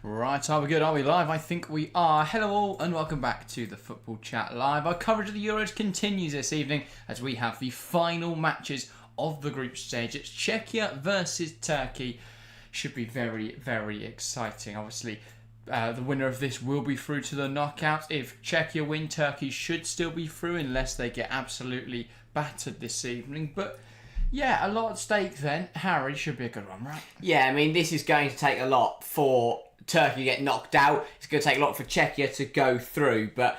Right, are we good? Are we live? I think we are. Hello all and welcome back to the Football Chat Live. Our coverage of the Euros continues this evening as we have the final matches of the group stage. It's Czechia versus Turkey. Should be very, very exciting. Obviously, the winner of this will be through to the knockouts. If Czechia win, Turkey should still be through unless they get absolutely battered this evening. But yeah, a lot at stake then. Harry, should be a good one, right? Yeah, I mean, this is going to take a lot for Turkey to get knocked out. It's going to take a lot for Czechia to go through. But,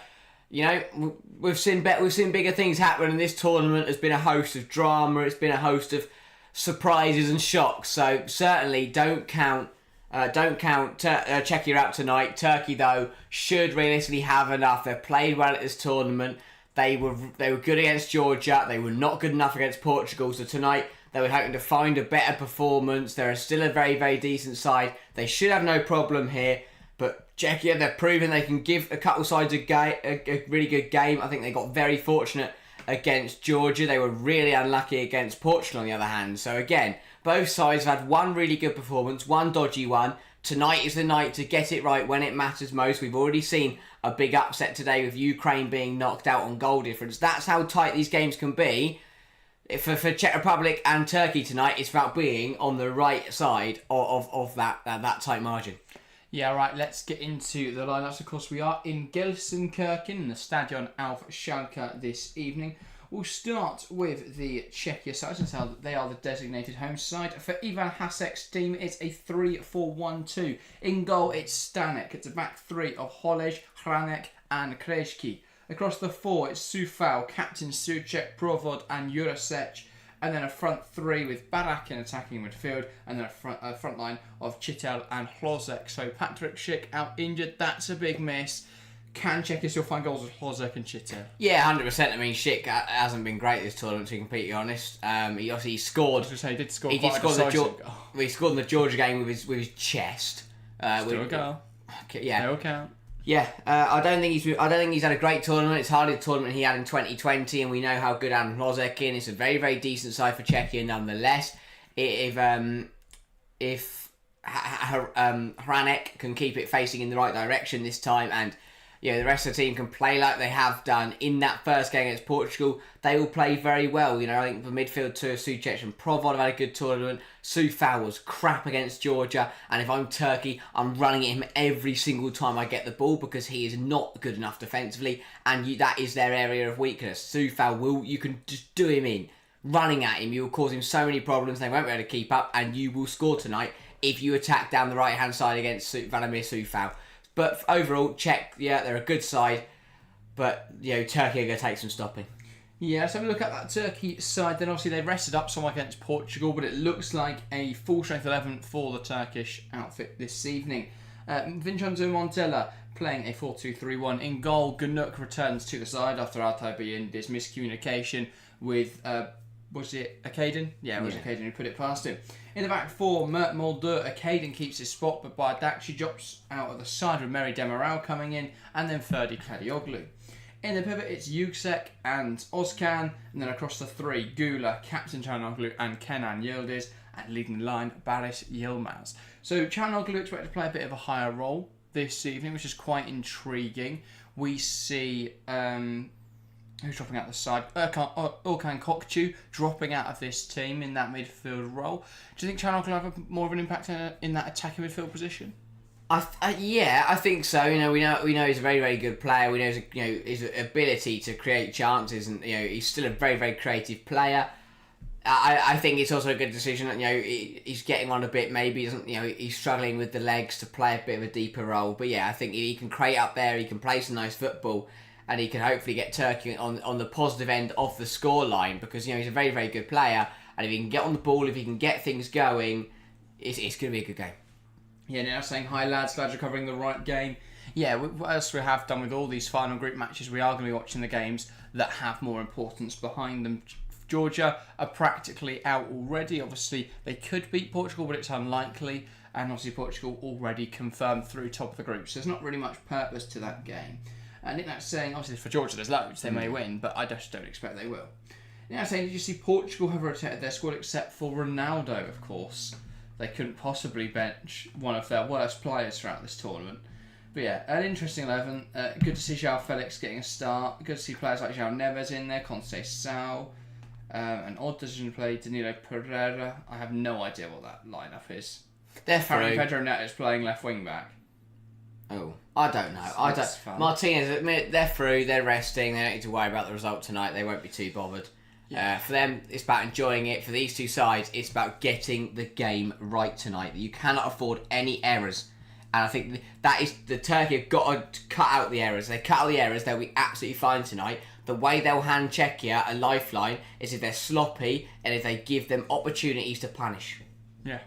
you know, we've seen bigger things happen in this tournament. There's been a host of drama. It's been a host of surprises and shocks. So certainly don't count Czechia out tonight. Turkey, though, should realistically have enough. They've played well at this tournament. They were good against Georgia. They were not good enough against Portugal. So tonight they were hoping to find a better performance. They're still a very, very decent side. They should have no problem here. But Czechia, they're proving they can give a couple sides a really good game. I think they got very fortunate against Georgia. They were really unlucky against Portugal on the other hand. So again, both sides have had one really good performance, one dodgy one. Tonight is the night to get it right when it matters most. We've already seen a big upset today with Ukraine being knocked out on goal difference. That's how tight these games can be. For Czech Republic and Turkey tonight, it's about being on the right side of that tight margin. Yeah, right, let's get into the lineups. Of course, we are in Gelsenkirchen in the Stadion auf Schalke this evening. We'll start with the Czechia side, since they are the designated home side. For Ivan Hasek's team, it's a 3-4-1-2. In goal, it's Stanek. It's a back three of Holej, Hranek and Krejci. Across the four, it's Soufal, captain Souček, Provod and Jurasek. And then a front three with Barak in attacking midfield. And then a front line of Chitel and Hlozek. So Patrick Schick out injured. That's a big miss. Can Czechia still find goals with Hlozek and Chitel? Yeah, 100%. I mean, Schick hasn't been great this tournament, to be completely honest. He obviously scored. I was going to say, he did score he scored in the Georgia game with his chest. Still a goal. Yeah. No count. Yeah, I don't think he's had a great tournament. It's hardly the tournament he had in 2020, and we know how good Adam Hlozek is. It's a very, very decent side for Czechia, nonetheless. If Hranek can keep it facing in the right direction this time, and the rest of the team can play like they have done in that first game against Portugal, they will play very well. I think the midfield two of Souček and Provod have had a good tournament. Soufal was crap against Georgia, and if I'm Turkey, I'm running at him every single time I get the ball because he is not good enough defensively, and that is their area of weakness. Soufal you can just do him in. Running at him, you will cause him so many problems, they won't be able to keep up, and you will score tonight if you attack down the right-hand side against Vladimir Soufal. But overall, Czech, they're a good side. But, Turkey are going to take some stopping. Yeah, let's have a look at that Turkey side. Then obviously they rested up somewhat against Portugal, but it looks like a full-strength 11 for the Turkish outfit this evening. Vincenzo Montella playing a 4-2-3-1. In goal, Gnuk returns to the side after Altay Bayindi's miscommunication with... was it Akaden? Yeah, it was Akaden who put it past him. In the back four, Mert Mulder, Akaden keeps his spot, but Bardakci drops out of the side with Meri Demiral coming in, and then Ferdi Kadioglu. In the pivot, it's Yüksek and Ozkan, and then across the three, Gula, Captain Çalhanoğlu, and Kenan Yildiz, and leading the line, Barış Yilmaz. So Çalhanoğlu expected to play a bit of a higher role this evening, which is quite intriguing. We see... who's dropping out the side? Urkan Kokcu dropping out of this team in that midfield role. Do you think Çalhanoğlu will have more of an impact in that attacking midfield position? I think so. We know he's a very, very good player. We know his ability to create chances, and he's still a very, very creative player. I think it's also a good decision. He's getting on a bit. Maybe he's struggling with the legs to play a bit of a deeper role. But I think he can create up there. He can play some nice football. And he can hopefully get Turkey on the positive end of the scoreline because he's a very, very good player. And if he can get on the ball, if he can get things going, it's going to be a good game. Yeah, now saying hi lads, glad you're covering the right game. Yeah, as we have done with all these final group matches, we are going to be watching the games that have more importance behind them. Georgia are practically out already. Obviously, they could beat Portugal, but it's unlikely. And obviously, Portugal already confirmed through top of the group. So there's not really much purpose to that game. And Nick saying, obviously for Georgia there's loads, they may win, but I just don't expect they will. Now saying, did you see Portugal have rotated their squad except for Ronaldo, of course? they couldn't possibly bench one of their worst players throughout this tournament. But yeah, an interesting 11. Good to see João Felix getting a start. Good to see players like João Neves in there, Conte Sao. An odd decision to play Danilo Pereira. I have no idea what that lineup is. They're Apparently through. Pedro Neto is playing left wing back. Oh, I don't know. That's fun. Martinez, admit they're through. They're resting. They don't need to worry about the result tonight. They won't be too bothered. Yeah. For them, it's about enjoying it. For these two sides, it's about getting the game right tonight. You cannot afford any errors. And I think that is the Turkey have got to cut out the errors. They cut out the errors, they'll be absolutely fine tonight. The way they'll hand Czechia a lifeline is if they're sloppy and if they give them opportunities to punish. Yeah,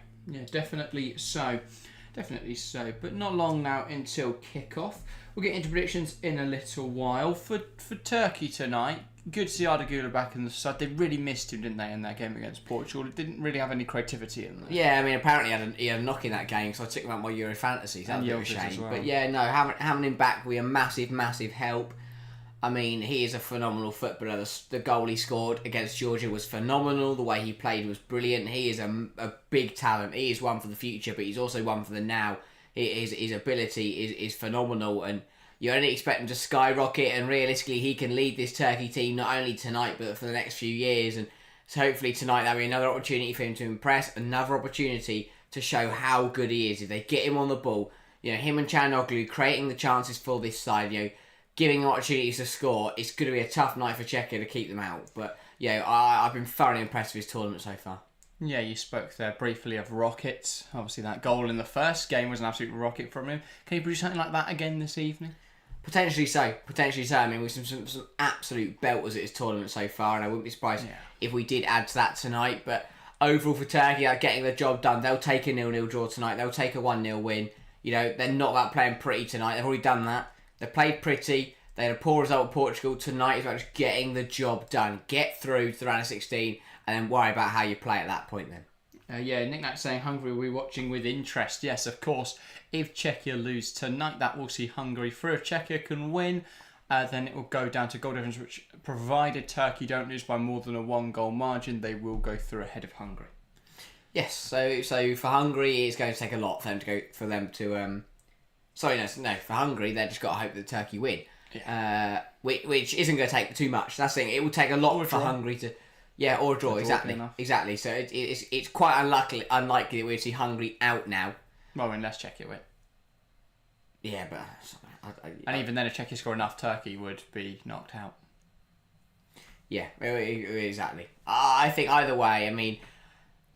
definitely so. Definitely so. But not long now until kickoff. We'll get into predictions in a little while. For Turkey tonight, good to see Arda Güler back in the side. They really missed him, didn't they, in that game against Portugal? It didn't really have any creativity in there. Yeah, I mean, apparently he had a knock in that game, so I took him out my Euro Fantasy. So that was a bit of a shame. Well. But yeah, no, having him back will be a massive, massive help. I mean, he is a phenomenal footballer. The goal he scored against Georgia was phenomenal. The way he played was brilliant. He is a big talent. He is one for the future, but he's also one for the now. His ability is phenomenal, and you only expect him to skyrocket, and realistically he can lead this Turkey team not only tonight but for the next few years. And so hopefully tonight that'll be another opportunity for him to impress, another opportunity to show how good he is. If they get him on the ball, him and Çalhanoğlu creating the chances for this side, giving opportunities to score, it's going to be a tough night for Czechia to keep them out. But I've been thoroughly impressed with his tournament so far. Yeah, you spoke there briefly of rockets. Obviously that goal in the first game was an absolute rocket from him. Can he produce something like that again this evening? Potentially so. I mean, with some absolute belters at his tournament so far, and I wouldn't be surprised if we did add to that tonight. But overall for Turkey, getting the job done, they'll take a 0-0 draw tonight. They'll take a 1-0 win. They're not about playing pretty tonight. They've already done that. They played pretty. They had a poor result with Portugal. Tonight is about just getting the job done. Get through to the round of 16 and then worry about how you play at that point then. Nick Nack saying Hungary will be watching with interest. Yes, of course. If Czechia lose tonight, that will see Hungary through. If Czechia can win, then it will go down to goal difference, which, provided Turkey don't lose by more than a 1-goal margin, they will go through ahead of Hungary. Yes, so for Hungary, it's going to take a lot for them to for Hungary, they've just got to hope that Turkey win. Yeah. Which isn't going to take too much. That's the thing. It will take a lot for Hungary to... Yeah, or a draw, exactly. So it's quite unlikely that we'd see Hungary out now. Well, unless Czechia win. Yeah, but... And even then, if Czechia score enough, Turkey would be knocked out. Yeah, exactly. I think either way, I mean,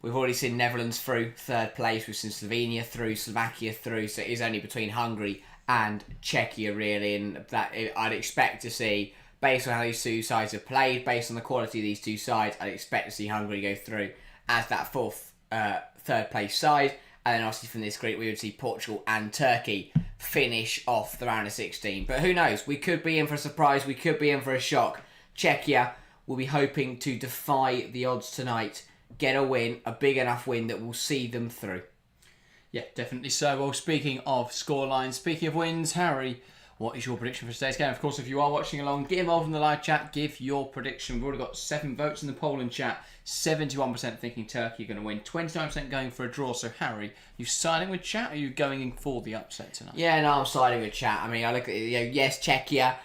we've already seen Netherlands through third place. We've seen Slovenia through, Slovakia through. So it is only between Hungary and Czechia, really. And that I'd expect to see... Based on how these two sides have played, based on the quality of these two sides, I'd expect to see Hungary go through as that third place side. And then obviously from this group, we would see Portugal and Turkey finish off the round of 16. But who knows? We could be in for a surprise. We could be in for a shock. Czechia will be hoping to defy the odds tonight, get a win, a big enough win that will see them through. Yeah, definitely so. Well, speaking of scorelines, speaking of wins, Harry... What is your prediction for today's game? Of course, if you are watching along, get involved in the live chat. Give your prediction. We've already got 7 votes in the poll and chat. 71% thinking Turkey are going to win. 29% going for a draw. So, Harry, you siding with chat or are you going in for the upset tonight? Yeah, no, I'm siding with chat. I mean, I look at yes, Czechia.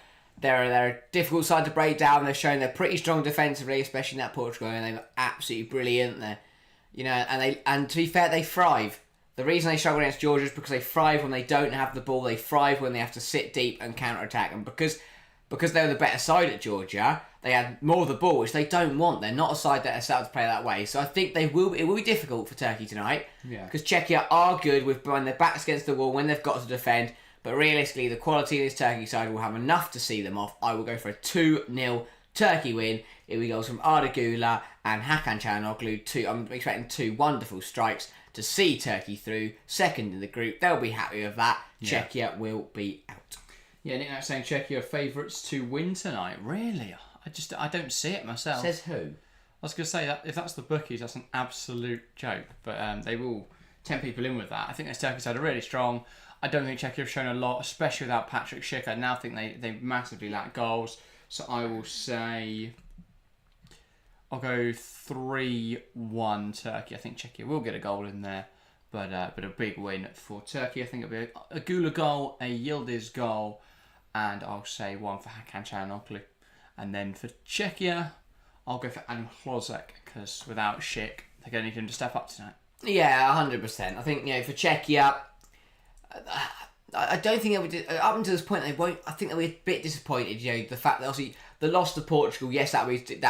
They're a difficult side to break down. They're showing they're pretty strong defensively, especially in that Portugal, and they're absolutely brilliant. And to be fair, they thrive. The reason they struggle against Georgia is because they thrive when they don't have the ball. They thrive when they have to sit deep and counter-attack. And because they were the better side at Georgia, they had more of the ball, which they don't want. They're not a side that are set up to play that way. So I think it will be difficult for Turkey tonight. Yeah. Because Czechia are good when their back's against the wall, when they've got to defend. But realistically, the quality of this Turkey side will have enough to see them off. I will go for a 2-0 Turkey win. Here we go from Arda Güler and Hakan Çalhanoğlu. I'm expecting 2 wonderful strikes to see Turkey through, second in the group. They'll be happy with that. Yeah. Czechia will be out. Yeah, Nick Nack saying Czechia are favourites to win tonight. Really? I don't see it myself. Says who? I was going to say that if that's the bookies, that's an absolute joke. But they will tempt people in with that. I think this Turkey side are really strong. I don't think Czechia have shown a lot, especially without Patrick Schick. I now think they massively lack goals. So I will say... I'll go 3-1 Turkey. I think Czechia will get a goal in there. but a big win for Turkey. I think it'll be a Gula goal, a Yildiz goal, and I'll say one for Hakan Çalhanoğlu. And then for Czechia, I'll go for Adam Hlozek, because without Schick, they're going to need him to step up tonight. Yeah, 100%. I think, for Czechia, I don't think they would. Up until this point, they won't. I think they'll be a bit disappointed. The fact that obviously the loss to Portugal, yes, that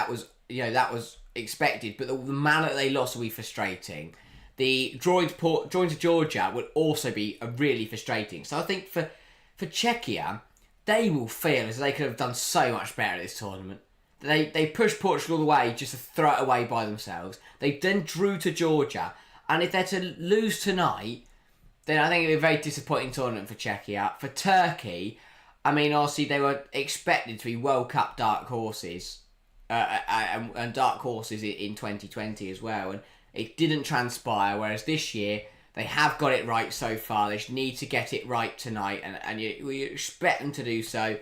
was expected, but the manner that they lost will be frustrating. The drawing to Georgia would also be really frustrating. So I think for Czechia, they will feel as they could have done so much better this tournament. They pushed Portugal away just to throw it away by themselves. They then drew to Georgia, and if they're to lose tonight, then I think it'll be a very disappointing tournament for Czechia. For Turkey, I mean, obviously they were expected to be World Cup dark horses, and dark horses in 2020 as well, and it didn't transpire. Whereas this year they have got it right so far. They just need to get it right tonight, and we expect them to do so.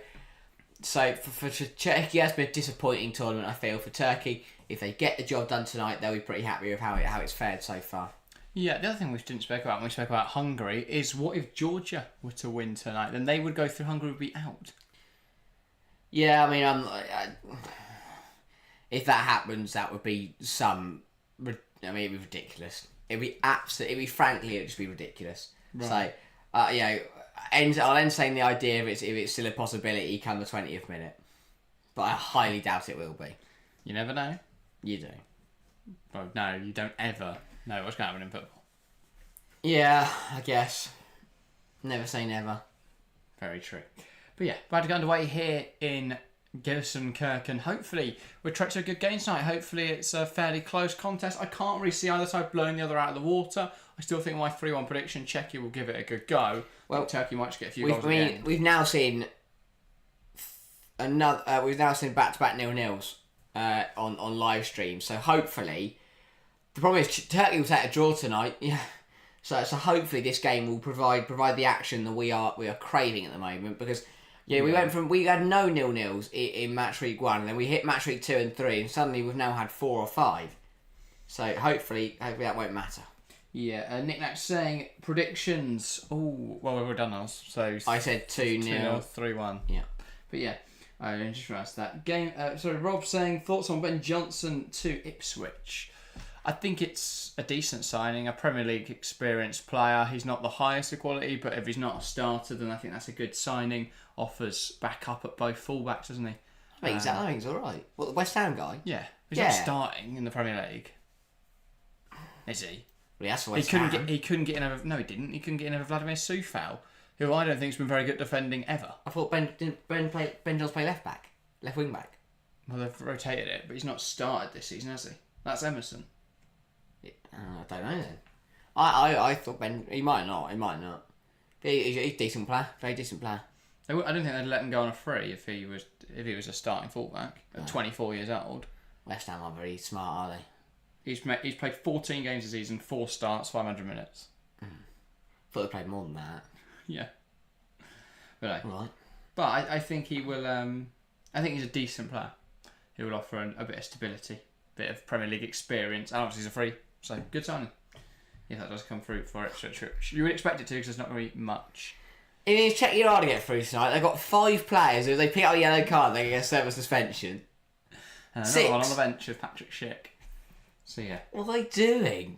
So for Czechia, it's been a disappointing tournament, I feel. For Turkey, if they get the job done tonight, they'll be pretty happy with how it's fared so far. Yeah, the other thing we didn't speak about when we spoke about Hungary is what if Georgia were to win tonight? Then they would go through, Hungary would be out. Yeah, I mean, if that happens, that would be it'd be ridiculous. It'd just be ridiculous. Right. So, I'll entertain the idea if it's still a possibility come the 20th minute. But I highly doubt it will be. You never know. You do. Well, no, you don't ever know what's going to happen in football. Yeah, I guess. Never say never. Very true. But yeah, about to get underway here in Gelsenkirchen. Hopefully, we're tracked to a good game tonight. Hopefully, it's a fairly close contest. I can't really see either side blowing the other out of the water. I still think my 3-1 prediction, Czechia will give it a good go. Well, Turkey might just get a few goals again. We've now seen back-to-back 0-0s on live stream. So hopefully, the problem is Turkey will take a draw tonight. Yeah. So hopefully this game will provide the action that we are craving at the moment, because we had no 0-0s in Matchweek 1, and then we hit Matchweek 2 and 3, and suddenly we've now had 4 or 5. So hopefully that won't matter. Yeah, Nick Nack saying predictions. Oh, well, we've done ours. So I said 2-0, 3-1. Yeah, but yeah, I just realised that game. Rob saying thoughts on Ben Johnson to Ipswich. I think it's a decent signing, a Premier League experienced player. He's not the highest of quality, but if he's not a starter, then I think that's a good signing. Offers backup at both fullbacks, doesn't he? I think he's all right. What, the West Ham guy? Yeah, he's not starting in the Premier League, is he? Well, that's for West Ham. He couldn't get in over. No, he didn't. He couldn't get in over Vladimir Soufal, who I don't think's been very good defending ever. I thought Ben Johnson play left back, left wing back. Well, they've rotated it, but he's not started this season, has he? That's Emerson. I don't know then. I thought Ben. He might not. He's a decent player. Very decent player. I don't think they'd let him go on a free if he was a starting fullback at 24 years old. West Ham are very smart, are they? He's played 14 games a season, 4 starts, 500 minutes. Thought they played more than that. Yeah. Right. But I think he will. I think he's a decent player. He will offer a bit of stability, a bit of Premier League experience, and obviously he's a free. So good signing. If that does come through for Ipswich, you would expect it to, because there's not really much. It means Czechia hard to get through tonight. They've got 5 players. If they pick up a yellow card, they get a serve suspension. Another one on the bench with Patrick Schick. So yeah. What are they doing?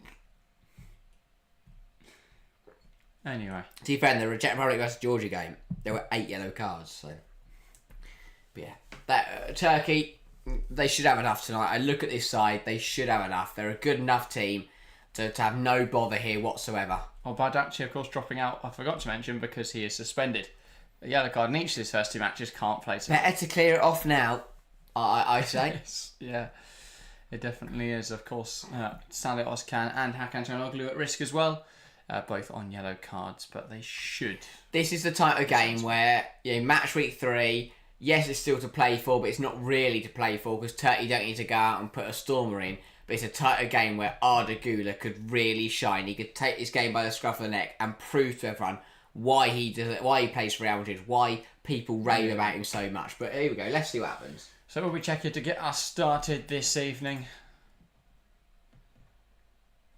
Anyway. To be fair, in the Czech Republic versus Georgia game, there were 8 yellow cards. So, but yeah, Turkey, they should have enough tonight. I look at this side, they should have enough. They're a good enough team to have no bother here whatsoever. Well, Bardakci, of course, dropping out, I forgot to mention, because he is suspended. A yellow card in each of his first 2 matches, can't play tonight. Better to clear it off now, I say. Yes, yeah, it definitely is. Of course, Salih Özcan and Hakan Çalhanoğlu at risk as well, both on yellow cards, but they should. This is the type of game where, match week 3, yes, it's still to play for, but it's not really to play for, because Turkey don't need to go out and put a stormer in. But it's a type of game where Arda Güler could really shine. He could take this game by the scruff of the neck and prove to everyone why he does it, why he plays for Real Madrid, why people rave about him so much. But here we go. Let's see what happens. So we'll be checking to get us started this evening.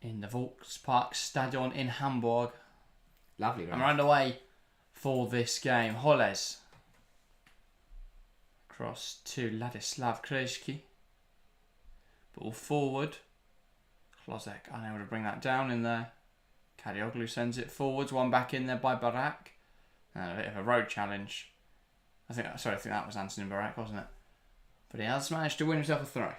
in the Volkspark Stadion in Hamburg. Lovely, And we're underway for this game. Holles. Cross to Ladislav Krejci. Ball forward. Klozek unable to bring that down in there. Kadioglu sends it forwards. One back in there by Barak. And a bit of a road challenge. I think that was Antonin Barak, wasn't it? But he has managed to win himself a throw.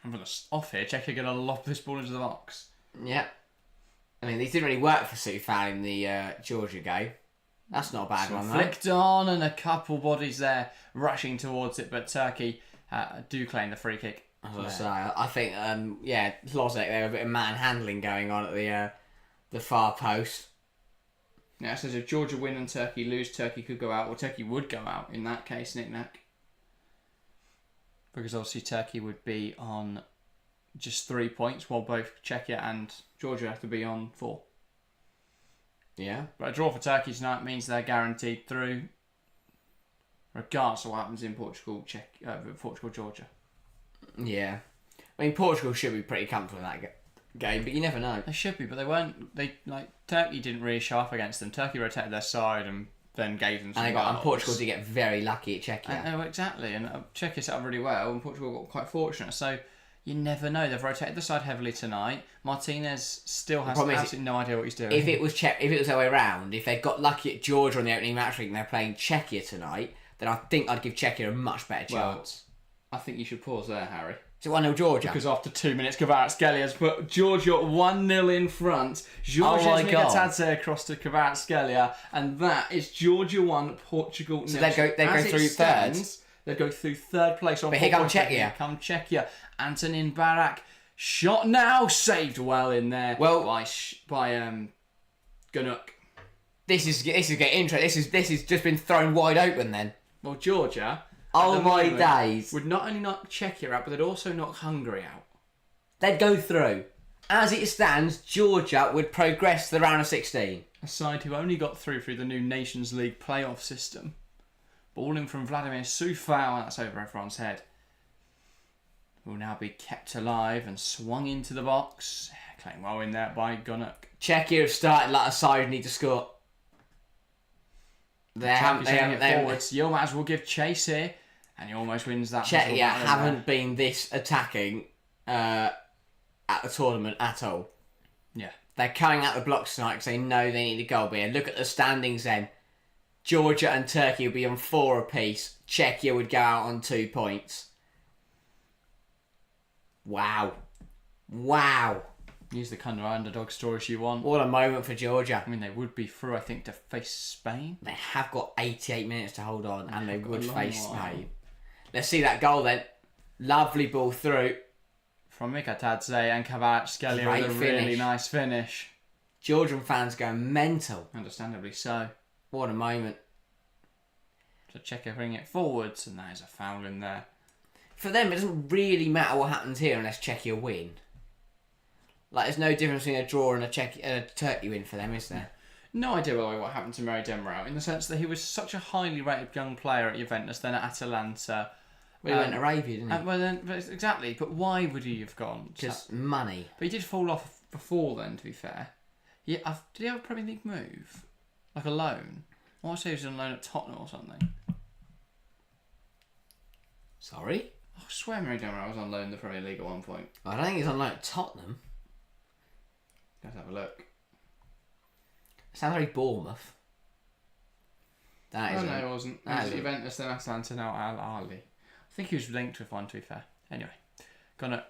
And from the off here, Czechia going to lob this ball into the box. Yeah. I mean, these didn't really work for Soufal in the Georgia game. That's not a bad one, though. Flicked on and a couple bodies there rushing towards it, but Turkey do claim the free kick. I think, Klozek, there was a bit of manhandling going on at the far post. Yeah, so if Georgia win and Turkey lose, Turkey could go out, or Turkey would go out in that case, knick-knack. Because obviously Turkey would be on just 3 points, while both Czechia and Georgia have to be on 4. Yeah. But a draw for Turkey tonight means they're guaranteed through, regardless of what happens in Portugal, Georgia. Yeah. I mean, Portugal should be pretty comfortable in that game, but you never know. They should be, but they weren't. Turkey didn't really show up against them. Turkey rotated their side and then gave them some and Portugal did get very lucky at Czechia. Exactly. And Czechia set up really well, and Portugal got quite fortunate. So you never know. They've rotated the side heavily tonight. Martinez still has absolutely no idea what he's doing. If it was the way around, if they got lucky at Georgia on the opening match week and they're playing Czechia tonight, then I think I'd give Czechia a much better chance. I think you should pause there, Harry. Is it 1-0 Georgia? Because after 2 minutes, Kvaratskhelia has put Georgia 1-0 in front. Georgia's Mikatadze across to Kvaratskhelia, and that is Georgia 1, Portugal 0. So they go through third. They go through third place. But here comes Czechia. Here comes Czechia. Antonin Barak. Shot now. Saved well in there by Gunuk. This is getting interesting. This has just been thrown wide open then. Well, Georgia... Oh my days. Would not only knock Czechia out, but they'd also knock Hungary out. They'd go through. As it stands, Georgia would progress to the round of 16. A side who only got through the new Nations League playoff system. Ball in from Vladimir Soufal, and that's over everyone's head. Will now be kept alive and swung into the box. Playing well in there by Gunuk. Czechia have started like a side who need to score. They haven't forwards. Yilmaz will give chase here. And he almost wins that. Czechia haven't been this attacking at the tournament at all. Yeah. They're coming out the blocks tonight because they know they need a goal. But look at the standings then. Georgia and Turkey will be on 4 apiece. Czechia would go out on 2 points. Wow. Use the kind of underdog stories you want. What a moment for Georgia. I mean, they would be through, I think, to face Spain. They have got 88 minutes to hold on, and they would face Spain. Let's see that goal then. Lovely ball through. From Mikatadze and Kvaratskhelia with a really nice finish. Georgian fans going mental. Understandably so. What a moment. So Czechia bring it forwards, and that is a foul in there. For them, it doesn't really matter what happens here unless Czechia win. Like, there's no difference between a draw and a Turkey win for them, is there? No idea, by the way, what happened to Mary Demiral, in the sense that he was such a highly rated young player at Juventus, then at Atalanta. Well, he went to Arabia, didn't he? But exactly, but why would he have gone? Just money. But he did fall off before then, to be fair. Did he have a Premier League move? Like a loan? I want to say he was on loan at Tottenham or something. Sorry? I swear Mary Demiral was on loan in the Premier League at one point. I don't think he's on loan at Tottenham. Let's have a look. Sounds very Bournemouth. No, it wasn't. It was Juventus, then Atalanta, now Al Ahly. I think he was linked with one, to be fair. Anyway, Gunuk.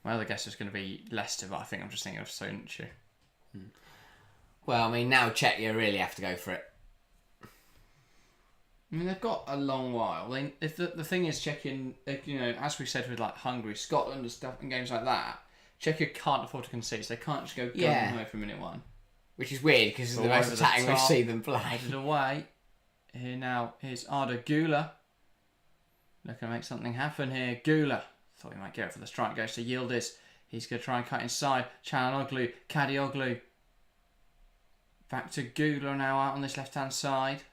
My other guess was going to be Leicester, but I think I'm just thinking of Sounchu. Well, I mean, now Czechia really have to go for it. I mean, they've got a long while. If the thing is, Czechia, as we said with like Hungary, Scotland and stuff, and games like that, Czechia can't afford to concede. So they can't just go gung-ho from minute 1. Which is weird because it's the most attacking we see them play. Headed away. Here now, here's Arda Güler. Looking to make something happen here. Güler. Thought he might go for the strike. Goes to Yildiz. He's going to try and cut inside. Çalhanoğlu. Kadioglu. Back to Güler now out on this left-hand side.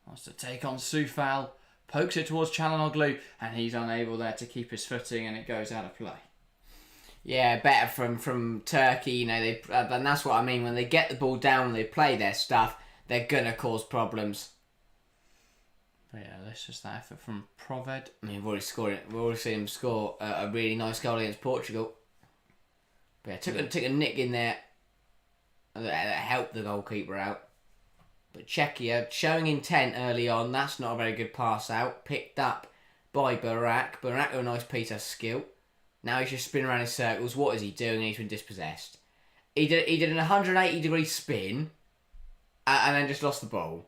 Wants to take on Soufal. pokes it towards Çalhanoğlu, and he's unable there to keep his footing, and it goes out of play. Yeah, better from Turkey. You know, and that's what I mean. When they get the ball down and they play their stuff, they're gonna cause problems. But yeah, this is that effort from Proved. I mean, we've already scored it. We've already seen him score a really nice goal against Portugal. But yeah, took a nick in there that helped the goalkeeper out. But Czechia showing intent early on. That's not a very good pass out. Picked up by Barak. Barak with a nice piece of skill. Now he's just spinning around in circles. What is he doing? He's been dispossessed. He did an 180-degree spin and then just lost the ball.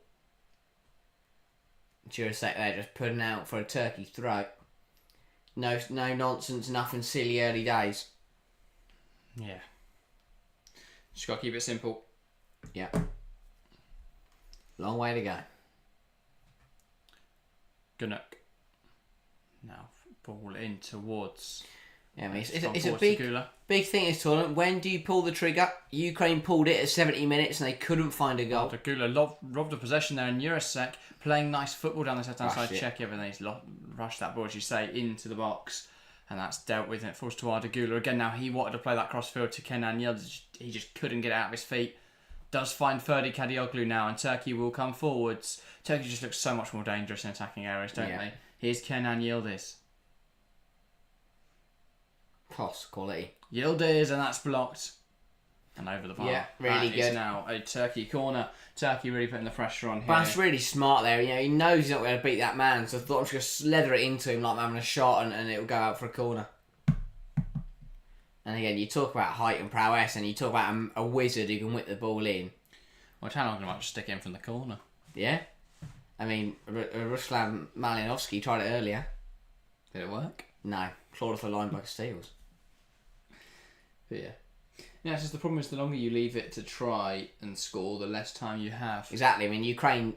Jurasek there just putting out for a Turkey throw. No nonsense, nothing silly early days. Yeah. Just got to keep it simple. Yeah. Long way to go. Gunuk. Now ball in towards... Yeah, I mean, it's a big thing in this tournament. When do you pull the trigger? Ukraine pulled it at 70 minutes and they couldn't find a goal. Dagula robbed a possession there, and Jurasek playing nice football down the left-hand side. Czechia, but then he's rushed that ball, as you say, into the box. And that's dealt with, and it falls to Ardagula. Again, now he wanted to play that crossfield to Kenan Yıldız. He just couldn't get it out of his feet. Does find Ferdi Kadioglu now, and Turkey will come forwards. Turkey just looks so much more dangerous in attacking areas, don't they? Here's Kenan Yıldız. Cross quality. Yıldız, and that's blocked. And over the bar. Yeah, really that good. is now a Turkey corner. Turkey really putting the pressure on here. But that's really smart there. You know, he knows he's not going to beat that man, so I thought I'm just going to leather it into him like I'm having a shot, and it'll go out for a corner. And again, you talk about height and prowess, and you talk about a wizard who can whip the ball in. Well, Çalhanoğlu might just stick in from the corner. Yeah. I mean, Ruslan Malinovsky tried it earlier. Did it work? No. Clawed off the line by Steels. But yeah. Yeah, it's just the problem is the longer you leave it to try and score, the less time you have. Exactly. I mean, Ukraine,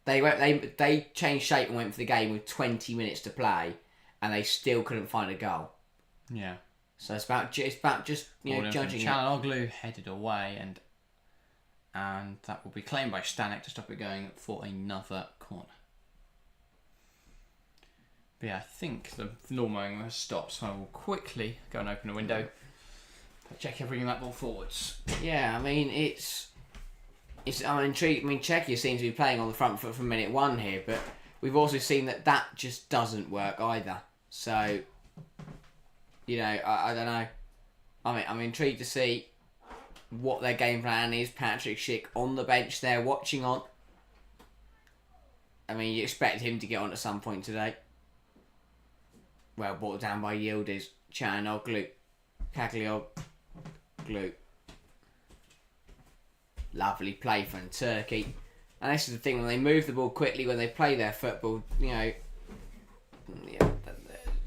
they changed shape and went for the game with 20 minutes to play, and they still couldn't find a goal. Yeah. So it's about just judging it. Çalhanoğlu headed away, and that will be claimed by Stanek to stop it going for another corner. But yeah, I think the lawnmowing has stopped, so I will quickly go and open a window. Czechia bringing that ball forwards. Yeah, I mean, I'm intrigued. I mean, Czechia seems to be playing on the front foot from minute one here, but we've also seen that just doesn't work either. So, you know, I don't know. I mean, I'm intrigued to see what their game plan is. Patrick Schick on the bench there, watching on. I mean, you expect him to get on at some point today. Well, brought down by Yıldız, Çalhanoğlu, Kadioglu. Lovely play from Turkey. And this is the thing, when they move the ball quickly, when they play their football, you know,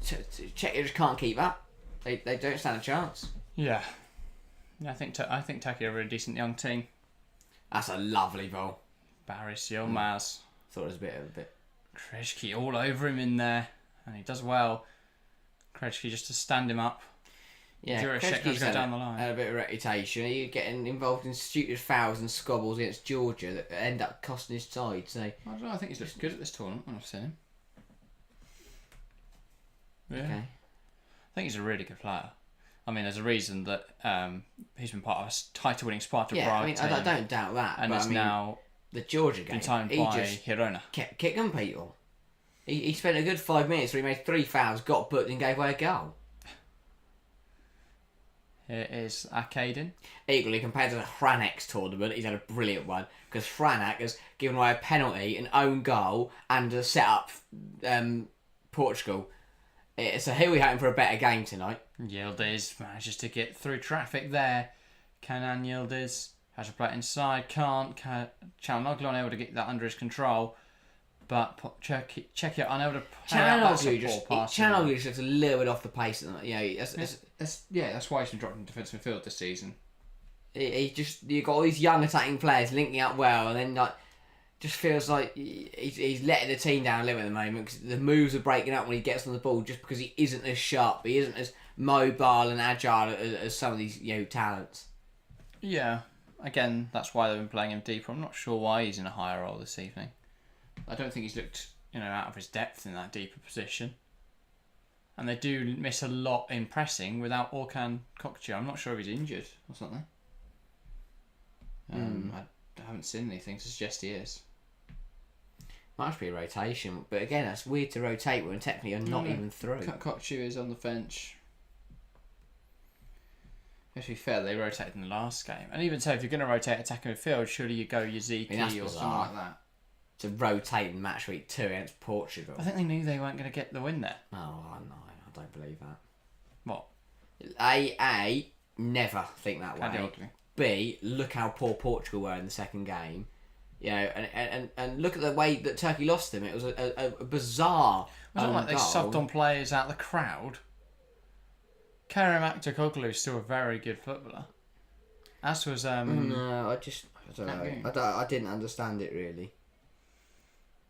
Czechia just can't keep up. They don't stand a chance. Yeah. I think Turkey are a really decent young team. That's a lovely ball. Barış Yılmaz. Thought it was a bit. Krejci all over him in there, and he does well. Krejci just to stand him up. Yeah, Krejci's go down the line. Had a bit of reputation. You're getting involved in stupid fouls and squabbles against Georgia that end up costing his side. So I don't know. I think he's looked good at this tournament when I've seen him. Yeah. Okay. I think he's a really good player. I mean, there's a reason that he's been part of a title-winning Sparta Prague I mean, team. I don't doubt that. And but it's now the Georgia game. been timed He by just Girona. kept kicking people. He spent a good 5 minutes where he made 3 fouls, got booked, and gave away a goal. Here is Akaydin. Equally, compared to the Hranek's tournament, he's had a brilliant one because Hranek has given away a penalty, an own goal, and set up Portugal. So here we're hoping for a better game tonight. Yıldız manages to get through traffic there. Kenan Yıldız has to play it inside. Can't. Çalhanoğlu unable to get that under his control. But Czechia unable to play out Çalhanoğlu just looks a little bit off the pace. You know, that's why he's been dropped in defensive midfield this season. You've got all these young attacking players linking up well, and then like just feels like he's letting the team down a little at the moment because the moves are breaking up when he gets on the ball just because he isn't as sharp, he isn't as mobile and agile as some of these talents. Yeah, again, that's why they've been playing him deeper. I'm not sure why he's in a higher role this evening. I don't think he's looked out of his depth in that deeper position. And they do miss a lot in pressing without Orkan Kokcu. I'm not sure if he's injured or something. I haven't seen anything to suggest he is. Might be a rotation, but again, that's weird to rotate when technically you're not even through. Kokcu is on the bench. To be fair, they rotated in the last game. And even so, if you're going to rotate attacking midfield, surely you go Yaziki or something like that. To rotate in Matchweek 2 against Portugal. I think they knew they weren't going to get the win there. Oh, no, I don't believe that. What? A, never think that way. Categorically. B, look how poor Portugal were in the second game. And look at the way that Turkey lost them. It was a bizarre. It wasn't like they subbed on players out of the crowd. Kerem Aktürkoğlu is still a very good footballer. As was No, I don't know. I didn't understand it really.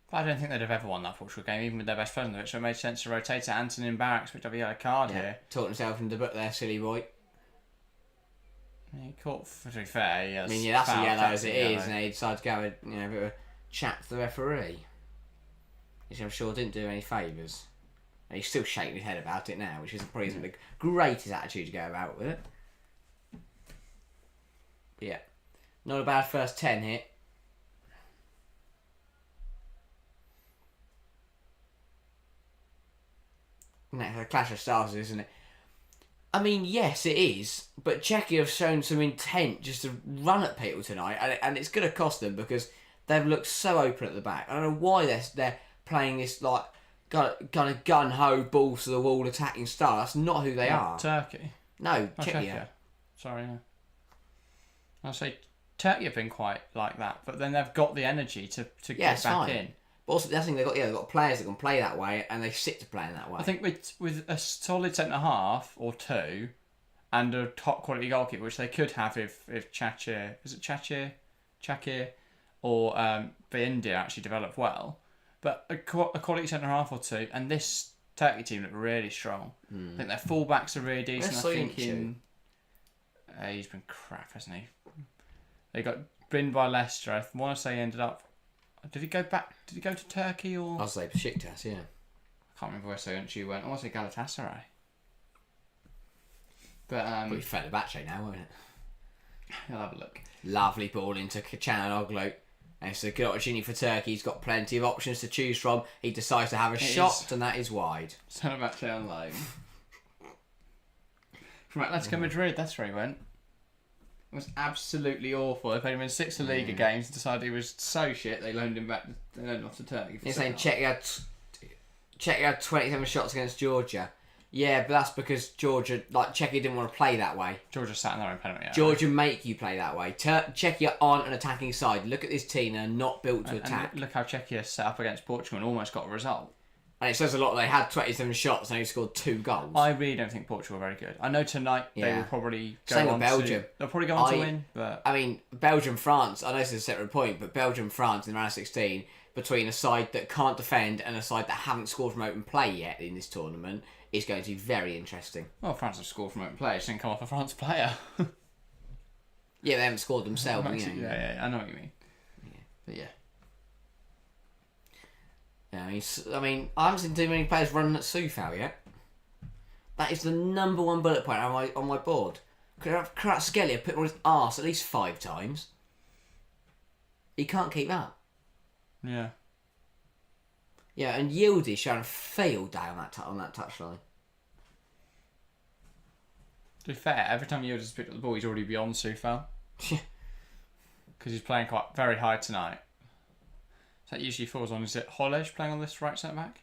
But I don't think they'd have ever won that Portugal game, even with their best player on it. So it made sense to rotate to Antonin Barracks, picked up a yellow card here. Talked himself into the book there, silly boy. He caught, to be fair, I mean, that's a yellow as it is, and he decided to go and a bit of a chat to the referee, which I'm sure didn't do any favours. And he's still shaking his head about it now, which probably isn't the greatest attitude to go about with it. But yeah, not a bad first 10 hit. That's a clash of styles, isn't it? I mean, yes, it is, but Czechia have shown some intent just to run at people tonight, and it's going to cost them because they've looked so open at the back. I don't know why they're playing this like kind of gun-ho, balls to the wall attacking style. That's not who they are. Turkey? No, Czechia. Sorry, no. I'll say Turkey have been quite like that, but then they've got the energy to get back in. But also, the other thing they've got players that can play that way, and they stick to playing that way. I think with a solid centre half or two, and a top quality goalkeeper, which they could have if Chakir or Beindia actually develop well, but a quality centre half or two, and this Turkey team look really strong. I think their fullbacks are really decent. He's been crap, hasn't he? They got binned by Leicester. I want to say he ended up. Did he go back? Did he go to Turkey or? I'll say Besiktas, yeah. I can't remember where Soyuncu went. I want to say Galatasaray. But Probably Fenerbahce now, won't it? I'll have a look. Lovely ball into Çalhanoğlu. And it's a good opportunity for Turkey. He's got plenty of options to choose from. He decides to have a shot, and that is wide. Fenerbahce on loan. From Atletico Madrid, that's where he went. It was absolutely awful. They played him in 6 La Liga games and decided he was so shit they loaned him back. They loaned him off to Turkey. You're saying Czechia had 27 shots against Georgia. Yeah, but that's because Czechia didn't want to play that way. Georgia sat in their own penalty area. Georgia make you play that way. Czechia aren't an attacking side. Look at this team; they're not built to attack. And look how Czechia set up against Portugal and almost got a result. And it says a lot. They had 27 shots and only scored 2 goals. I really don't think Portugal are very good. I know tonight they will probably go Same on with Belgium. They'll probably go on to win, but I mean, Belgium-France. I know this is a separate point, but Belgium-France in the round of 16, between a side that can't defend and a side that haven't scored from open play yet in this tournament, is going to be very interesting. Well, France have scored from open play. It didn't come off a France player. Yeah, they haven't scored themselves. Yeah, I know what you mean. Yeah. But yeah. I mean, I haven't seen too many players running at Soufal yet. That is the number 1 bullet point on my board. Kvaratskhelia put on his arse at least 5 times. He can't keep up. Yeah. Yeah, and Yildiz showing a field day on that touchline. To be fair, every time Yildiz picked up the ball, he's already beyond Soufal. Yeah. Because he's playing very high tonight. So that usually falls on, is it Holej playing on this right centre back?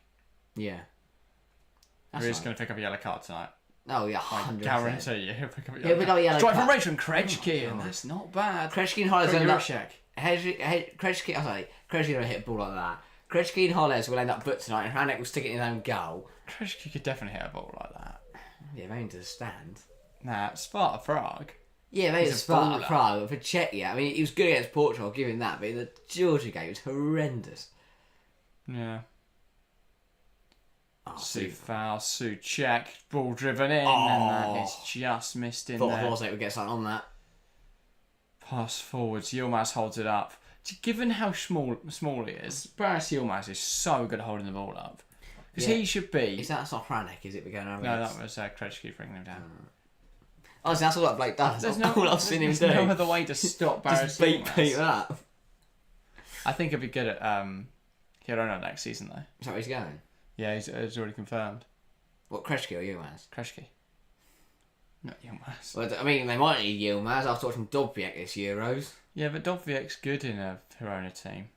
Yeah. He's going to pick up a yellow card tonight. Oh, yeah, 100%. I guarantee you he'll pick up a yellow card. Strike from Rachel and Krejci, and that's not bad. Krejci and Holez end up... Krejci will hit a ball like that. Krejci and Holez will end up booked tonight, and Hranek will stick it in his own goal. Krejci could definitely hit a ball like that. Yeah, maybe into the stand. Nah, Sparta Prague. Yeah, maybe it's Sparta Prague, but for Czechia, I mean, he was good against Portugal, I'll give him that, but in the Georgia game, it was horrendous. Yeah. Oh, Soufal, Souček, ball driven in, and that is just missed in there. Thought Horse would get something on that. Pass forwards, Yilmaz holds it up. given how small he is, Baris Yilmaz is so good at holding the ball up. Because he should be... That's not Hranek, is it? We're going over No, that was Krejci bringing him down. Honestly, that's all that Blake does. There's all I've seen him do. There's no other way to stop Baris Just beat Pete up. I think he'll be good at Girona next season, though. Is that where he's going? Yeah, he's already confirmed. What, Krejci or Yilmaz? Krejci. Not Yilmaz. Well, I mean, they might need Yilmaz after watching Dobbiak this Euros. Yeah, but Dovbyek's good in a Girona team.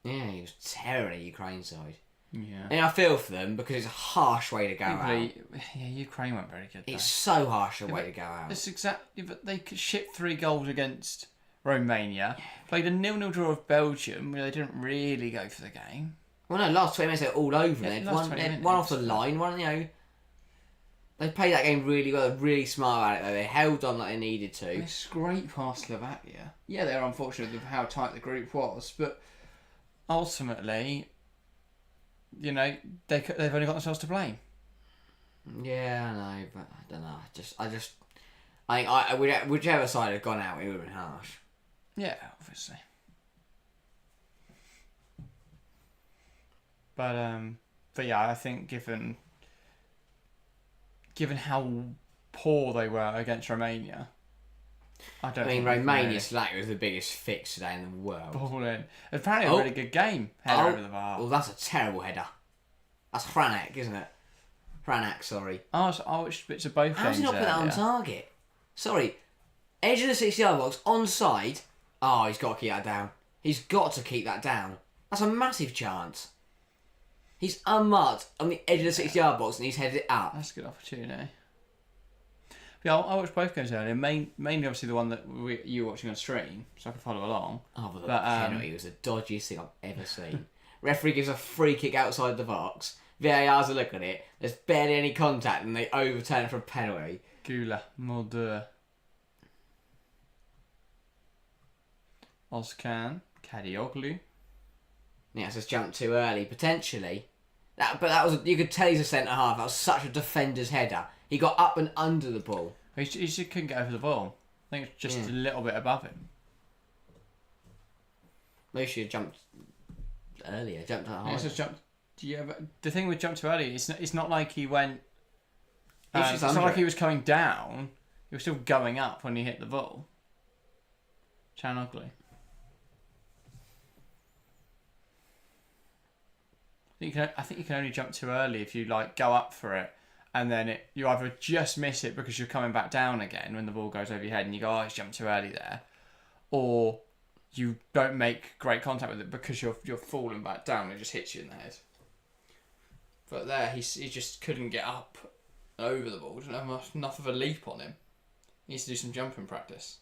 Yeah, he was terrible at Ukraine side. Yeah. And I feel for them because it's a harsh way to go out. Yeah, Ukraine weren't very good, though. It's so harsh a way to go out. That's exactly... But they could ship 3 goals against Romania. Played a 0-0 draw with Belgium, where they didn't really go for the game. Well, no, last 20 minutes they're all over. Yeah, They'd one off the line, they played that game really well. They're really smart at it, though. They held on like they needed to. They scraped past Slovakia. Yeah, they're unfortunate with how tight the group was, but ultimately, they've only got themselves to blame. Yeah, I know, but I don't know. I think whichever side had gone out, it would have been harsh. Yeah, obviously. But yeah, I think given how poor they were against Romania, Romania Slovakia was the biggest fix today in the world. Ball in. Apparently a really good game. Header over the bar. Well, that's a terrible header. That's Hranek, isn't it? Hranek, sorry. I watched bits of both games. How does he not put that on target? Sorry. Edge of the 6-yard box, onside. Oh, he's got to keep that down. He's got to keep that down. That's a massive chance. He's unmarked on the edge of the 6-yard box and he's headed it up. That's a good opportunity. Yeah, I watched both games earlier. Mainly, obviously, the one that you were watching on stream, so I could follow along. Oh, but the penalty was the dodgiest thing I've ever seen. Referee gives a free kick outside the box. VAR's a look at it. There's barely any contact and they overturn it for a penalty. Gula, Mulder, Ozcan, Kadioglu. Yeah, it's just jumped too early, potentially. You could tell he's a centre half. That was such a defender's header. He got up and under the ball. He just couldn't get over the ball. I think it's just a little bit above him. Maybe she had jumped earlier. Jumped high. Just jumped. Yeah, but the thing with jump too early, it's not like he went. It's not like he was coming down. He was still going up when he hit the ball. Chan ugly. I think you can only jump too early if you go up for it, and then you either just miss it because you're coming back down again when the ball goes over your head, and you go, "Oh, it's jumped too early there," or you don't make great contact with it because you're falling back down and it just hits you in the head. But there, he just couldn't get up over the ball. Didn't have enough of a leap on him. He needs to do some jumping practice.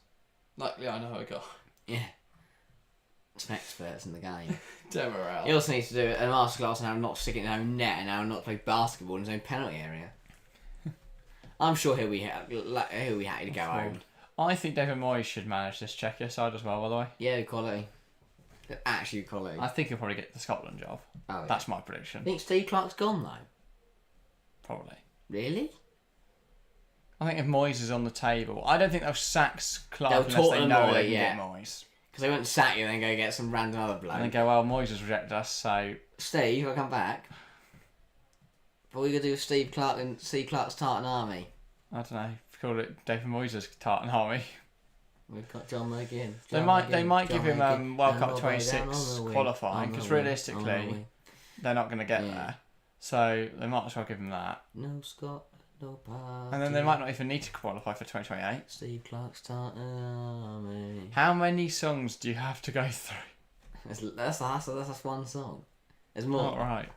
Luckily, I know a guy. Yeah. Some experts in the game. Demerel. He also needs to do a masterclass on how not stick it in his own net and how not play basketball in his own penalty area. I'm sure he'll be happy to go home. I think David Moyes should manage this Czechia side as well, by the way. Yeah, quality. Actually quality. I think he'll probably get the Scotland job. Oh, yeah. That's my prediction. I think Steve Clarke's gone, though. Probably. Really? I think if Moyes is on the table, I don't think they'll sack Clarke unless they know they can get Moyes. Because they won't sack you and then go get some random other bloke. And then go, well, Moyes has rejected us, so... Steve, I'll come back. What are we going to do with Steve Clarke and Steve Clarke's Tartan Army? I don't know. Call it David Moyes' Tartan Army. We've got John McGinn. They might give him World Cup 26 qualifying, because realistically, they're not going to get there. So they might as well give him that. No Scott, no party. And then they might not even need to qualify for 2028. Steve Clarke's Tartan Army. How many songs do you have to go through? That's one song. There's more. Not right.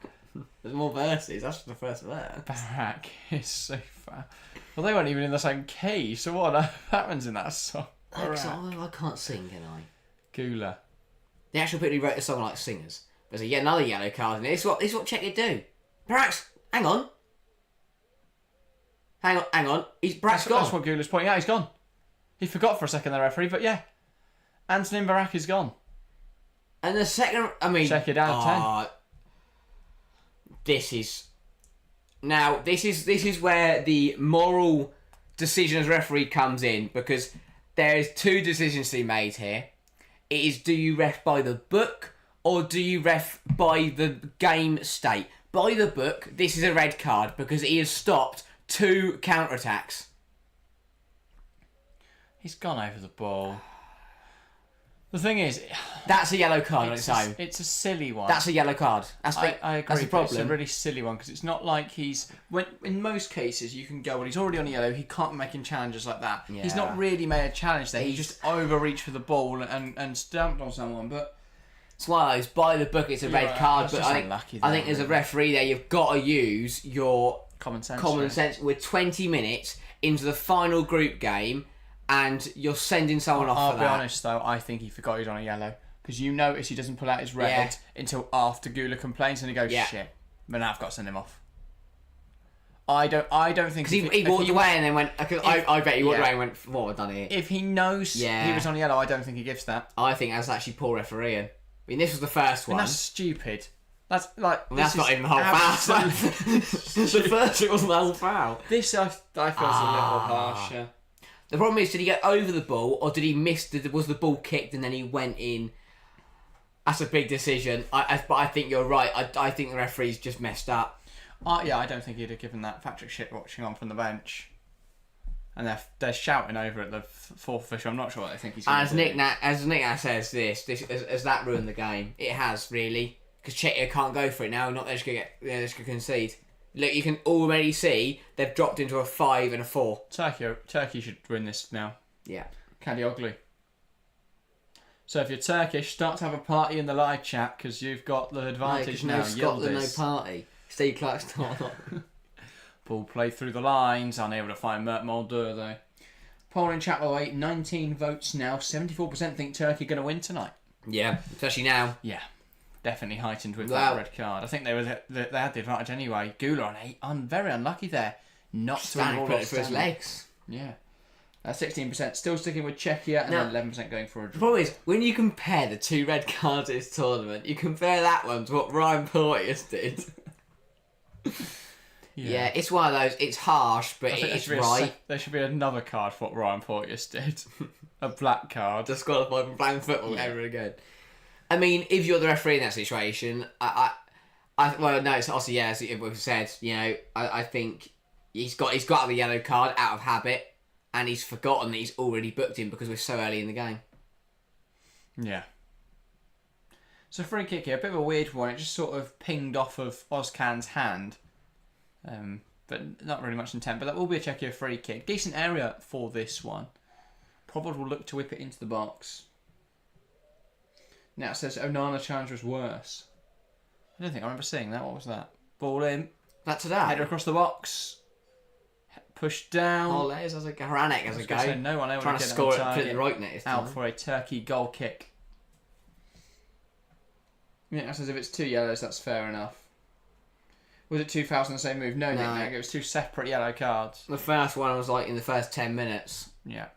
There's more verses. That's the first verse. Barak is so far. Well, they weren't even in the same key, so what happens in that song? I can't sing, can I? Gula. The actual people who wrote the song like singers. There's another yellow card in it. This is what Czechia do. Barak's, hang on. Hang on. Barak's gone. That's what Gula's pointing out. He's gone. He forgot for a second, the referee, but yeah. Antonin Barak is gone. And the second, Czechia down 10. This is where the moral decision as referee comes in, because there is two decisions to be made here. It is, do you ref by the book or do you ref by the game state? By the book, this is a red card because he has stopped 2 counter-attacks. He's gone over the ball. The thing is, that's a yellow card on its own. It's a silly one. That's a yellow card. I agree. That's the problem. It's a really silly one because it's not like he's. In most cases, you can go when he's already on yellow. He can't be making challenges like that. Yeah. He's not really made a challenge there. He just overreached for the ball and stamped on someone. But it's one of those. By the book, it's a red card. But I think as a referee there, you've got to use your common sense. We're 20 minutes into the final group game. And you're sending someone off for that. I'll be honest though, I think he forgot he's on a yellow. Because you notice he doesn't pull out his red until after Gula complains and he goes, shit, but now I've got to send him off. I don't think... Because he walked away and then went... I bet he walked away and went, what have I done here? If he knows he was on yellow, I don't think he gives that. I think that's actually poor refereeing. I mean, this was the first one. And that's stupid. That's like... that's not even the whole foul. The first it wasn't the whole foul. This I feel is a little harsh, yeah. The problem is, did he get over the ball or did he miss? Was the ball kicked and then he went in? That's a big decision. But I think you're right. I think the referee's just messed up. I don't think he'd have given that. Patrick shit watching on from the bench. And they're shouting over at the fourth official. I'm not sure what they think he's going to do. As Nick Nat says this has that ruined the game? It has, really. Because Czechia can't go for it now. They're just going to concede. Look, you can already see they've dropped into a 5 and a 4. Turkey should win this now. Yeah. Kadioglu. So if you're Turkish, start to have a party in the live chat because you've got the advantage now. No Scotland, no party. Steve Clark's not. Ball play through the lines. Unable to find Mert Mulder though. Polling chat by the way, 19 votes now. 74% think Turkey are going to win tonight. Yeah, especially now. Yeah. Definitely heightened with that red card. I think they had the advantage anyway. Gula on 8. Very unlucky there. Not to put it for his legs. Yeah. 16% still sticking with Czechia and then 11% going for a draw. The problem is, when you compare the 2 red cards in this tournament, you compare that one to what Ryan Porteous did. Yeah, it's one of those, it's harsh, but it's right. There should be another card for what Ryan Porteous did. A black card. Disqualified from playing football ever again. I mean, if you're the referee in that situation, well, no, it's obviously, as we've said, I think he's got the yellow card out of habit, and he's forgotten that he's already booked him because we're so early in the game. Yeah. So free kick here, a bit of a weird one. It just sort of pinged off of Ozcan's hand, but not really much intent. But that will be a Czechia free kick. Decent area for this one. Probably will look to whip it into the box. Now it says Onana challenge was worse. I don't think I remember seeing that. What was that? Ball in. That's that. Header across the box. Pushed down. Oh, there's a Haranek as a go. No one able trying to score it put the right net. Out for a Turkey goal kick. Yeah, that says if it's 2 yellows, that's fair enough. Was it 2 fouls on the same move? No, it was 2 separate yellow cards. The first one was like in the first 10 minutes. Yeah.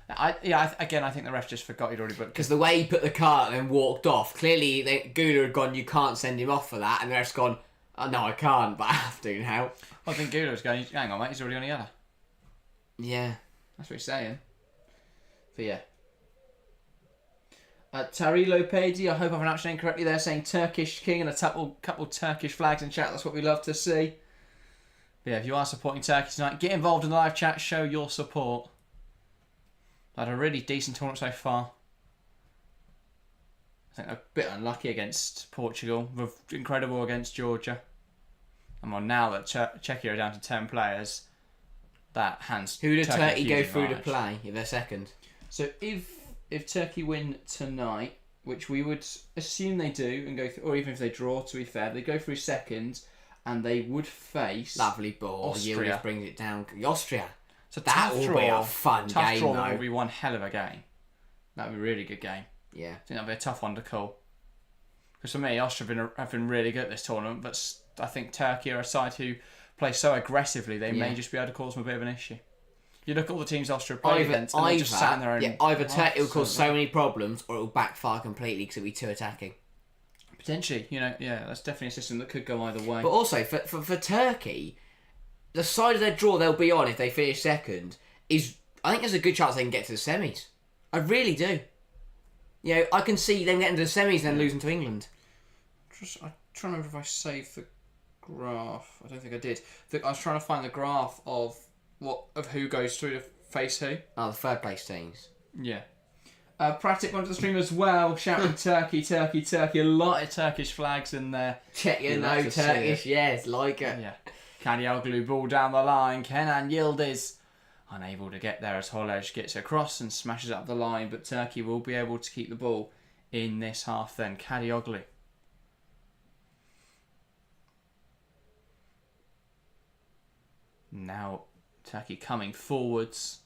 Again, I think the ref just forgot he'd already booked. Because the way he put the card and then walked off, clearly Gula had gone, you can't send him off for that, and the ref's gone, oh, no, I can't, but I have to now. I think Gula was going, hang on, mate, he's already on a yellow. Yeah. That's what he's saying. But yeah. Tari Lopedi, I hope I pronounced your name correctly there, saying Turkish King and a couple Turkish flags in chat. That's what we love to see. But yeah, if you are supporting Turkey tonight, get involved in the live chat, show your support. Had a really decent tournament so far. I think a bit unlucky against Portugal, incredible against Georgia. And well, now that Czechia are down to 10 players, that hands. Who did Turkey go through advantage. to play if they're second? So if Turkey win tonight, which we would assume they do, and go through, or even if they draw, to be fair, they go through second, and they would face lovely ball. Austria. Yildiz brings it down. Austria. So that will be a fun game, draw though. Will be one hell of a game. That would be a really good game. Yeah. I think that'd be a tough one to call. Because for me, Austria have been really good at this tournament, but I think Turkey are a side who play so aggressively, they may just be able to cause them a bit of an issue. You look at all the teams Austria play against, and they just sat in their own... either Turkey will cause so many problems, or it will backfire completely because it'll be too attacking. Potentially, that's definitely a system that could go either way. But also, for Turkey, the side of their draw they'll be on if they finish second is... I think there's a good chance they can get to the semis. I really do. You know, I can see them getting to the semis and then losing to England. I'm trying to remember if I saved the graph. I don't think I did. I was trying to find the graph of who goes through to face who. Oh, the third place teams. Yeah. Pratik onto the stream as well, shouting Turkey, Turkey, Turkey. A lot of Turkish flags in there. Czechia, no Turkish, yes, like it. Yeah. Kadioglu ball down the line. Kenan Yildiz unable to get there as Holej gets across and smashes up the line, but Turkey will be able to keep the ball in this half then. Kadioglu. Now Turkey coming forwards.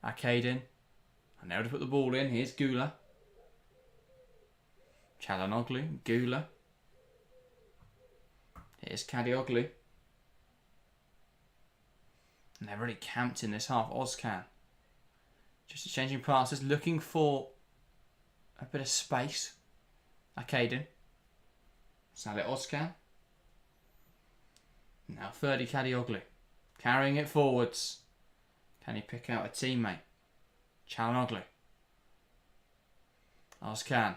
Akadin. Now to put the ball in. Here's Gula. Çalhanoğlu. Gula. Here's Kadioglu. And they're really camped in this half. Ozcan. Just exchanging passes. Looking for a bit of space. Akadin. Salih Ozcan. Now Ferdi Kadioglu. Carrying it forwards. Can he pick out a teammate? Çalhanoğlu. Ozcan.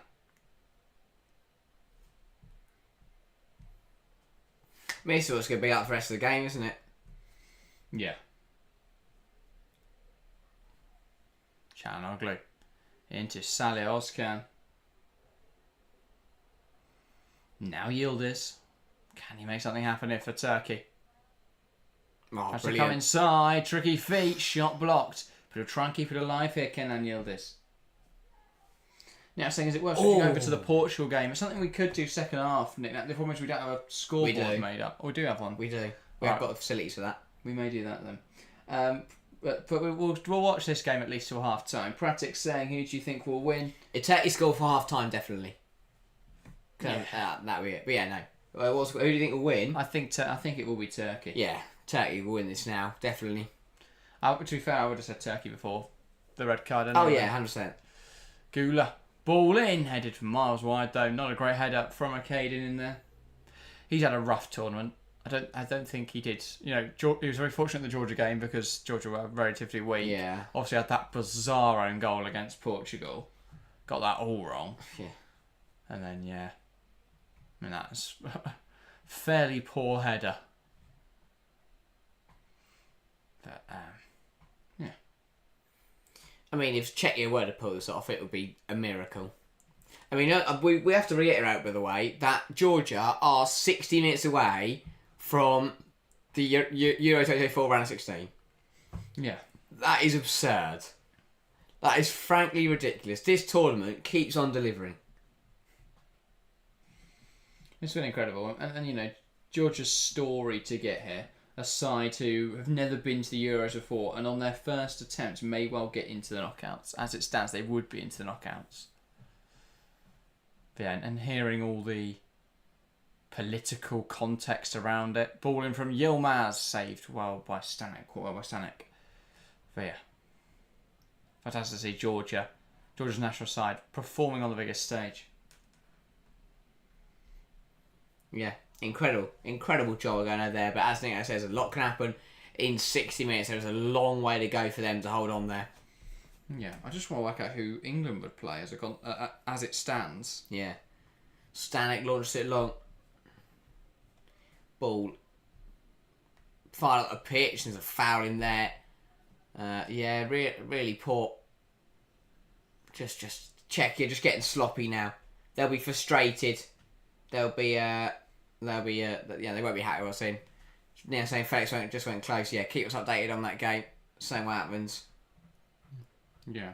This is what's going to be out for the rest of the game, isn't it? Yeah. Çalhanoğlu. Into Salih Ozcan. Now Yildiz. Can he make something happen here for Turkey? Oh, Has to brilliant. come inside. Tricky feet. Shot blocked. But he'll try and keep it alive here, Kenan Yildiz. Now, saying, is it worth switching over to the Portugal game? It's something we could do second half, Nick. The problem is we don't have a scoreboard made up. Oh, we do have one. We do. We've got the facilities for that. We may do that then. But we'll watch this game at least till half time. Pratik's saying, who do you think will win? A Turkey score for half time, definitely. Yeah. That we. But yeah, no. Who do you think will win? I think it will be Turkey. Yeah, Turkey will win this now, definitely. To be fair, I would have said Turkey before the red card. Anyway. Oh yeah, 100%. Gula. Ball in, headed from miles wide though. Not a great head up from Akadin in there. He's had a rough tournament. I don't think he did. You know, he was very fortunate in the Georgia game because Georgia were relatively weak. Yeah. Obviously had that bizarre own goal against Portugal. Got that all wrong. Yeah. And then I mean that's fairly poor header. But yeah. I mean, if Czechia were to pull this off, it would be a miracle. I mean, we have to reiterate, by the way, that Georgia are 60 minutes away from the Euro 2024 round of 16. Yeah. That is absurd. That is frankly ridiculous. This tournament keeps on delivering. It's been incredible. And you know, Georgia's story to get here, a side who have never been to the Euros before and on their first attempt may well get into the knockouts. As it stands, they would be into the knockouts. But yeah, and hearing all the political context around it. Ball in from Yilmaz, saved well by Stanek, caught well by Stanek. But yeah, fantastic to see Georgia's national side performing on the biggest stage. Yeah, incredible job going over there. But as Nico says, a lot can happen in 60 minutes. There's a long way to go for them to hold on there. Yeah, I just want to work out who England would play as it stands. Yeah, Stanek launched it long. Ball fired up the pitch. There's a foul in there. Yeah, really poor. Just Czechia just getting sloppy now. They'll be frustrated. They won't be happy. I was saying. Yeah, saying Felix just went close. Yeah, keep us updated on that game. Same what happens. Yeah.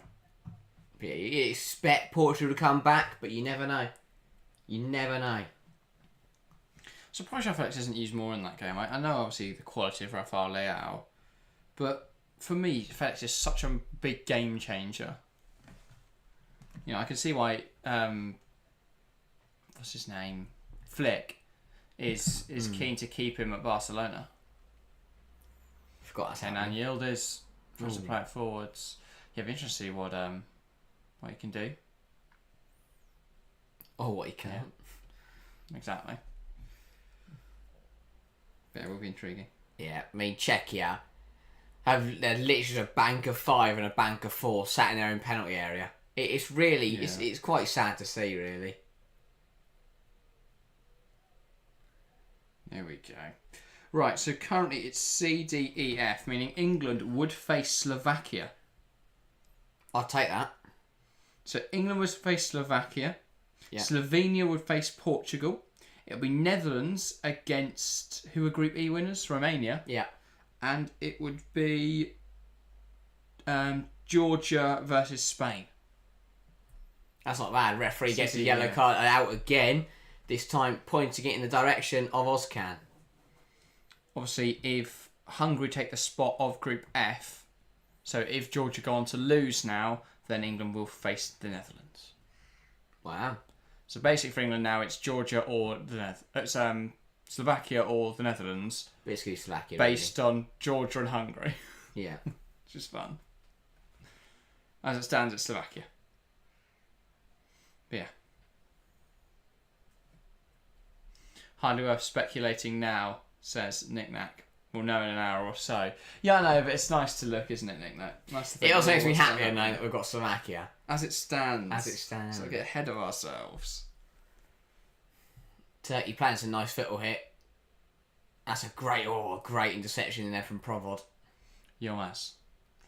But yeah, you expect Portugal to come back, but you never know. You never know. Surprised Felix isn't used more in that game. I know obviously the quality of Rafael Leao, but for me, Felix is such a big game changer. You know, I can see why. What's his name? Flick is keen to keep him at Barcelona. Forgot that's Kenan Yildiz tries to play it forwards. Yeah, it'd be interesting to see what he can do. Oh, what he can. Yeah. Exactly. Yeah, it will be intriguing. Yeah, I mean, Czechia they're literally a bank of 5 and a bank of 4 sat in their own penalty area. It's really, it's quite sad to see, really. There we go. Right, so currently it's C, D, E, F, meaning England would face Slovakia. I'll take that. So England would face Slovakia. Yeah. Slovenia would face Portugal. It'll be Netherlands against, who are Group E winners? Romania. Yeah. And it would be Georgia versus Spain. That's not bad. Referee gets a yellow card out again. This time pointing it in the direction of Ozcan. Obviously, if Hungary take the spot of Group F, so if Georgia go on to lose now, then England will face the Netherlands. Wow. So basically for England now, it's Georgia or it's Slovakia or the Netherlands. Basically Slovakia. Based on Georgia and Hungary. Yeah. Which is fun. As it stands, it's Slovakia. But yeah. Hardly worth speculating now, says Nick Nack. We'll know in an hour or so. Yeah, I know, but it's nice to look, isn't it, Nick Nack? Nice to think it also makes me what's happier going on. knowing that we've got Slovakia. As it stands. As it stands. So get ahead of ourselves. Turkey playing some nice football hit. That's a great interception in there from Provod. Yomas.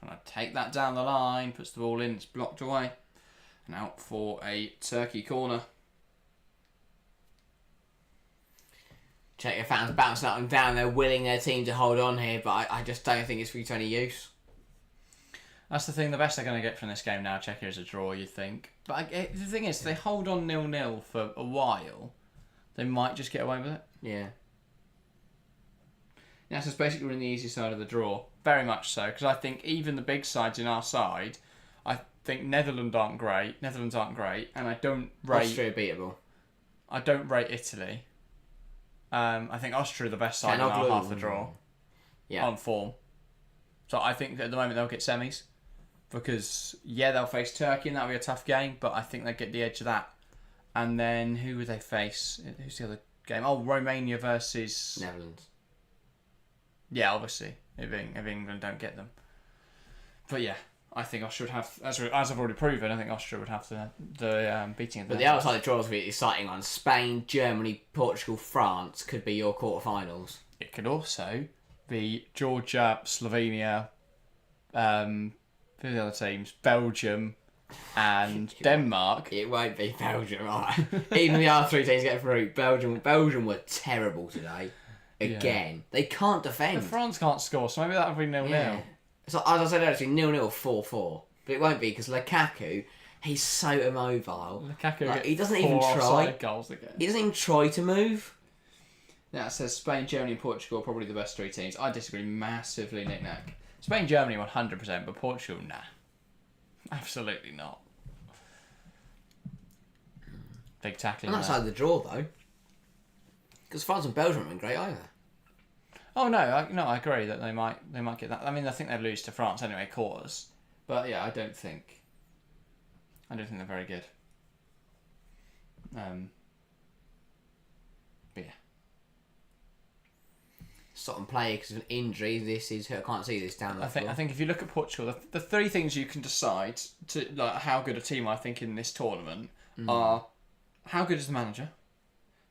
And I take that down the line, puts the ball in, it's blocked away. And out for a Turkey corner. Czechia fans bouncing up and down. They're willing their team to hold on here, but I just don't think it's for any use. That's the thing, the best they're going to get from this game now, Czechia, is a draw, you'd think. But the thing is, if they hold on 0-0 for a while, they might just get away with it. Yeah. Yeah, so it's basically we're in the easy side of the draw. Very much so, because I think even the big sides in our side, I think Netherlands aren't great, and I don't rate... Austria beatable. I don't rate Italy. I think Austria are the best side in our half of the draw. Yeah. On form. So I think at the moment they'll get semis. Because, yeah, they'll face Turkey and that'll be a tough game, but I think they'll get the edge of that. And then who would they face? Who's the other game? Oh, Romania versus... Netherlands. Yeah, obviously, if England don't get them. But yeah, I think Austria would have, as I've already proven, I think Austria would have the beating of them. But the outside of the draws would be exciting ones. Spain, Germany, Portugal, France could be your quarterfinals. It could also be Georgia, Slovenia, who are the other teams? Belgium and Denmark. It won't be Belgium, right? Even the other three teams get through. Belgium were terrible today. Again. They can't defend. But France can't score, so maybe that'll be 0-0. Yeah. So, as I said earlier, 0-0 4-4. But it won't be because Lukaku, he's so immobile. Lukaku he doesn't even try. Goals again. He doesn't even try to move. Yeah, it says Spain, Germany and Portugal are probably the best three teams. I disagree massively, Nick Nack. Spain, Germany 100%, but Portugal, nah. Absolutely not. Big tackling. On that side of the draw, though. Because France and Belgium aren't great either. Oh no, I agree that they might get that. I mean, I think they'd lose to France anyway, quarters. But yeah, I don't think they're very good. But yeah, Stop and play because of an injury. I can't see this down the floor. I think if you look at Portugal, the three things you can decide to like how good a team I think in this tournament are how good is the manager,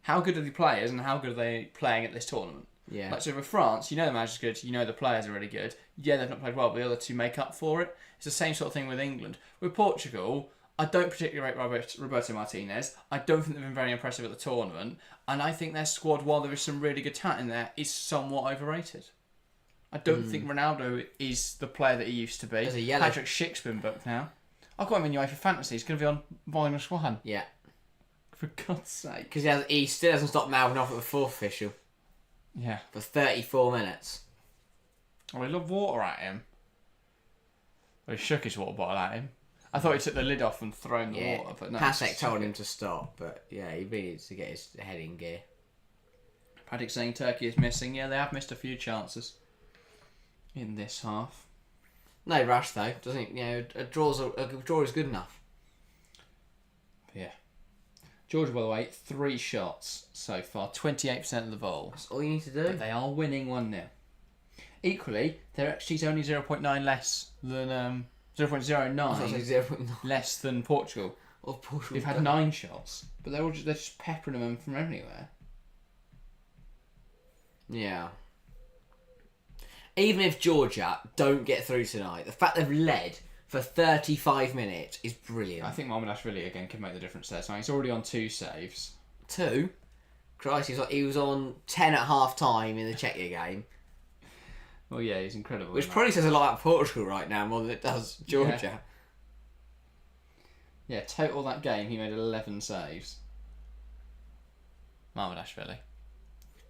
how good are the players, and how good are they playing at this tournament. Yeah. Like, so with France, you know the manager's good, you know the players are really good. Yeah, they've not played well, but the other two make up for it. It's the same sort of thing with England. With Portugal, I don't particularly rate Roberto Martinez. I don't think they've been very impressive at the tournament. And I think their squad, while there is some really good talent in there, is somewhat overrated. I don't think Ronaldo is the player that he used to be. There's a yellow. Patrick Schick's been booked now. I've got him in UEFA Fantasy. He's going to be on -1. Yeah. For God's sake. Because he still hasn't stopped mouthing off at the fourth official. Yeah. For 34 minutes. Oh, he loved water at him. Well, he shook his water bottle at him. I thought he took the lid off and thrown the water, but no. Pasek told him to stop, but yeah, he really needs to get his head in gear. Paddock saying Turkey is missing. Yeah, they have missed a few chances in this half. No rush though. Doesn't a draw is good enough. Yeah. Georgia, by the way, 3 shots so far, 28% of the ball. That's all you need to do. But they are winning 1-0. Equally, their XG's only 0.9 less than 0.09. I thought it was 0.9. Less than Portugal. Oh, Portugal. They've had 9 shots, but they're just peppering them from everywhere. Yeah. Even if Georgia don't get through tonight, the fact they've led for 35 minutes is brilliant. I think Mamardashvili again can make the difference there. So he's already on 2 saves. 2? Christ, he was on 10 at half time in the Czechia game. Well, yeah, he's incredible. Which probably says a lot about Portugal right now more than it does Georgia. Yeah, total that game, he made 11 saves. Mamardashvili.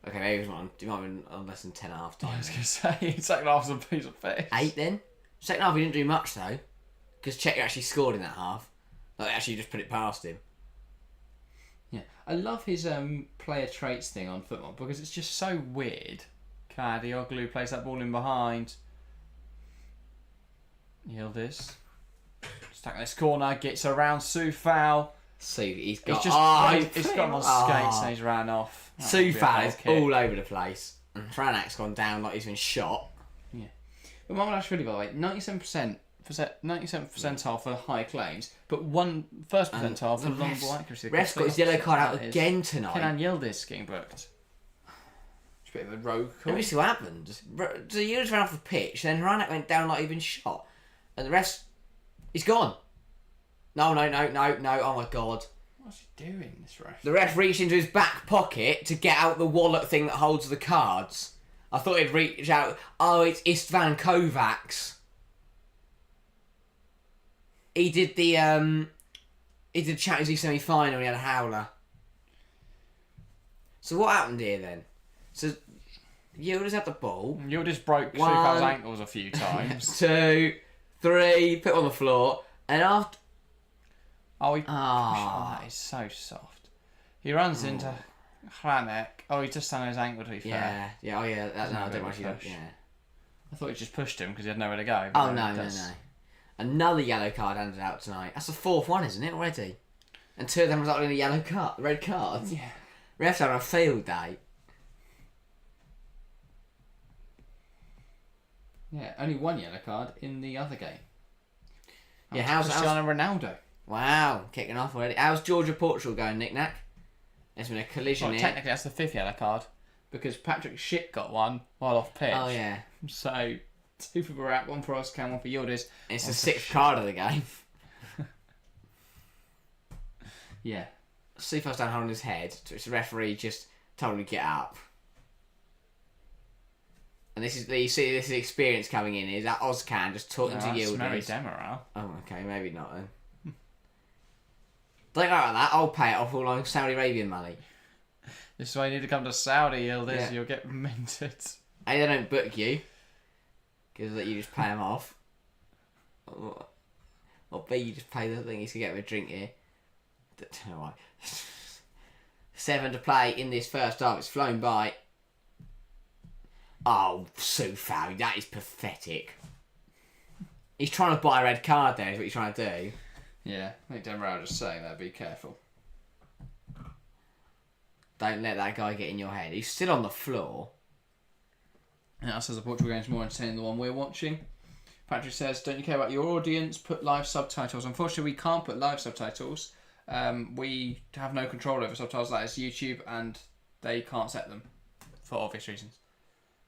Okay, maybe he might have been on less than 10 at half time. I was going to say, second half was a piece of fish. 8 then? Second half he didn't do much though. Because Czechia actually scored in that half. Like, they actually just put it past him. Yeah, I love his player traits thing on football because it's just so weird. Kadioglu plays that ball in behind. Yildiz. Stuck in this corner, gets around Soufal. He's got... He's got him on skates and he's ran off. Soufal is all over the place. And Franak's gone down like he's been shot. Yeah. But Mamardashvili, by the way, 97th percentile for high claims, but first percentile for long ball accuracy. Ref's got his yellow card out again tonight. Kenan Yildiz getting booked. It's a bit of a rogue call. Let me see what happened. The Yildiz ran off the pitch, then Franak went down like he'd been shot. And the rest... He's gone. No. Oh my God. What's he doing, this ref? The ref reached into his back pocket to get out the wallet thing that holds the cards. I thought he'd reach out. Oh, it's Istvan Kovacs. He did the Champions League semi-final and he had a howler. So what happened here then? So Yildiz had the ball. Yildiz broke Soufal's ankles a few times. 2, 3, put it on the floor, and after... Oh, he pushed on. That is so soft. He runs into Hranek. Oh, he just on his ankle, to be fair. Yeah. Oh, yeah. I don't want you. Yeah. I thought he just pushed him because he had nowhere to go. Oh, no. Another yellow card handed out tonight. That's the 4th one, isn't it, already? And 2 of them resulted in a yellow card, red cards. Yeah. Refs having a field day. Yeah, only 1 yellow card in the other game. Yeah, how's Cristiano Ronaldo? Wow, kicking off already. How's Georgia-Portugal going, Nick Nack? There's been a collision here. Technically, that's the 5th yellow card because Patrick Schick got one while off pitch. Oh, yeah. So, 2 for Barak, 1 for Oscar, 1 for Yildiz. It's the 6th card of the game. Yeah. Soufal's down holding his head, to which the referee just told him to get up. And this is experience coming in. Is that Ozcan just talking to Yildiz? Mary Demiral. Oh, okay, maybe not then. Don't know about that. I'll pay it off all like Saudi Arabian money. This is why you need to come to Saudi, Yildiz. Yeah. You'll get minted. A, they don't book you because you just pay them off. Or B, you just pay the thing. He's gonna get him a drink here. Don't know why. 7 to play in this first half. It's flown by. Oh, Soufal, that is pathetic. He's trying to buy a red card there, is what he's trying to do. Yeah, I think Demiral just saying that. Be careful. Don't let that guy get in your head. He's still on the floor. And that says the Portugal game's more entertaining than the one we're watching. Patrick says, don't you care about your audience? Put live subtitles. Unfortunately, we can't put live subtitles. We have no control over subtitles. That is YouTube, and they can't set them for obvious reasons.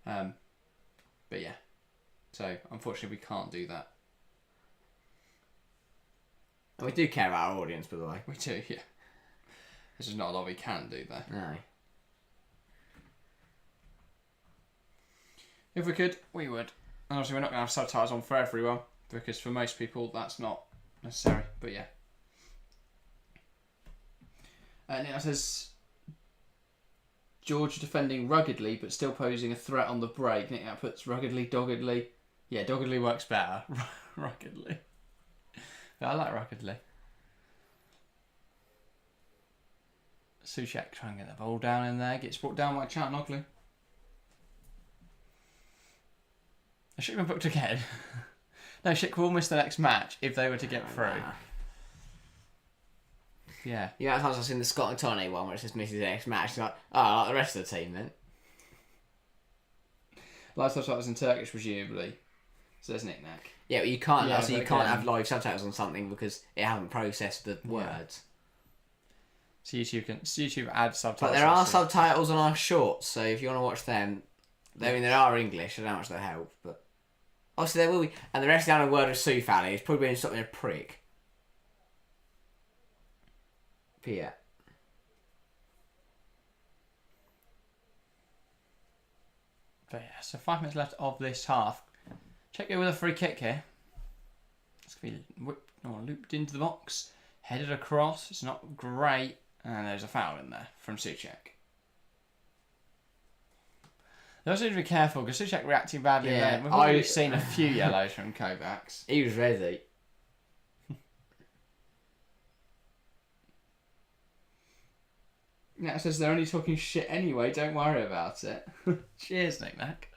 But yeah, so unfortunately we can't do that. And we do care about our audience, by the way. We do, yeah. There's just not a lot we can do there. No. If we could, we would. And obviously we're not going to have subtitles on for everyone, because for most people that's not necessary, but yeah. And it says George defending ruggedly but still posing a threat on the break. Nick that puts ruggedly, doggedly. Yeah, doggedly works better. Ruggedly. Yeah, I like ruggedly. Soucek trying to get the ball down in there. Gets brought down by Watchalong. Has Schick been booked again? No, Schick will miss the next match if they were to get through. Yeah. You know, at times I've seen the Scott and Tony one where it just misses the next match. It's like, oh, I like the rest of the team then. Live subtitles in Turkish, presumably. says Nick Nack. Yeah, but you can't. Yeah, So you but can't again- have live subtitles on something because it hasn't processed the words. So YouTube add subtitles. But there are obviously. subtitles on our shorts, so if you want to watch them, I mean, they are English. I don't know how much they help, but obviously there will be. And the rest down a word of Sue Fally is probably been something a prick. But yeah. But yeah, so 5 minutes left of this half. Czechia with a free kick here. It's going to be looped into the box, headed across. It's not great, and there's a foul in there from Souček. They also need to be careful because Souček reacting badly there. We've already seen a few yellows from Kovacs. He was ready. Yeah, it says they're only talking shit anyway, don't worry about it. Cheers, Nick Nack.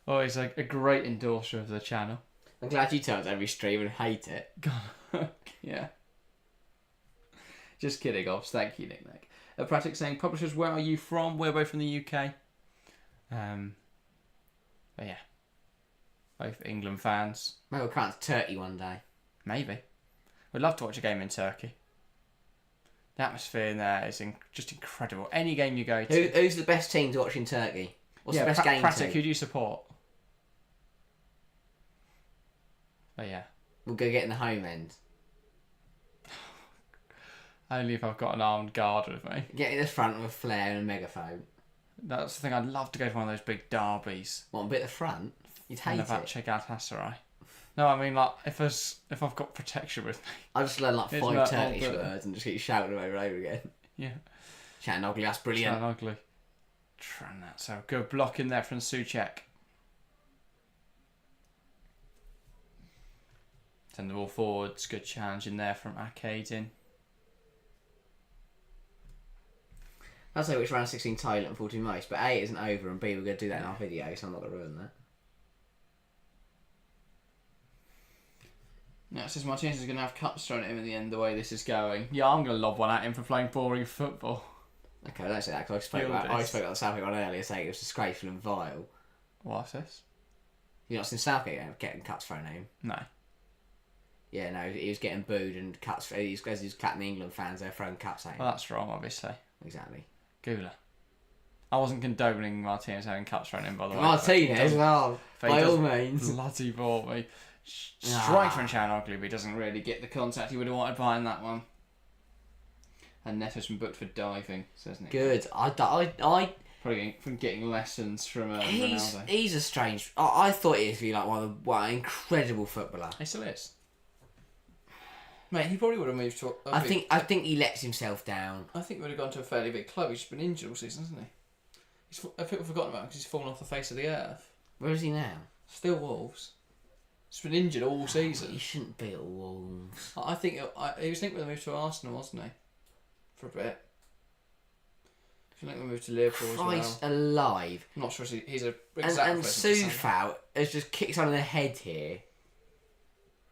Oh, he's like a great endorser of the channel. I'm glad you tell every stream and hate it. God, yeah. Just kidding, Obs. Thank you, Nick Nack. Pratic saying, publishers, where are you from? We're both from the UK. But yeah. Both England fans. Maybe we'll come to Turkey one day. Maybe. We'd love to watch a game in Turkey. The atmosphere in there is just incredible. Any game you go to. Who's the best team to watch in Turkey? What's the best game Pratic, team? who do you support? But yeah. We'll go get in the home end. Only if I've got an armed guard with me. Get in the front with a flare and a megaphone. That's the thing. I'd love to go to one of those big derbies. What, a bit of the front? You'd hate it. Fenerbahce, Galatasaray. No, I mean, like, if I've got protection with me. I just learned like It's 5 not Turkish all, but- words and just get you shouting over and over again. Yeah. Chatting ugly, that's brilliant. Sound ugly. Trying that. So good block in there from Souček. Send the ball forwards. Good challenge in there from Akadin. I'll say which round 16 Thailand unfortunately most, but A, it isn't over, and B, we're going to do that in our video, so I'm not going to ruin that. Yeah, it says Martinez is going to have cups thrown at him in the end the way this is going. Yeah, I'm going to lob one at him for playing boring football. Okay, don't say that, because I spoke about the Southgate one earlier, saying it was disgraceful and vile. What's this? You've not seen Southgate getting cups thrown at him? No. Yeah, no, he was getting booed and cups, as he was clapping the England fans, they're throwing cups at him. Well, that's wrong, obviously. Exactly. Gula. I wasn't condoning Martinez having cups thrown in, by the way. Martinez, well, But he by all does means. Bloody bought me. Strike from Chan Ugly, but he doesn't really get the contact he would have wanted behind that one. And Neto's been booked for diving, says Nick. Good. Probably from getting lessons from Ronaldo. He's a strange. I thought he'd be like one of the incredible footballer. He still is. Mate, he probably would have moved to. I think he lets himself down. I think he would have gone to a fairly big club. He's just been injured all season, hasn't he? People have forgotten about him because he's fallen off the face of the earth. Where is he now? Still Wolves. He's been injured all season. He shouldn't be at Wolves. I think he was linked with a move to Arsenal, wasn't he? For a bit. He was linked with a move to Liverpool as well. Christ alive. I'm not sure he's a And Soufal has just kicked someone in the head here.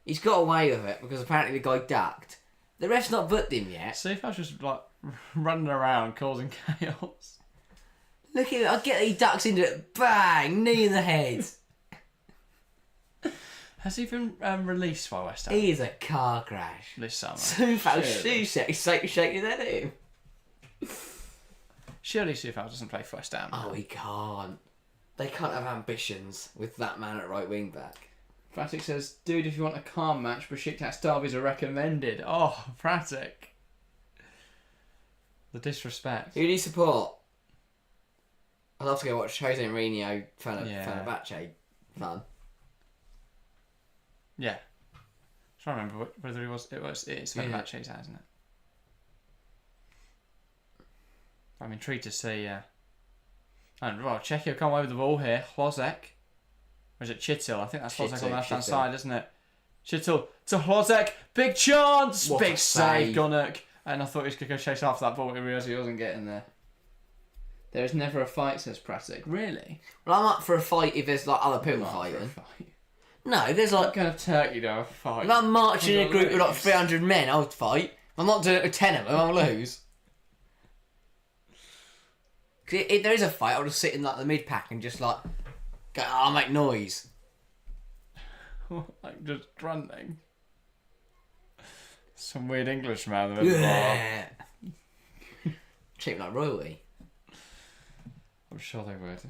He's got away with it because apparently the guy ducked. The ref's not booked him yet. Soufal's just like running around causing chaos. Look at it. I get that he ducks into it. Bang! Knee in the head. Has he been released by West Ham He is a car crash. this summer? Soufal Surely. shaking his head at him. Surely Soufal doesn't play for West Ham. Oh, he can't. They can't have ambitions with that man at right wing back. Pratic says, dude, if you want a calm match, Besiktas derbies are recommended. Oh, Pratic. The disrespect. Who do you support? I'd love to go watch Jose Mourinho Fenerbahce. Fun. Yeah. I'm trying to remember whether it is Fenerbahce, isn't it? I'm intrigued to see. And well, Czechia come away with the ball here. Hlozek. Or is it Chittil? I think that's Hlozek on the left hand side, isn't it? Chittil to Hlozek. Big chance! What Big a save, save. Gunnock. And I thought he was going to go chase after that ball, but he realised he wasn't getting there. There is never a fight, says Pratic. Really? Well, I'm up for a fight if there's like other people Not for a fighting. fight. No, there's like. What kind of Turkey do I fight? If I'm marching in a group with like lose. 300 men, I would fight. If I'm not doing it with 10 of them, I'll lose. Cause if there is a fight, I'll just sit in like the mid pack and just like go, I'll make noise. like just grunting. Some weird Englishman in the bar. Treat him like royalty. I'm sure they would.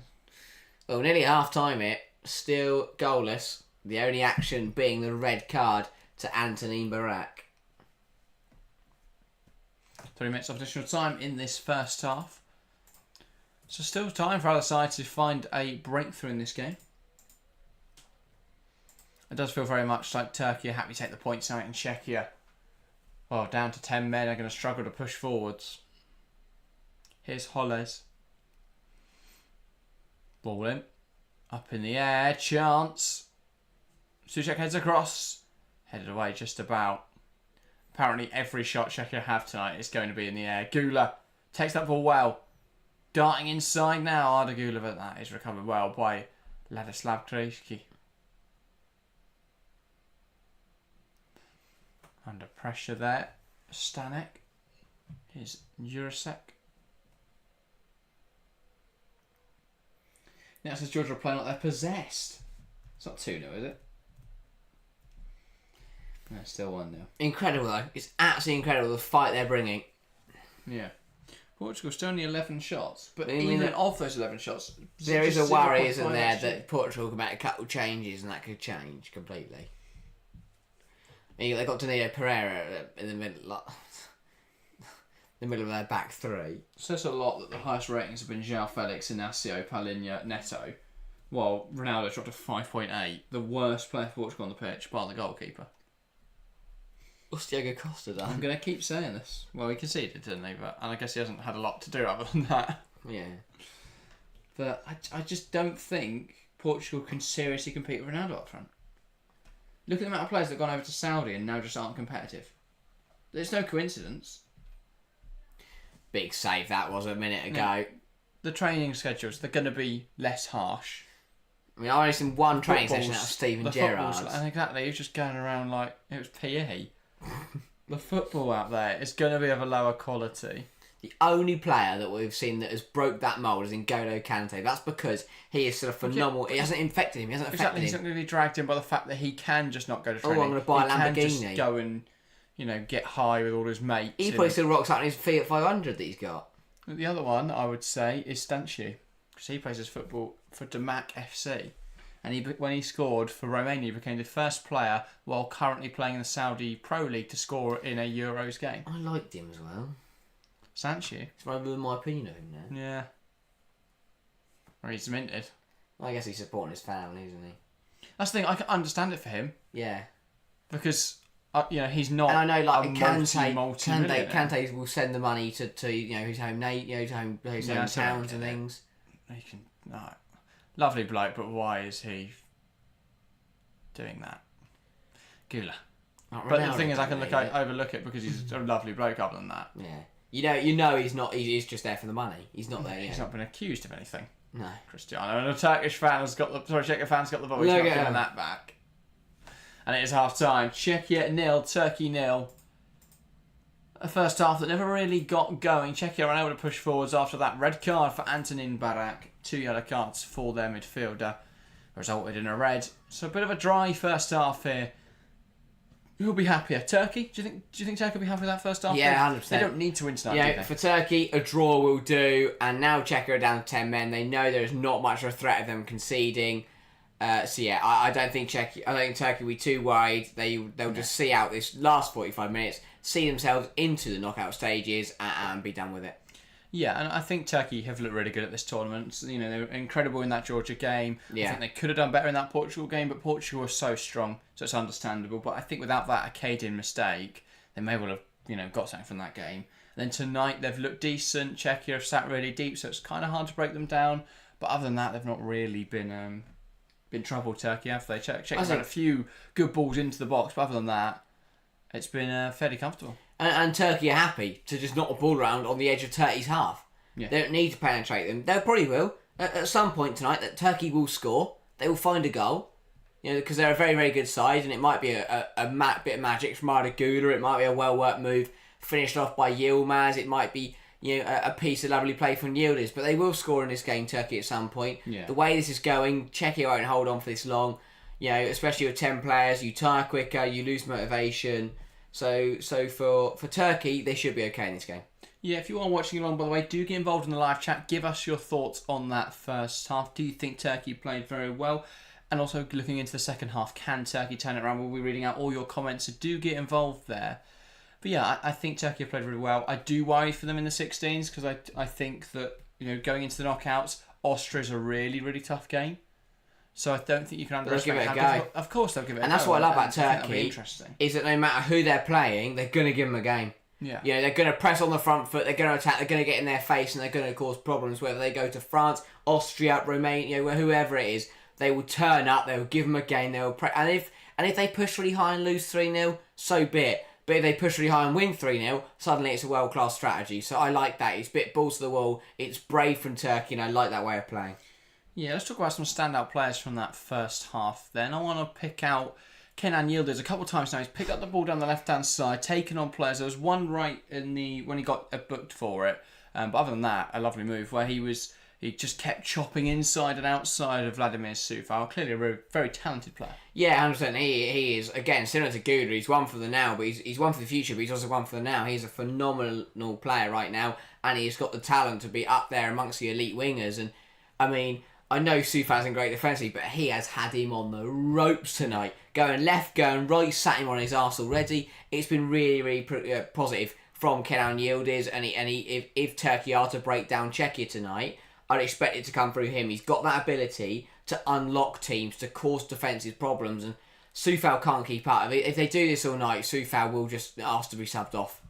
Well, nearly half time it. Still goalless. The only action being the red card to Antonin Barak. 3 minutes of additional time in this first half. So still time for either side to find a breakthrough in this game. It does feel very much like Turkey are happy to take the points out in Czechia. Well, down to 10 men are going to struggle to push forwards. Here's Holles. Ball in. Up in the air. Chance. Souček heads across. Headed away just about. Apparently every shot Czechia have tonight is going to be in the air. Gula takes that ball well. Darting inside now. Arda Gula, but that is recovered well by Ladislav Krejci. Under pressure there. Stanek. Here's Jurasek. Now it says Georgia are playing like they're possessed. It's not 2-0, is it? No, it's still 1-0. Incredible though. It's absolutely incredible the fight they're bringing. Yeah. Portugal still only 11 shots, but I mean, even of those 11 shots, there is a just worry, 0.5 isn't there, actually. that Portugal can make a couple changes and that could change completely. I mean, they got Danilo Pereira in the middle, like, the middle of their back three. It says a lot that the highest ratings have been João Felix, Inacio, Palhinha, Neto, while Ronaldo dropped to 5.8, the worst player for Portugal on the pitch, bar the goalkeeper. What's Diego Costa done? I'm going to keep saying this. Well, he conceded, didn't he? But, and I guess he hasn't had a lot to do other than that. Yeah. But I just don't think Portugal can seriously compete with Ronaldo up front. Look at the amount of players that have gone over to Saudi and now just aren't competitive. There's no coincidence. Big save that was a minute ago. Yeah. The training schedules, they're going to be less harsh. I mean, I only seen one training Football's- session out of Steven the Gerrard. football's- And exactly, he was just going around like it was PE. The football out there is going to be of a lower quality. The only player that we've seen that has broke that mould is N'Golo Kante. That's because he is sort of phenomenal. It hasn't infected him. He hasn't affected Exactly, he's him. not going to be dragged in by the fact that he can just not go to Oh, training. I'm going to buy a He can Lamborghini. just go and, get high with all his mates. He probably still rocks out on his Fiat 500 that he's got. The other one, I would say, is Stanciu. Because he plays his football for Damac FC. And when he scored for Romania, he became the first player, while currently playing in the Saudi Pro League, to score in a Euros game. I liked him as well. Stanciu? It's rather than my opinion of him now. Yeah. Or he's minted. I guess he's supporting his family, isn't he? That's the thing, I can understand it for him. Yeah. Because, he's not. And I know, like, a Kante, Kante Kante will send the money to his home, his hometowns and things. He can. No. Lovely bloke, but why is he doing that? Gula. But the thing is, I can overlook it because he's a lovely bloke other than that. Yeah. You know he's not, he's just there for the money. He's not there, He's not been accused of anything. No. Cristiano. And a Turkish fan has got Czechia fan's got the ball. He's not giving that back. And it is half time. Czechia 0, Turkey 0. A first half that never really got going. Czechia were unable to push forwards after that red card for Antonin Barak. 2 yellow cards for their midfielder. Resulted in a red. So a bit of a dry first half here. Who'll be happier? Turkey? Do you think Turkey will be happy with that first half? Yeah, 100%. They don't need to win tonight, do Yeah, they? for Turkey, a draw will do. And now Czechia are down to 10 men. They know there's not much of a threat of them conceding. I don't think Turkey will be too worried. They'll just see out this last 45 minutes, see themselves into the knockout stages, and be done with it. Yeah, and I think Turkey have looked really good at this tournament. They were incredible in that Georgia game. Yeah. I think they could have done better in that Portugal game, but Portugal was so strong, so it's understandable. But I think without that Acadian mistake, they may well have got something from that game. And then tonight they've looked decent. Czechia have sat really deep, so it's kind of hard to break them down. But other than that, they've not really been troubled. Turkey, have they? Czechia have had a few good balls into the box, but other than that, it's been fairly comfortable. And Turkey are happy to just knock the ball around on the edge of Turkey's half. Yeah. They don't need to penetrate them. They probably will. At some point tonight, that Turkey will score. They will find a goal. Because they're a very, very good side, and it might be a bit of magic from Arda Güler. It might be a well-worked move finished off by Yilmaz. It might be a piece of lovely play from Yildiz. But they will score in this game, Turkey, at some point. Yeah. The way this is going, Czechia won't hold on for this long. especially with 10 players, you tire quicker, you lose motivation. So for Turkey, they should be okay in this game. Yeah, if you are watching along, by the way, do get involved in the live chat. Give us your thoughts on that first half. Do you think Turkey played very well? And also looking into the second half, can Turkey turn it around? We'll be reading out all your comments, so do get involved there. But yeah, I think Turkey have played really well. I do worry for them in the 16s because I think that going into the knockouts, Austria's a really, really tough game. So I don't think you can underestimate how difficult. Of course they'll give it a go. And that's what I love about Turkey. Interesting. Is that no matter who they're playing, they're going to give them a game. Yeah. They're going to press on the front foot, they're going to attack, they're going to get in their face, and they're going to cause problems. Whether they go to France, Austria, Romania, whoever it is, they will turn up, they will give them a game, they will and if they push really high and lose 3-0, so be it. But if they push really high and win 3-0, suddenly it's a world-class strategy. So I like that. It's a bit balls to the wall, it's brave from Turkey, and I like that way of playing. Yeah, let's talk about some standout players from that first half then. I want to pick out Kenan Yildiz a couple of times now. He's picked up the ball down the left-hand side, taken on players. There was one right when he got booked for it. But other than that, a lovely move where he just kept chopping inside and outside of Vladimir Sufal. Clearly a very, very talented player. Yeah, 100%. He is, again, similar to Gouda. He's one for the now, but he's one for the future, but he's also one for the now. He's a phenomenal player right now, and he's got the talent to be up there amongst the elite wingers. And, I mean, I know Sufal isn't great defensively, but he has had him on the ropes tonight. Going left, going right, sat him on his arse already. It's been really, really positive from Kenan Yildiz, and if Turkey are to break down Czechia tonight, I'd expect it to come through him. He's got that ability to unlock teams, to cause defensive problems, and Sufal can't keep up. If they do this all night, Sufal will just ask to be subbed off.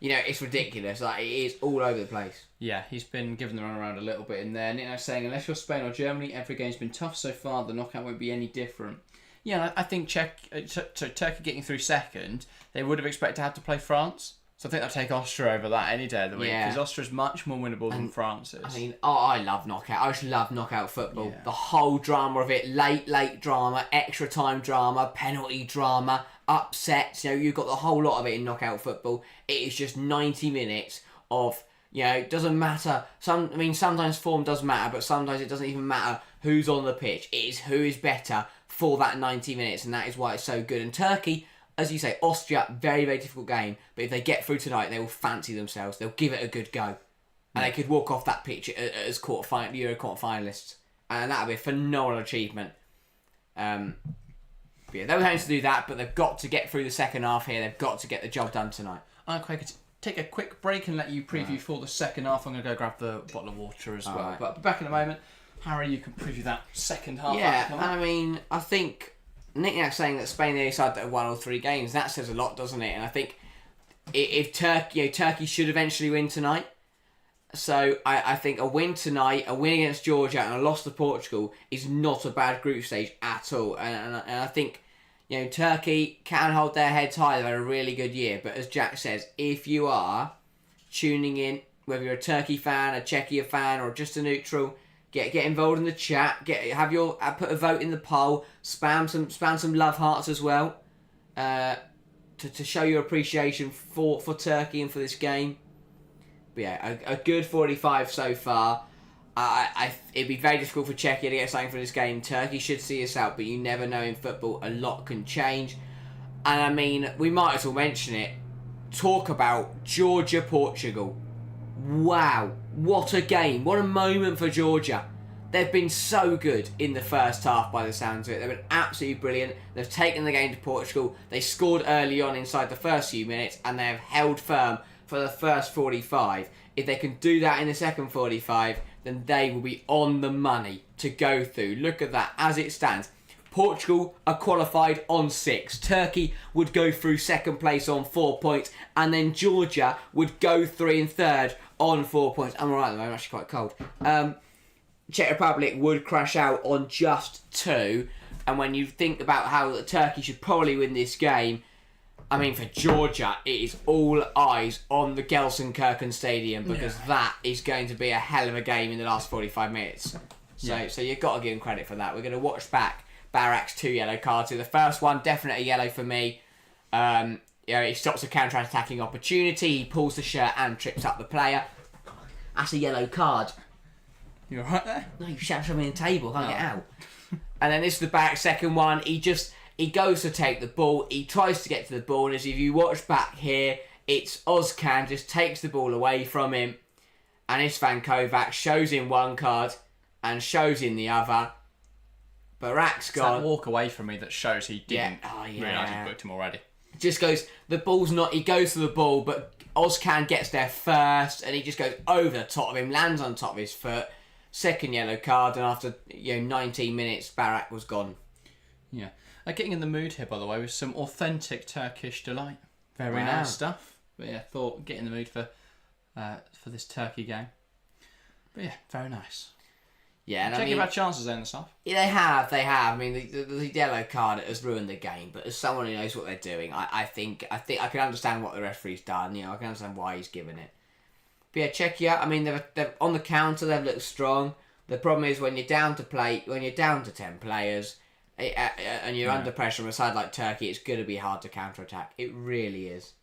It's ridiculous. Like, it is all over the place. Yeah, he's been given the run around a little bit in there. Nick saying, unless you're Spain or Germany, every game's been tough so far. The knockout won't be any different. Yeah, I think Turkey getting through second, they would have expected to have to play France. So I think they'll take Austria over that any day of the week. Because Austria's much more winnable than France is. I mean, I love knockout. I just love knockout football. Yeah. The whole drama of it. Late drama, extra time drama, penalty drama, upsets. You've got the whole lot of it in knockout football. It is just 90 minutes of, it doesn't matter. Sometimes form does matter, but sometimes it doesn't even matter who's on the pitch. It is who is better for that 90 minutes, and that is why it's so good. And Turkey, as you say, Austria, very, very difficult game. But if they get through tonight, they will fancy themselves. They'll give it a good go. And they could walk off that pitch as Euro quarter-finalists. And that would be a phenomenal achievement. But yeah, they were having to do that, but they've got to get through the second half here. They've got to get the job done tonight. I'm going to take a quick break and let you preview for the second half. I'm going to go grab the bottle of water as well. Right. But back in a moment, Harry, you can preview that second half. Yeah, and I think Nicknack's saying that Spain are the only side that have won all 3 games. That says a lot, doesn't it? And I think if Turkey should eventually win tonight. So I think a win tonight, a win against Georgia, and a loss to Portugal is not a bad group stage at all. And I think Turkey can hold their heads high. They've had a really good year. But as Jack says, if you are tuning in, whether you're a Turkey fan, a Czechia fan, or just a neutral, Get involved in the chat. Put a vote in the poll. Spam some love hearts as well, to show your appreciation for Turkey and for this game. But yeah, a good 45 so far. It'd be very difficult for Czechia to get something for this game. Turkey should see us out, but you never know in football. A lot can change, and I mean, we might as well mention it. Talk about Georgia-Portugal. Wow, what a game. What a moment for Georgia. They've been so good in the first half by the sounds of it. They've been absolutely brilliant. They've taken the game to Portugal. They scored early on inside the first few minutes, and they have held firm for the first 45. If they can do that in the second 45, then they will be on the money to go through. Look at that as it stands. Portugal are qualified on 6. Turkey would go through second place on 4 points, and then Georgia would go through in third on 4 points. I'm alright at the moment, I'm actually quite cold. Czech Republic would crash out on just 2, and when you think about how Turkey should probably win this game, I mean, for Georgia, it is all eyes on the Gelsenkirchen Stadium, because that is going to be a hell of a game in the last 45 minutes. So you've got to give him credit for that. We're going to watch back Barak's 2 yellow cards. So the first one, definitely a yellow for me. He stops a counter-attacking opportunity, he pulls the shirt and trips up the player. That's a yellow card. You alright there? No, you shattered something on the table, can't get out. And then this is the back second one. He goes to take the ball. He tries to get to the ball. And as if you watch back here, it's Ozcan just takes the ball away from him. And Istvan Kovac shows him one card and shows him the other. Barak's gone. That walk away from me that shows he didn't realise he booked him already. Just goes, the ball's not, he goes to the ball, but Ozcan gets there first, and he just goes over the top of him, lands on top of his foot. Second yellow card, and after 19 minutes, Barak was gone. Yeah. Getting in the mood here, by the way, with some authentic Turkish delight. Very Wow. nice stuff. But yeah, thought get in the mood for this Turkey game. But yeah, very nice. Yeah, and Check about chances there and stuff. Yeah, they have. I mean, the yellow card has ruined the game, but as someone who knows what they're doing, I think I can understand what the referee's done. I can understand why he's given it. But yeah, Czechia, I mean, they're on the counter, they've looked strong. The problem is when you're down to 10 players, and you're under pressure from a side like Turkey, it's going to be hard to counter-attack. It really is.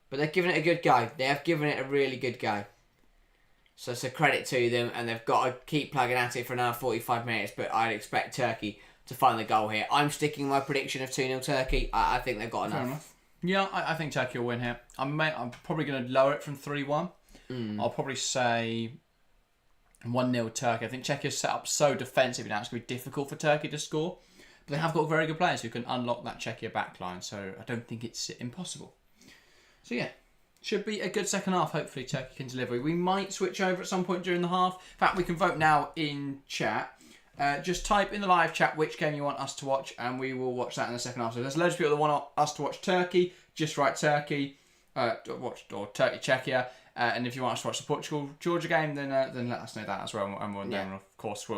But they've given it a good go. They have given it a really good go. So it's a credit to them, and they've got to keep plugging at it for another 45 minutes, but I'd expect Turkey to find the goal here. I'm sticking my prediction of 2-0 Turkey. I think they've got enough. Fair enough. Yeah, I think Turkey will win here. I'm probably going to lower it from 3-1. I'll probably say 1-0 Turkey. I think Czechia's set up so defensive now it's going to be difficult for Turkey to score. But they have got very good players who can unlock that Czechia backline, so I don't think it's impossible. So yeah. Should be a good second half. Hopefully Turkey can deliver. We might switch over at some point during the half. In fact, we can vote now in chat. Just type in the live chat which game you want us to watch, and we will watch that in the second half. So there's loads of people that want us to watch Turkey. Just write Turkey, or Turkey Czechia. And if you want us to watch the Portugal Georgia game, then let us know that as well. And then of course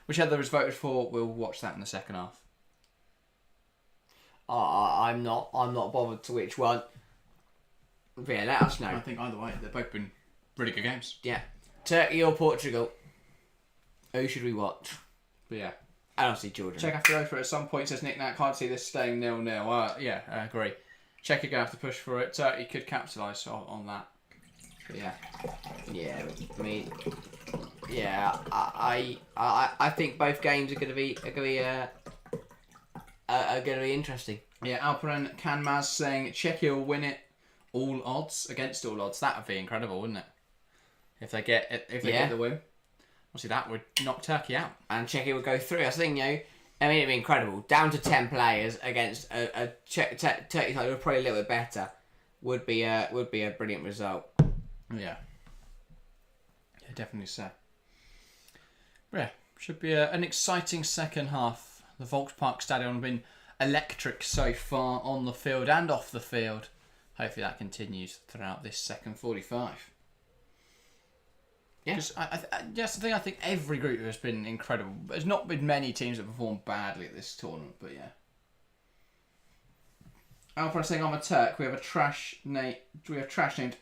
whichever is voted for, we'll watch that in the second half. I'm not bothered to which one. But yeah, let us know. I think either way, they've both been really good games. Yeah. Turkey or Portugal? Who should we watch? But yeah. I don't see Georgia. Czech have to go for it at some point, says Nick Nat. Can't see this staying 0-0. Yeah, I agree. Czech are going to have to push for it. Turkey could capitalise on that. But yeah. Yeah, I mean, yeah, I think both games are going to be interesting. Yeah, Alperen Kanmaz saying Czechia will win it. All odds against all odds. That would be incredible, wouldn't it? If they get the win, obviously that would knock Turkey out, and Czechia would go through. I think I mean it'd be incredible. Down to 10 players against a Turkey side who are probably a little bit better would be a brilliant result. Yeah, definitely so. Yeah, should be an exciting second half. The Volkspark Stadion has been electric so far on the field and off the field. Hopefully that continues throughout this second 45. Yeah. That's the thing. I think every group has been incredible. There's not been many teams that performed badly at this tournament, but yeah. Alfred saying I'm a Turk. We have trash named Hakan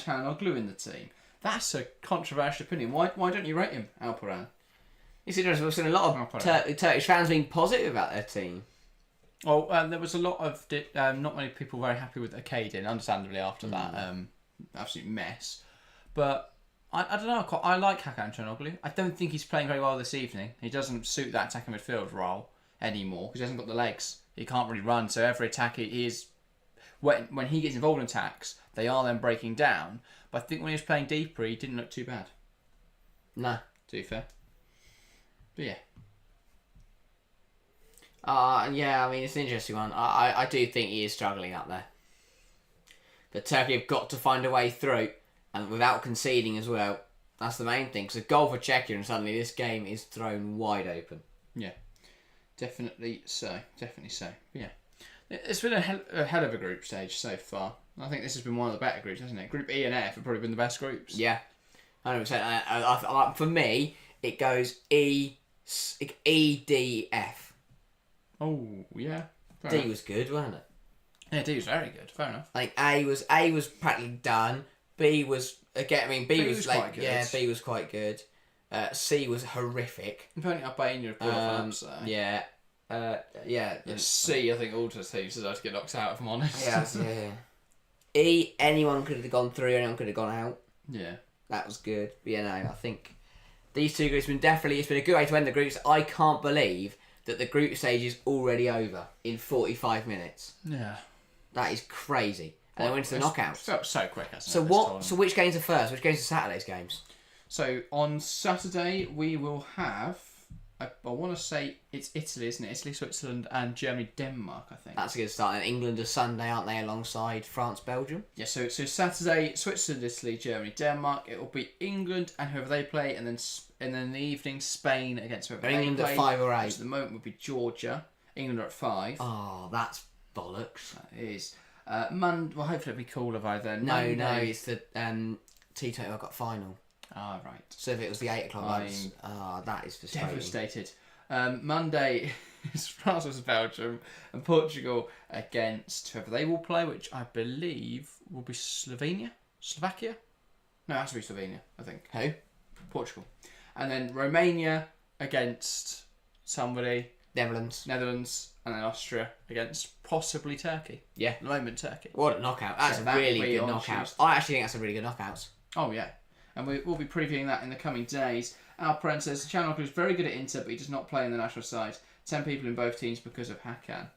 Çalhanoğlu in the team. That's a controversial opinion. Why don't you rate him, Alperen? It's interesting. We've seen a lot of Turkish fans being positive about their team. Well, there was a lot of not many people very happy with Acadian, understandably, after that absolute mess. But I don't know. I like Hakan Çalhanoğlu. I don't think he's playing very well this evening. He doesn't suit that attacking midfield role anymore because he hasn't got the legs. He can't really run. So every attack he is, when he gets involved in attacks, they are then breaking down. But I think when he was playing deeper, he didn't look too bad. No, to be fair. But yeah. Yeah, I mean, it's an interesting one. I do think he is struggling up there. But Turkey have got to find a way through, and without conceding as well. That's the main thing. Because a goal for Czechia, and suddenly this game is thrown wide open. Yeah, definitely so. Yeah. It's been a hell of a group stage so far. I think this has been one of the better groups, hasn't it? Group E and F have probably been the best groups. Yeah, 100%. For me, it goes E, D, F. Oh, yeah. D was good, wasn't it? Yeah, D was very good. Fair enough. Like A was practically done. B was again. I mean, B was like quite good. Yeah, B was quite good. C was horrific. Apparently, Albania qualified. So. Yeah. Yeah. C, I think all just teams decided to get knocked out. If I'm honest. Yeah. E, anyone could have gone through. Anyone could have gone out. Yeah. That was good. But yeah, no, I think these two groups have been it's been a good way to end the groups. I can't believe that the group stage is already over in 45 minutes. Yeah. That is crazy. And then went to the knockouts. Felt so quick, hasn't So it? what? So which games are first? Which games are Saturday's games? So on Saturday we will have. I want to say it's Italy, isn't it? Italy, Switzerland, and Germany, Denmark. I think. That's a good start. And England are Sunday, aren't they? Alongside France, Belgium. Yeah. So Saturday, Switzerland, Italy, Germany, Denmark. It will be England and whoever they play, and then in the evening Spain against whoever they England play. at 5 or 8. Which at the moment would be Georgia. England are at 5. Oh, that's bollocks. That is. Well, hopefully it'll be cooler by then. No, Monday. it's the T20 I got final. Ah, right. So if it was the 8 o'clock, that is frustrating. Devastated. Monday is France versus Belgium and Portugal against whoever they will play, which I believe will be Slovakia. No, it has to be Slovenia, I think. Who? Portugal. And then Romania against somebody. Netherlands. And then Austria against possibly Turkey. Yeah. At the moment, Turkey. What a knockout. That's So a that will really be good on knockout. Tuesday. I actually think that's a really good knockout. Oh, yeah. And we'll be previewing that in the coming days. Alperen says, Chalnok is very good at Inter, but he does not play in the national side. 10 people in both teams because of Hakan.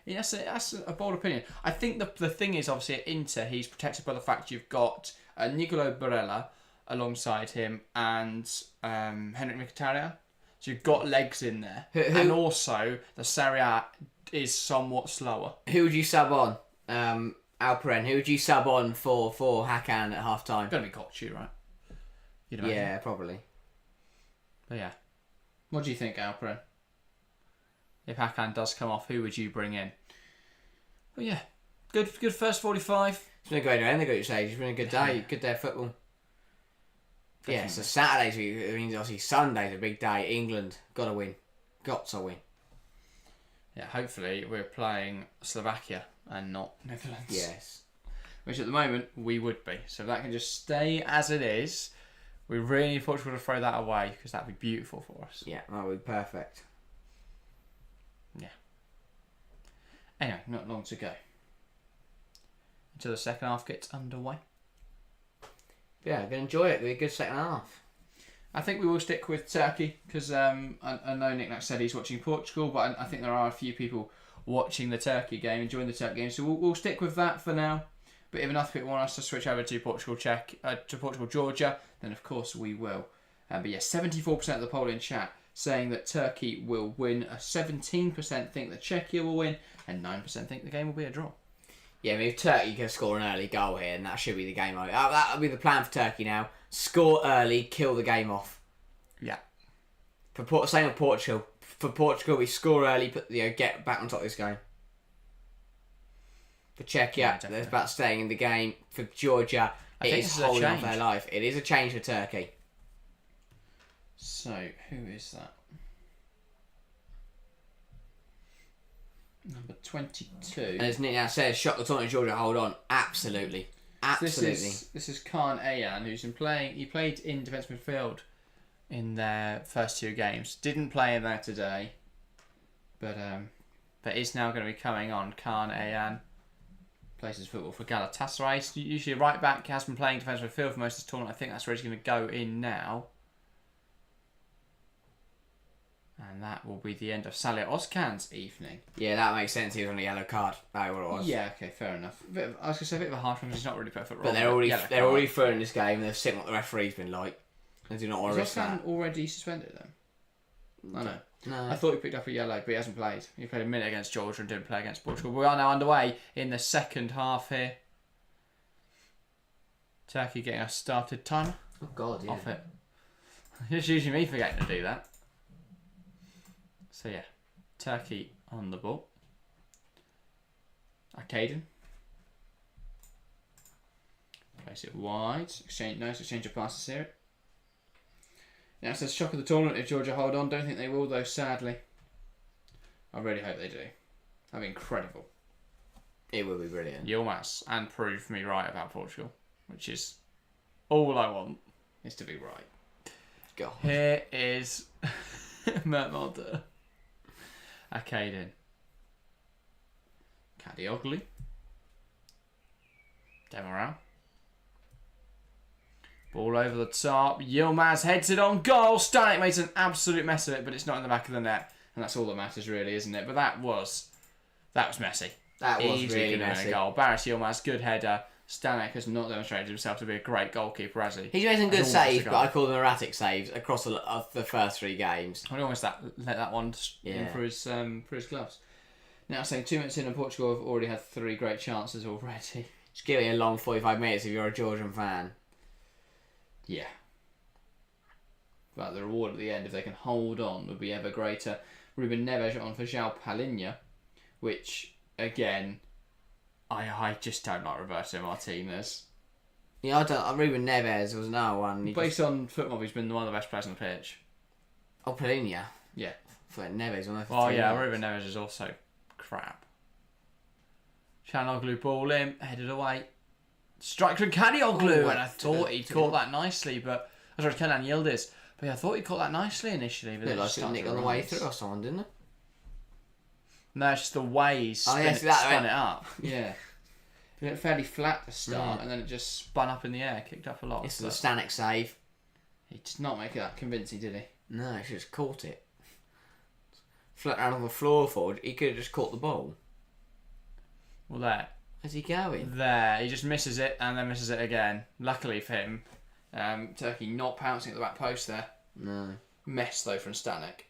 Yeah, that's a bold opinion. I think the thing is, obviously, at Inter, he's protected by the fact you've got Nicolo Barella alongside him and Henrik Mkhitaryan. So you've got legs in there. And also, the Serie A is somewhat slower. Who would you sub on? Alperen. Who would you sub on for Hakan at half time? Going to be Kochu, right? You'd imagine. Yeah, probably. But yeah. What do you think, Alperen? If Hakan does come off, who would you bring in? But yeah. Good first 45. It's been a great day in the group stage. It's been a good day. Good day of football. Definitely. Yeah, so Saturdays, I mean, obviously Sunday's a big day. England, got to win. Got to win. Yeah, hopefully we're playing Slovakia and not Netherlands. Yes. Which at the moment we would be. So if that can just stay as it is, we really need Portugal to throw that away because that would be beautiful for us. Yeah, that would be perfect. Yeah. Anyway, not long to go until the second half gets underway. Yeah, I'm going to enjoy it. It'll be a good second half. I think we will stick with Turkey because I know Nick Nack said he's watching Portugal, but I think there are a few people watching the Turkey game, enjoying the Turkey game. So we'll stick with that for now. But if enough people want us to switch over to Portugal Georgia, then of course we will. But yeah, 74% of the poll in chat saying that Turkey will win. 17% think that Czechia will win, and 9% think the game will be a draw. Yeah, I mean, if Turkey can score an early goal here, and that should be the game over. That'll be the plan for Turkey now. Score early, kill the game off. Yeah. Same with Portugal. For Portugal, we score early, get back on top of this game. For Czechia, it's about staying in the game. For Georgia, it is holding on for their life. It is a change for Turkey. So, who is that? Number 22. And as Nick now says, shock the tournament, Georgia, hold on. Absolutely. Absolutely. This is Kaan Ayhan, who's been playing. He played in defence midfield in their first 2 games. Didn't play in there today, but is now going to be coming on. Kaan Ayhan plays his football for Galatasaray. He's usually a right back. He has been playing defence midfield for most of this tournament. I think that's where he's going to go in now. And that will be the end of Salih Özcan's evening. Yeah, that makes sense. He was on a yellow card. That's what it was. Yeah, okay, fair enough. I was going to say a bit of a harsh one because he's not really played for But they're already through in this game. They've seen what the referee's been like. They do not want to risk that. Özcan already suspended then? I know. No. I thought he picked up a yellow, but he hasn't played. He played a minute against Georgia and didn't play against Portugal. We are now underway in the second half here. Turkey getting a started timer. Oh, God, yeah. Off it. It's usually me forgetting to do that. So yeah, Turkey on the ball. Arcaden. Place it wide. Nice exchange of passes here. Now it says shock of the tournament if Georgia hold on. Don't think they will though, sadly. I really hope they do. That'd be incredible. It will be brilliant. Yilmaz and prove me right about Portugal, which is all I want is to be right. God. Here is Mert Mulder. Arcaden. Kadioglu. Demaral. Ball over the top. Yilmaz heads it on goal. Stanek makes an absolute mess of it, but it's not in the back of the net. and that's all that matters, really, isn't it? But that was messy. That was Easily really could have been messy. a goal. Barış Yilmaz, good header. Stanek has not demonstrated himself to be a great goalkeeper, has he? He's made some good That's almost a saves, goal. but I call them erratic saves across the first 3 games. I almost let that one in for his gloves. Now, saying 2 minutes in, and Portugal have already had 3 great chances already. Just give it a long 45 minutes if you're a Georgian fan. Yeah. But the reward at the end, if they can hold on, would be ever greater. Ruben Neves on for João Palhinha, which, again, I just don't like Roberto Martinez. Yeah, Ruben Neves was another one. Based on football, he's been one of the best players on the pitch. Oh, Palhinha. Yeah. For Neves. Oh, yeah, Ruben Neves is also crap. Çalhanoğlu ball in, headed away. Strike from Kadioglu, and I thought he'd caught that nicely, but... I was Kenan Yildiz. But yeah, I thought he caught that nicely initially. But Looked like a nick on the way through or someone, didn't it? No, it's just the way he spun it up. Yeah. It went fairly flat to start, and then it just spun up in the air, kicked up a lot. This is a Stanek save. He did not make it that convincing, did he? No, he just caught it. Flat around on the floor forward. He could have just caught the ball. Well, there. Where's he going? There. He just misses it and then misses it again. Luckily for him, Turkey not pouncing at the back post there. No. Mess, though, from Stanek.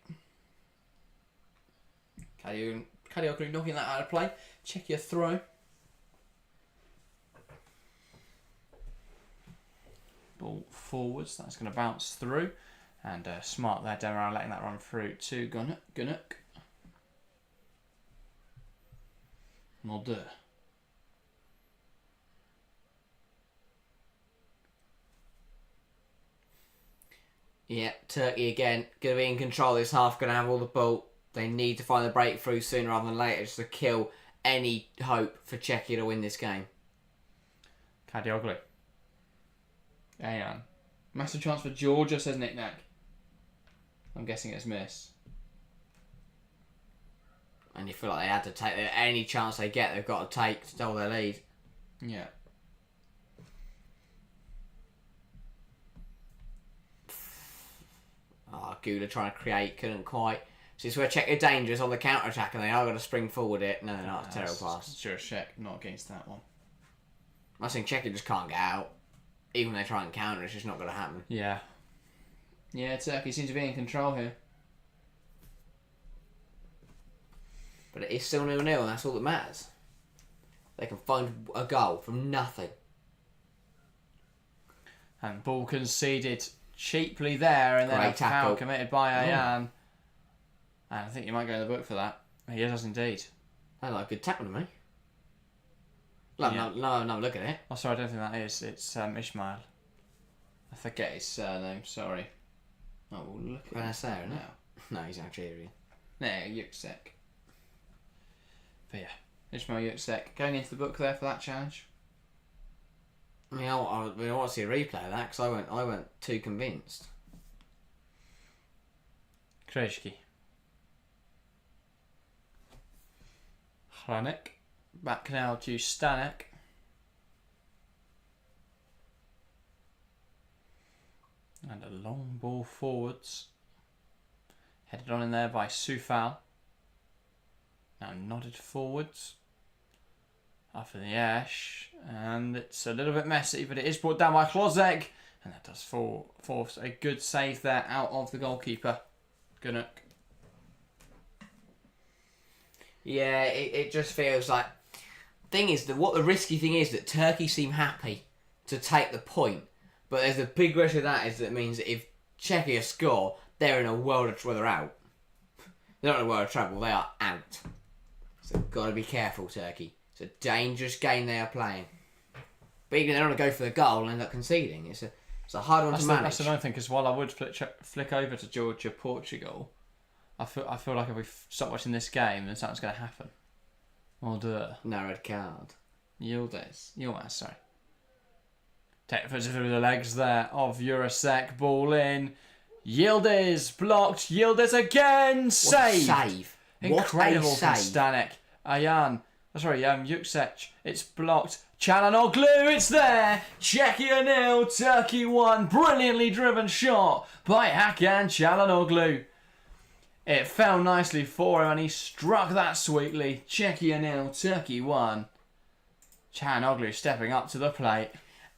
Kadioglu knocking that out of play. Czechia throw. Ball forwards. That's going to bounce through. And smart there, Demiral letting that run through to Gunuk. Mulder. Yeah, Turkey again. Going to be in control this half. Going to have all the ball. They need to find the breakthrough sooner rather than later just to kill any hope for Czechia to win this game. Kadioglu. Ayan. Massive chance for Georgia, says Nick Nack. I'm guessing it's miss. And you feel like they had to take any chance they get, they've got to take to hold their lead. Yeah. Gula trying to create, couldn't quite. So it's where Czech are dangerous on the counter attack, and they are going to spring forward it. No, they're not. It's a terrible pass. Sure, Czech, not against that one. I think Czechia just can't get out. Even when they try and counter, it's just not going to happen. Yeah. Yeah, Turkey seems to be in control here. But it is still 0-0, and that's all that matters. They can find a goal from nothing. And ball conceded cheaply there, and then Great a foul tackle. committed by Ayan. And I think you might go in the book for that. He does indeed. That's like a good tackle to me. No, look at it. Oh, sorry, I don't think that is. It's Ismail. I forget his surname, sorry. Oh, we'll look at Benacer, isn't it? now. No, he's Algerian. No, Yüksek. But yeah, Ismail Yüksek going into the book there for that challenge. I mean, I want to see a replay of that because I weren't too convinced. Krejci. Hranek. Back now to Stanek. And a long ball forwards. Headed on in there by Sufal. Now nodded forwards. After the ash. And it's a little bit messy, but it is brought down by Klozek. And that does force a good save there out of the goalkeeper. Gunuk. Yeah, it just feels like... Thing is, what the risky thing is that Turkey seem happy to take the point. But there's a big risk of that is that it means that if Czechia score, they're in a world of... Well, they're out. They're not in a world of trouble, they are out. So got to be careful, Turkey. It's a dangerous game they are playing. But even they don't want to go for the goal and end up conceding. It's a hard one to manage. That's another thing, because while I would flick over to Georgia, Portugal, I feel like if we stop watching this game, then something's going to happen. Mulder. No red card. Yildiz, sorry. Take it through the legs there of Jurasek. Ball in. Yildiz blocked. Yildiz again. Save. What a save. Incredible What from a save. Stanek. Ayan. Yüksek. It's blocked. Çalhanoğlu, it's there. Czechia 0, Turkey 1. Brilliantly driven shot by Hakan Çalhanoğlu. It fell nicely for him and he struck that sweetly. Czechia 0, Turkey 1. Çalhanoğlu stepping up to the plate.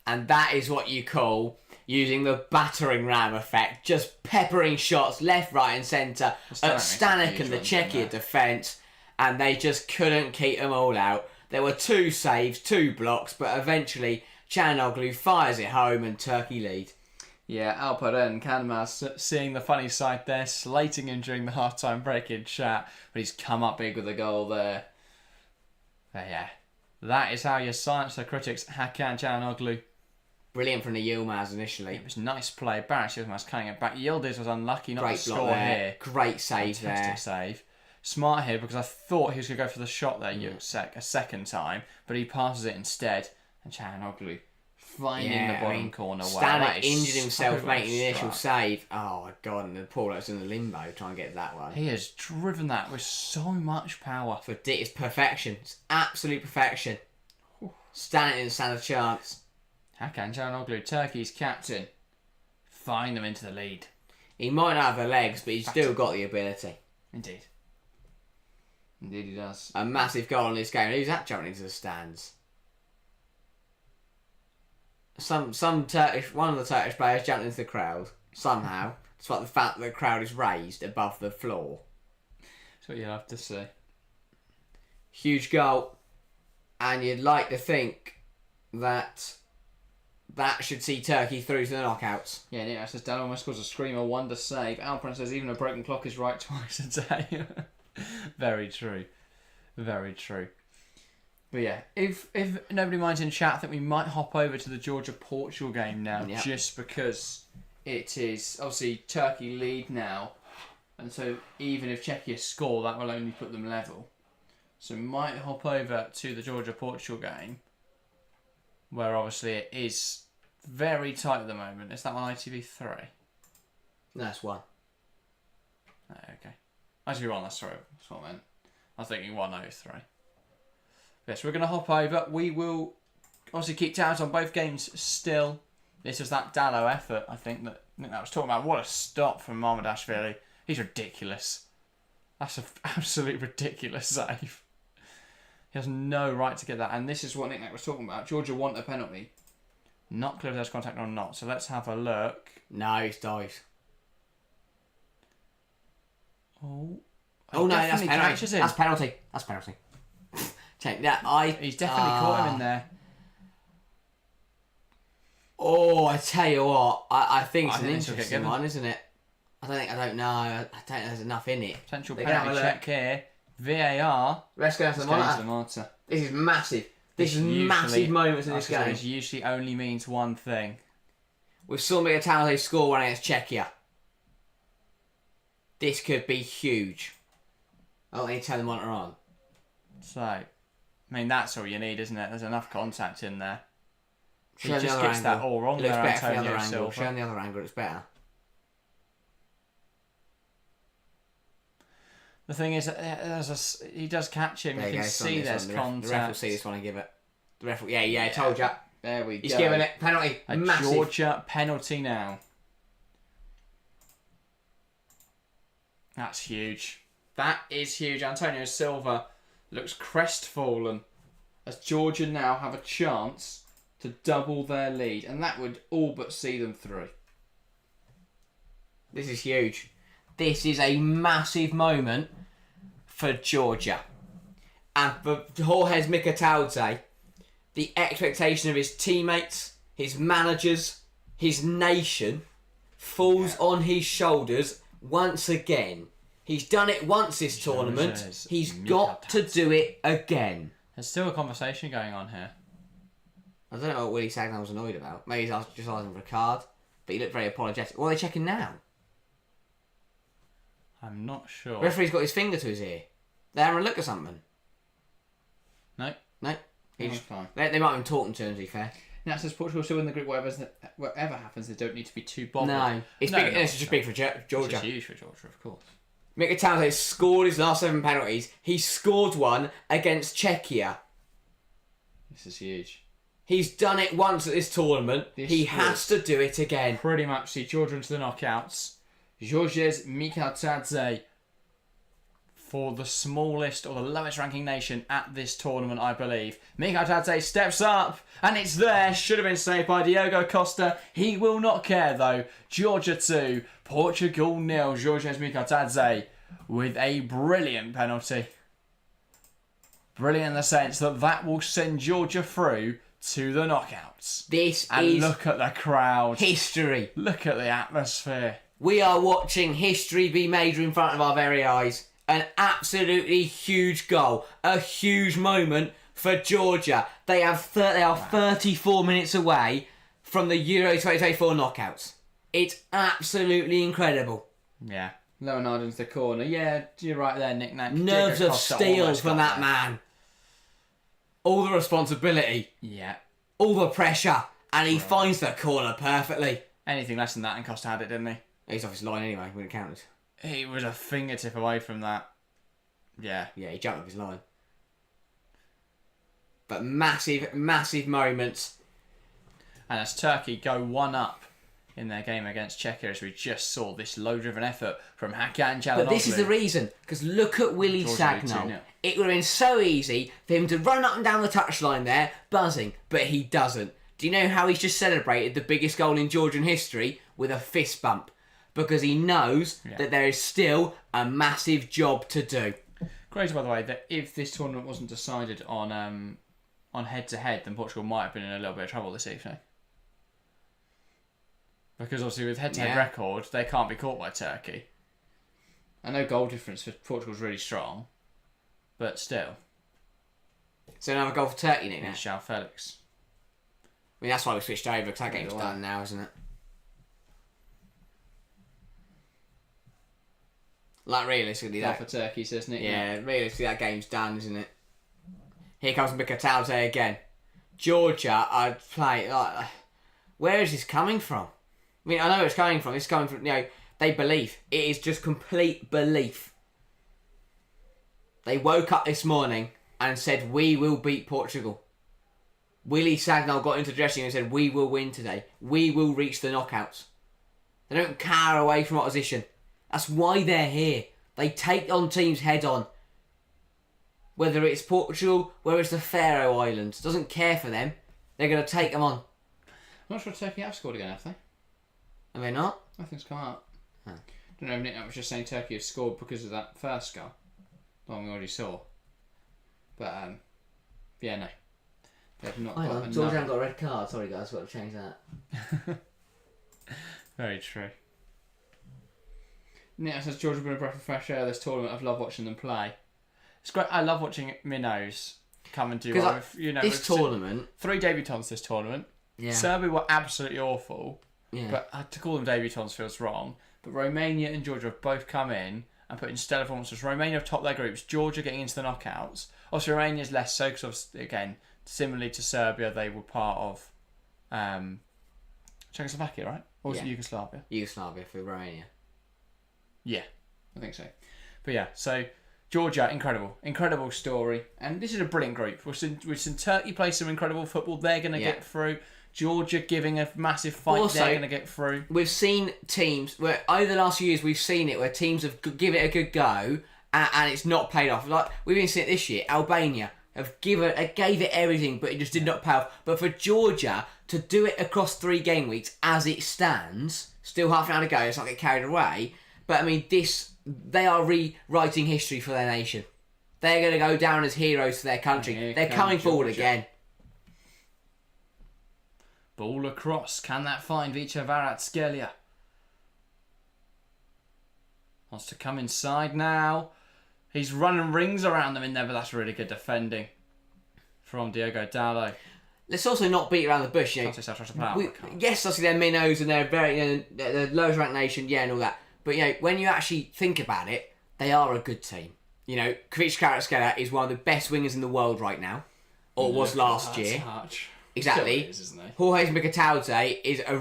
And that is what you call using the battering ram effect. Just peppering shots left, right and centre at Stanek and the Czechia defence. And they just couldn't keep them all out. There were 2 saves, 2 blocks, but eventually Çalhanoğlu fires it home and Turkey lead. Yeah, Alperen Kanmaz seeing the funny side there, slating him during the half-time break in chat, but he's come up big with a goal there. But yeah, that is how you silence the critics. Hakan Çalhanoğlu. Brilliant from the Yilmaz initially. It was nice play. Barış Yilmaz cutting it back. Yildiz was unlucky not Great to block score there. here. Great save Fantastic save. Smart here because I thought he was going to go for the shot there a second time, but he passes it instead. And Çalhanoğlu finding the bottom corner. Stanek injured himself making the initial save. Oh my god, and Paul was in the limbo trying to get that one. He has driven that with so much power. It's perfection. It's absolute perfection. Stanek didn't stand a chance. Hakan Çalhanoğlu, Turkey's captain, find them into the lead. He might not have the legs, but he's still got the ability. Indeed. Indeed he does. A massive goal in this game. Who's that jumping into the stands? Some Turkish, one of the Turkish players jumped into the crowd somehow, despite the fact that the crowd is raised above the floor. That's what you'll have to say. Huge goal, and you'd like to think that should see Turkey through to the knockouts. Yeah, Nick says Dan almost scores a screamer wonder save. Alperen says even a broken clock is right twice a day. Very true. Very true. But yeah, if nobody minds in chat, I think we might hop over to the Georgia-Portugal game now, just because it is obviously Turkey lead now, and so even if Czechia score, that will only put them level. So we might hop over to the Georgia-Portugal game, where obviously it is very tight at the moment. Is that on ITV3? No, that's 1. Oh, okay. ITV1, that's what I meant. I was thinking 103. Yes, we're going to hop over. We will obviously keep tabs on both games still. This was that Dallo effort, I think that was talking about. What a stop from Mamardashvili. He's ridiculous. That's an absolutely ridiculous save. He has no right to get that. And this is what Nick was talking about. Georgia want a penalty. Not clear if there's contact or not. So let's have a look. No, he's dives. Oh no, that's penalty. That's penalty. That's penalty. Check that. He's definitely caught him in there. Oh, I tell you what, I think it's an interesting one, isn't it? I don't know. I don't think there's enough in it. Potential penalty check here. VAR. Let's go to the monitor. This is massive. This is massive moments in this game. This usually only means one thing. With Sulmik Atalay score one against Czechia. This could be huge. Oh, they turn the monitor on. So, I mean, that's all you need, isn't it? There's enough contact in there. He Show just gets that all wrong there, Antonio Silva. Show the other angle, it's better. The thing is, he does catch him. You can see there's contact. The ref will see this one and give it. The ref will, yeah, told you. There we go. He's giving it. Penalty. A massive. Georgia penalty now. That's huge. That is huge. Antonio Silva looks crestfallen as Georgia now have a chance to double their lead, and that would all but see them through. This is huge. This is a massive moment for Georgia. And for Jorge Mikataudze, the expectation of his teammates, his managers, his nation falls on his shoulders once again. He's done it once this tournament. He's got to do it again. There's still a conversation going on here. I don't know what Willie Sagnan was annoyed about. Maybe he's just asking for a card. But he looked very apologetic. What are they checking now? I'm not sure. The referee's got his finger to his ear. They having a look at something. No. He's fine. They might have been talking to him, to be fair. Now it says Portugal still in the group. Whatever happens, they don't need to be too bothered. No. It's just big for Georgia. It's huge for Georgia, of course. Mikataudze scored his last 7 penalties. He scored one against Czechia. This is huge. He's done it once at this tournament. He has to do it again. Pretty much see Georgia into the knockouts. Georges Mikataudze for the smallest or the lowest ranking nation at this tournament, I believe. Mikhail steps up, and it's there. Should have been saved by Diogo Costa. He will not care, though. Georgia 2, Portugal 0. Georgia's Mikhail with a brilliant penalty. Brilliant in the sense that will send Georgia through to the knockouts. And look at the crowd. History. Look at the atmosphere. We are watching history be made in front of our very eyes. An absolutely huge goal. A huge moment for Georgia. They are 34 minutes away from the Euro 2024 knockouts. It's absolutely incredible. Yeah. Leonardo into the corner. Yeah, you're right there, Nick. Nerves of steel from that man. All the responsibility. Yeah. All the pressure. And he finds the corner perfectly. Anything less than that, and Costa had it, didn't he? He's off his line anyway when it counted. He was a fingertip away from that. Yeah. Yeah, he jumped off his line. But massive, massive moments. And as Turkey go 1-up in their game against Czechia, as we just saw, this low-driven effort from Hakan Çalhanoğlu. But this is the reason, because look at Willie Sagnol. It would have been so easy for him to run up and down the touchline there, buzzing, but he doesn't. Do you know how he's just celebrated the biggest goal in Georgian history? With a fist bump. Because he knows that there is still a massive job to do. Crazy, by the way, that if this tournament wasn't decided on head-to-head, then Portugal might have been in a little bit of trouble this evening. Because obviously with head-to-head record, they can't be caught by Turkey. I know goal difference for Portugal's really strong, but still. So another goal for Turkey, Nick, now? João Felix. I mean, that's why we switched over, because that game's done now, isn't it? Like, realistically, that for Turkey, says Nick. Yeah, realistically, that game's done, isn't it? Here comes Mikhail again. Georgia, I'd play, like, where is this coming from? I mean, I know where it's coming from. It's coming from, they believe. It is just complete belief. They woke up this morning and said, we will beat Portugal. Willie Sagnol got into the dressing room and said, we will win today. We will reach the knockouts. They don't cower away from opposition. That's why they're here. They take on teams head on. Whether it's Portugal, whether it's the Faroe Islands. Doesn't care for them. They're going to take them on. I'm not sure Turkey have scored again, have they? Have they not? Nothing's come out. I don't know if Nick was just saying Turkey have scored because of that first goal. The one we already saw. But, yeah, no. They've not got another. Georgia hasn't got a red card. Sorry, guys. Got to change that. Very true. Nick says Georgia have been a breath of fresh air this tournament. I've loved watching them play. It's great. I love watching minnows come and do well. This tournament, 3 debutants this tournament. Yeah. Serbia were absolutely awful. Yeah. But to call them debutants feels wrong. But Romania and Georgia have both come in and put in stellar performances. Romania have topped their groups. Georgia getting into the knockouts. Obviously, Romania's less so because, again, similarly to Serbia, they were part of Czechoslovakia, right? Or was it Yugoslavia? Yugoslavia for Romania. Yeah, I think so. But yeah, so Georgia, incredible story, and this is a brilliant group. We've seen Turkey play some incredible football. They're going to get through. Georgia giving a massive fight. Also, they're going to get through. We've seen teams where over the last few years we've seen it where teams have give it a good go and it's not paid off. Like we've been seeing it this year. Albania gave it everything, but it just did not pay off. But for Georgia to do it across 3 game weeks as it stands, still half an hour to go. Let's not get carried away. But I mean, they are rewriting history for their nation. They're going to go down as heroes for their country. They're coming forward again. Ball across. Can that find Vicha Kvaratskhelia? Wants to come inside now. He's running rings around them in there, but that's really good defending from Diogo Dalot. Let's also not beat around the bush. Yes, obviously they're minnows and they're very they're the lowest ranked nation, and all that. But when you actually think about it, they are a good team. Vicha Kvaratskhelia is one of the best wingers in the world right now, or was last year. Touch. Exactly. Is, isn't he? Jorge Mikhail is a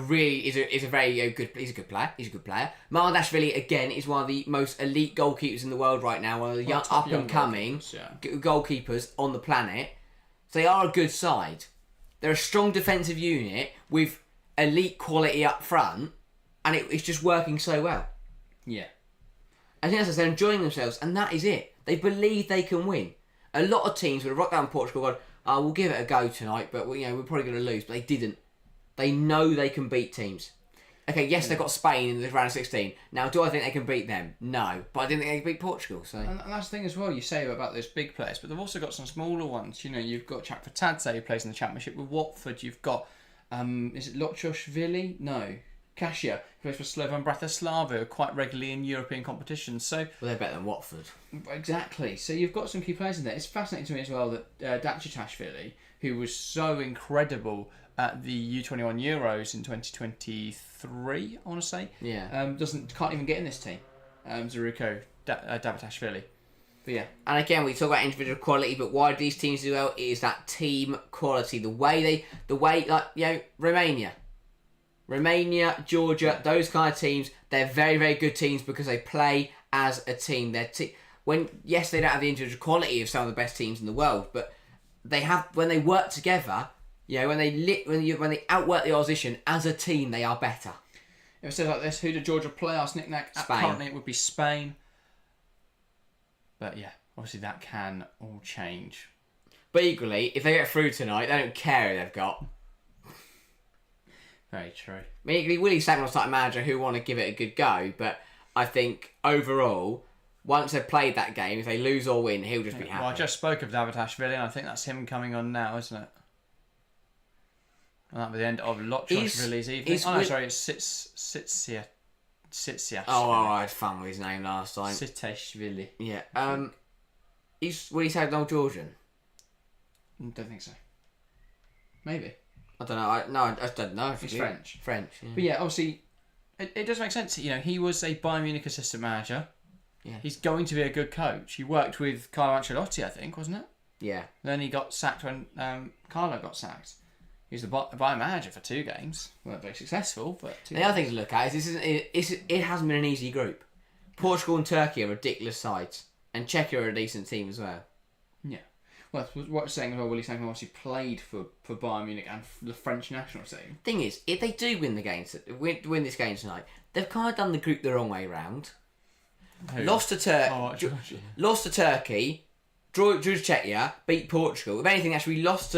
very good. He's a good player. Mardashvili again is one of the most elite goalkeepers in the world right now. One of the young up and coming goalkeepers on the planet. So they are a good side. They're a strong defensive unit with elite quality up front, and it's just working so well. Yeah. I think they're enjoying themselves, and that is it. They believe they can win. A lot of teams would have rocked down Portugal and gone, oh, we'll give it a go tonight, but we're probably going to lose. But they didn't. They know they can beat teams. Okay, yes, they've got Spain in the round of 16. Now, do I think they can beat them? No. But I didn't think they could beat Portugal. So. And that's the thing as well, you say about those big players, but they've also got some smaller ones. You've got Chak Fatadze, who plays in the Championship with Watford. You've got, is it Lochoshvili? No. Kasia, who plays for Slovan Bratislava, quite regularly in European competitions. So, well, they're better than Watford. Exactly. So you've got some key players in there. It's fascinating to me as well that Dachitashvili, who was so incredible at the U21 Euros in 2023, I want to say. Yeah. Can't even get in this team. Zaruko Davatashvili. But yeah. And again, we talk about individual quality, but why do these teams do well? It is that team quality. Romania, Georgia, those kind of teams, they're very, very good teams because they play as a team. They don't have the individual quality of some of the best teams in the world, but when they work together. When they outwork the opposition as a team, they are better. If it says like this, who did Georgia play? Our knick-knack. Currently, it would be Spain. But yeah, obviously that can all change. But equally, if they get through tonight, they don't care who they've got. Very true. I mean, equally, Willie Sagnall's type of manager who want to give it a good go, but I think overall, once they've played that game, if they lose or win, he'll just be happy. Well, I just spoke of Davatashvili, and I think that's him coming on now, isn't it? And that'll be the end of Lochoshvili's evening. It's Sitsia. Oh, I had fun with his name last time. Siteshvili. Yeah. Is Willie Sagnall Georgian? Don't think so. Maybe. I don't know. I just don't know. He's French. French. Yeah. But yeah, obviously, it does make sense. He was a Bayern Munich assistant manager. Yeah. He's going to be a good coach. He worked with Carlo Ancelotti, I think, wasn't it? Yeah. Then he got sacked when Carlo got sacked. He was the Bayern manager for 2 games. Weren't very successful, but the other thing to look at is it hasn't been an easy group. Portugal and Turkey are ridiculous sides, and Czechia are a decent team as well. Yeah. Well, what I'm saying as well, Willie Sagnall obviously played for Bayern Munich and the French national team. Thing is, if they do win this game tonight, they've kind of done the group the wrong way round. Lost to Turkey, drew to Czechia, beat Portugal. If anything, actually lost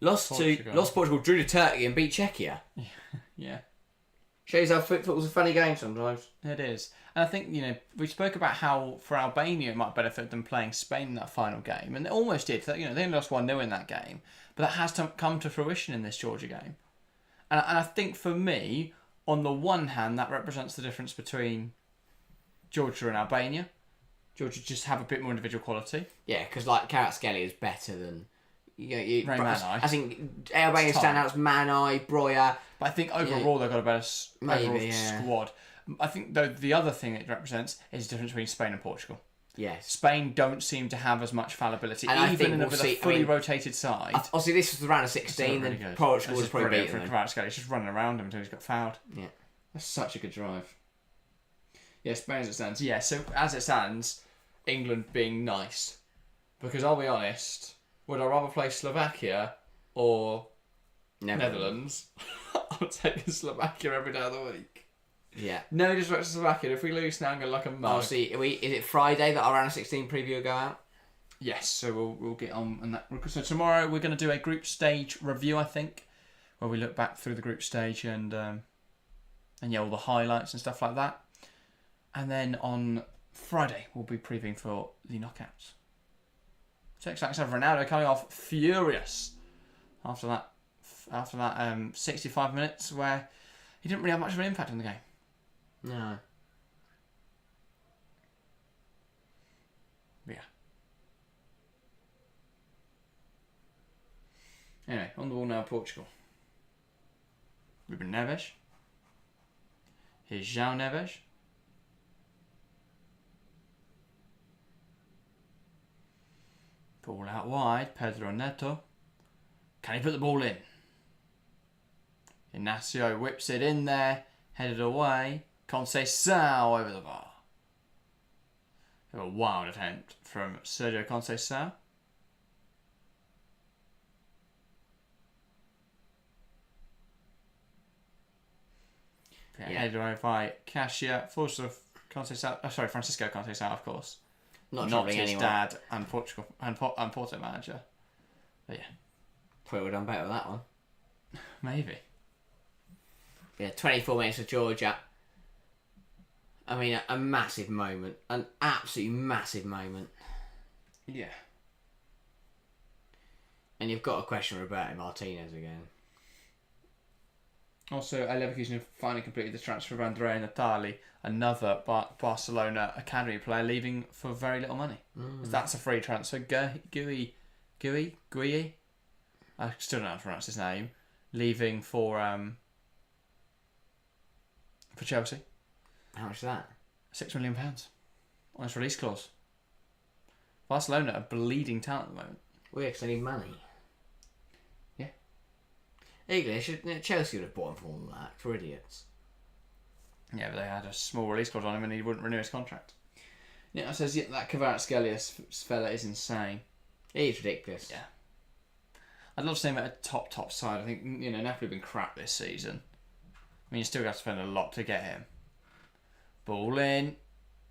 Portugal, drew to Turkey and beat Czechia. Yeah. Shows how football's a funny game sometimes. It is. And I think, we spoke about how for Albania it might benefit them playing Spain in that final game. And it almost did. They only lost 1-0 in that game. But that has come to fruition in this Georgia game. And I think for me, on the one hand, that represents the difference between Georgia and Albania. Georgia just have a bit more individual quality. Yeah, because Kvaratskhelia is better than... Ray Manai. I think Albania standouts Manai, Broja. But I think overall they've got a better squad. I think though the other thing it represents is the difference between Spain and Portugal. Yes. Spain don't seem to have as much fallibility, and even with a fully rotated side. Obviously, this was the round of 16, really then Portugal was probably beaten for Kvaratskhelia. He's just running around him until he's got fouled. Yeah. That's such a good drive. Yeah, Spain as it stands. Yeah, so as it stands, England being nice. Because I'll be honest, would I rather play Slovakia or Netherlands? I'm taking Slovakia every day of the week. Yeah. No disrespect to Slovakia. If we lose now, I'm going to like a mug. Is it Friday that our round of 16 preview will go out? Yes, so we'll get on that. So tomorrow we're going to do a group stage review, I think, where we look back through the group stage and all the highlights and stuff like that. And then on Friday we'll be previewing for the knockouts. So exciting stuff. Ronaldo coming off furious after that 65 minutes where he didn't really have much of an impact on the game. No. Yeah. Anyway, on the ball now, Portugal. Ruben Neves. Here's João Neves. Ball out wide, Pedro Neto. Can he put the ball in? Ignacio whips it in there, headed away. Conceição over the bar. A wild attempt from Sergio Conceição. Headed away by Kasia. Francisco Conceição, of course. Not not troubling his anyone. dad and Portugal and Porto manager. But yeah, Probably would have done better with that one. maybe. Yeah, 24 minutes for Georgia. I mean, a massive moment. An absolutely massive moment. Yeah. And you've got to question Roberto Martinez again. Also, Leverkusen have finally completed the transfer of Andrea Natali, another Barcelona academy player, leaving for very little money. That's a free transfer. Gui, I still don't know how to pronounce his name. Leaving for Chelsea. How much is that? £6 million on his release clause. Barcelona are bleeding talent at the moment. Weird, because they need money. Yeah. English, Chelsea would have bought him for all of that. For idiots. Yeah, but they had a small release clause on him and he wouldn't renew his contract. Yeah, it says that Kvaratskhelia fella is insane. He's ridiculous. Yeah. I'd love to see him at a top side. I think, Napoli have been crap this season. I mean, you still got to spend a lot to get him. Ball in.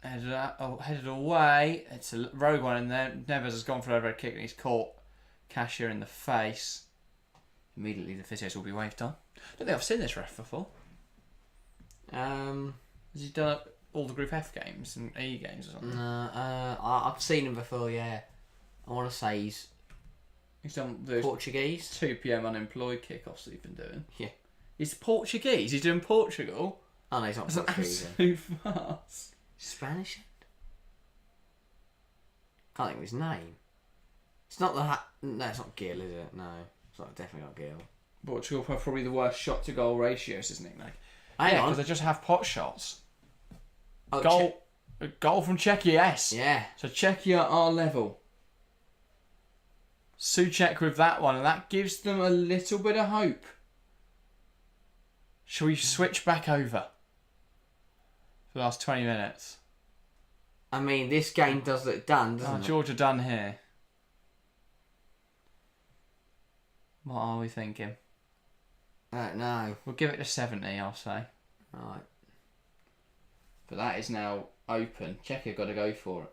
Headed away. It's a rogue one in there. Neves has gone for an overhead kick and he's caught Cashier in the face. Immediately the physios will be waved on. I don't think I've seen this ref before. Has he done all the Group F games and E games or something? No, I've seen him before, yeah. I want to say he's done those Portuguese. 2 p.m. unemployed kickoffs that he's been doing. Yeah. He's Portuguese. He's doing Portugal. Oh no, he's not That's an Portuguese. absolute farce. Spanish? Can't think of his name. It's not no, it's not Gil, is it? No, it's definitely not Gil. Portugal have probably the worst shot to goal ratios, isn't it? Hang on. Because they just have pot shots. Oh, Goal from Czechia, yes. yeah. So Czechia are level. Souček with that one, and that gives them a little bit of hope. Shall we switch back over for the last 20 minutes? I mean, this game does look done, doesn't it? Georgia done here. What are we thinking? I don't know. We'll give it to 70, I'll say. Right. But that is now open. Czechia got to go for it.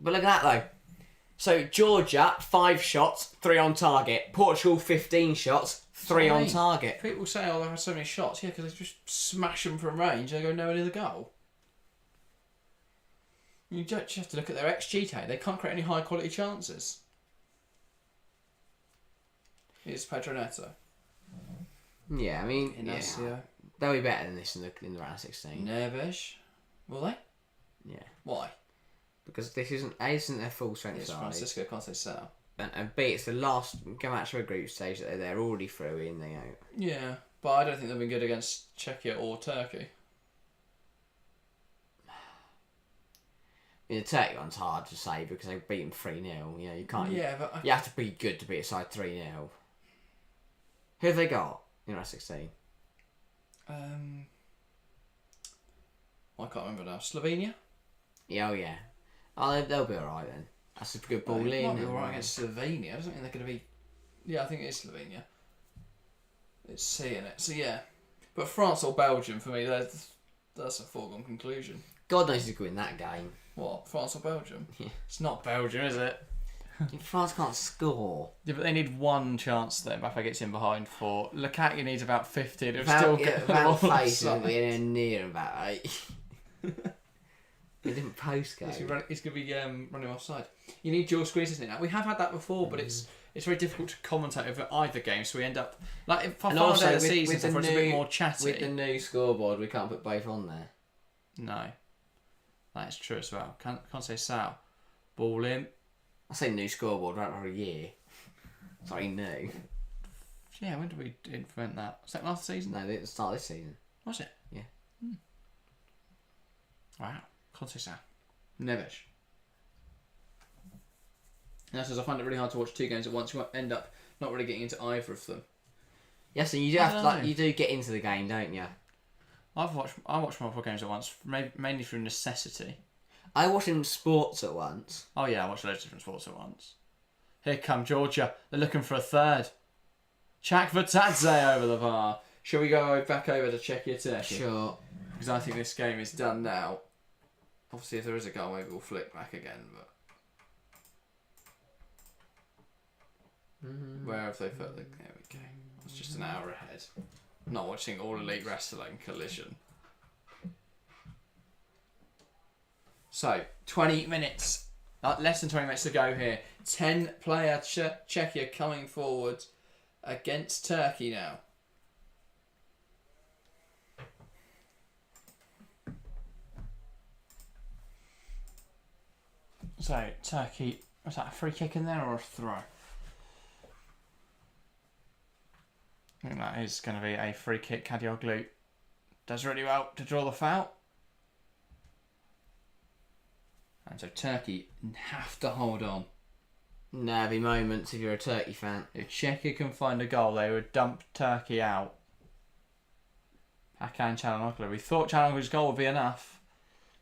But look at that though. So Georgia, 5 shots, 3 on target. Portugal, 15 shots, 3 on target. People say, oh, they have so many shots. Yeah, because they just smash them from range. They go nowhere near the goal. You just have to look at their XG tag. They can't create any high quality chances. It's Pedro Neto. Yeah, I mean, Inacio. they'll be better than this in the round of 16. Neves. Will they? Yeah. Why? Because this isn't their full strength It's side. Francisco Conceição. And B, it's the last match of a group stage that they're already through in. They out. Yeah, but I don't think they've been good against Czechia or Turkey. I mean, the Turkey one's hard to say because they beat them 3-0. You can't. Yeah, but you have to be good to beat a side 3-0. Who have they got in round 16? I can't remember now. Slovenia. Yeah, oh yeah. Oh, they'll be alright then. That's a good ball in. Might be alright against Slovenia. Doesn't mean they're going to be. Yeah, I think it is Slovenia. It's C in it. So yeah, but France or Belgium for me, that's a foregone conclusion. God knows who's going to win that game. What, France or Belgium? Yeah. It's not Belgium, is it? France can't score. Yeah, but they need one chance that Mbappe gets in behind for. Lukaku needs about 50. It'll Without, still get them all face offside. isn't anywhere near about 8. He didn't post go. He's going to be running offside. You need dual screens, isn't it? Now, we have had that before, but it's very difficult to commentate over either game, so we end up like if I found out the season it's a bit more chatty. With the new scoreboard, we can't put both on there. No, that is true as well. Can't say Sal. Ball in. I say new scoreboard right over a year. Sorry, new. Yeah, when did we implement that? Was that last season? No, at the start of this season. Was it? Yeah. Wow. Can't say Sal. Neves. And that's because I find it really hard to watch 2 games at once. You might end up not really getting into either of them. Yes, and you do have to, you do get into the game, don't you? I watch multiple games at once, mainly through necessity. I watch them sports at once. Oh yeah, I watch loads of different sports at once. Here come Georgia. They're looking for a third. Chak Vatadze over the bar. Shall we go back over to Czechia Turkey? Sure. because I think this game is done now. Obviously, if there is a goal, maybe we'll flick back again. But where have they put the? There we go. It's just an hour ahead. I'm not watching All Elite Wrestling Collision. So 20 minutes. Less than 20 minutes to go here. 10-player Czechia coming forward against Turkey now. So, Turkey, was that a free kick in there or a throw? I think that is going to be a free kick. Kadioglu does really well to draw the foul. And so Turkey have to hold on. Nervy moments if you're a Turkey fan. If Czechia can find a goal, they would dump Turkey out. Hakan Çalhanoğlu. We thought Çalhanoğlu's goal would be enough.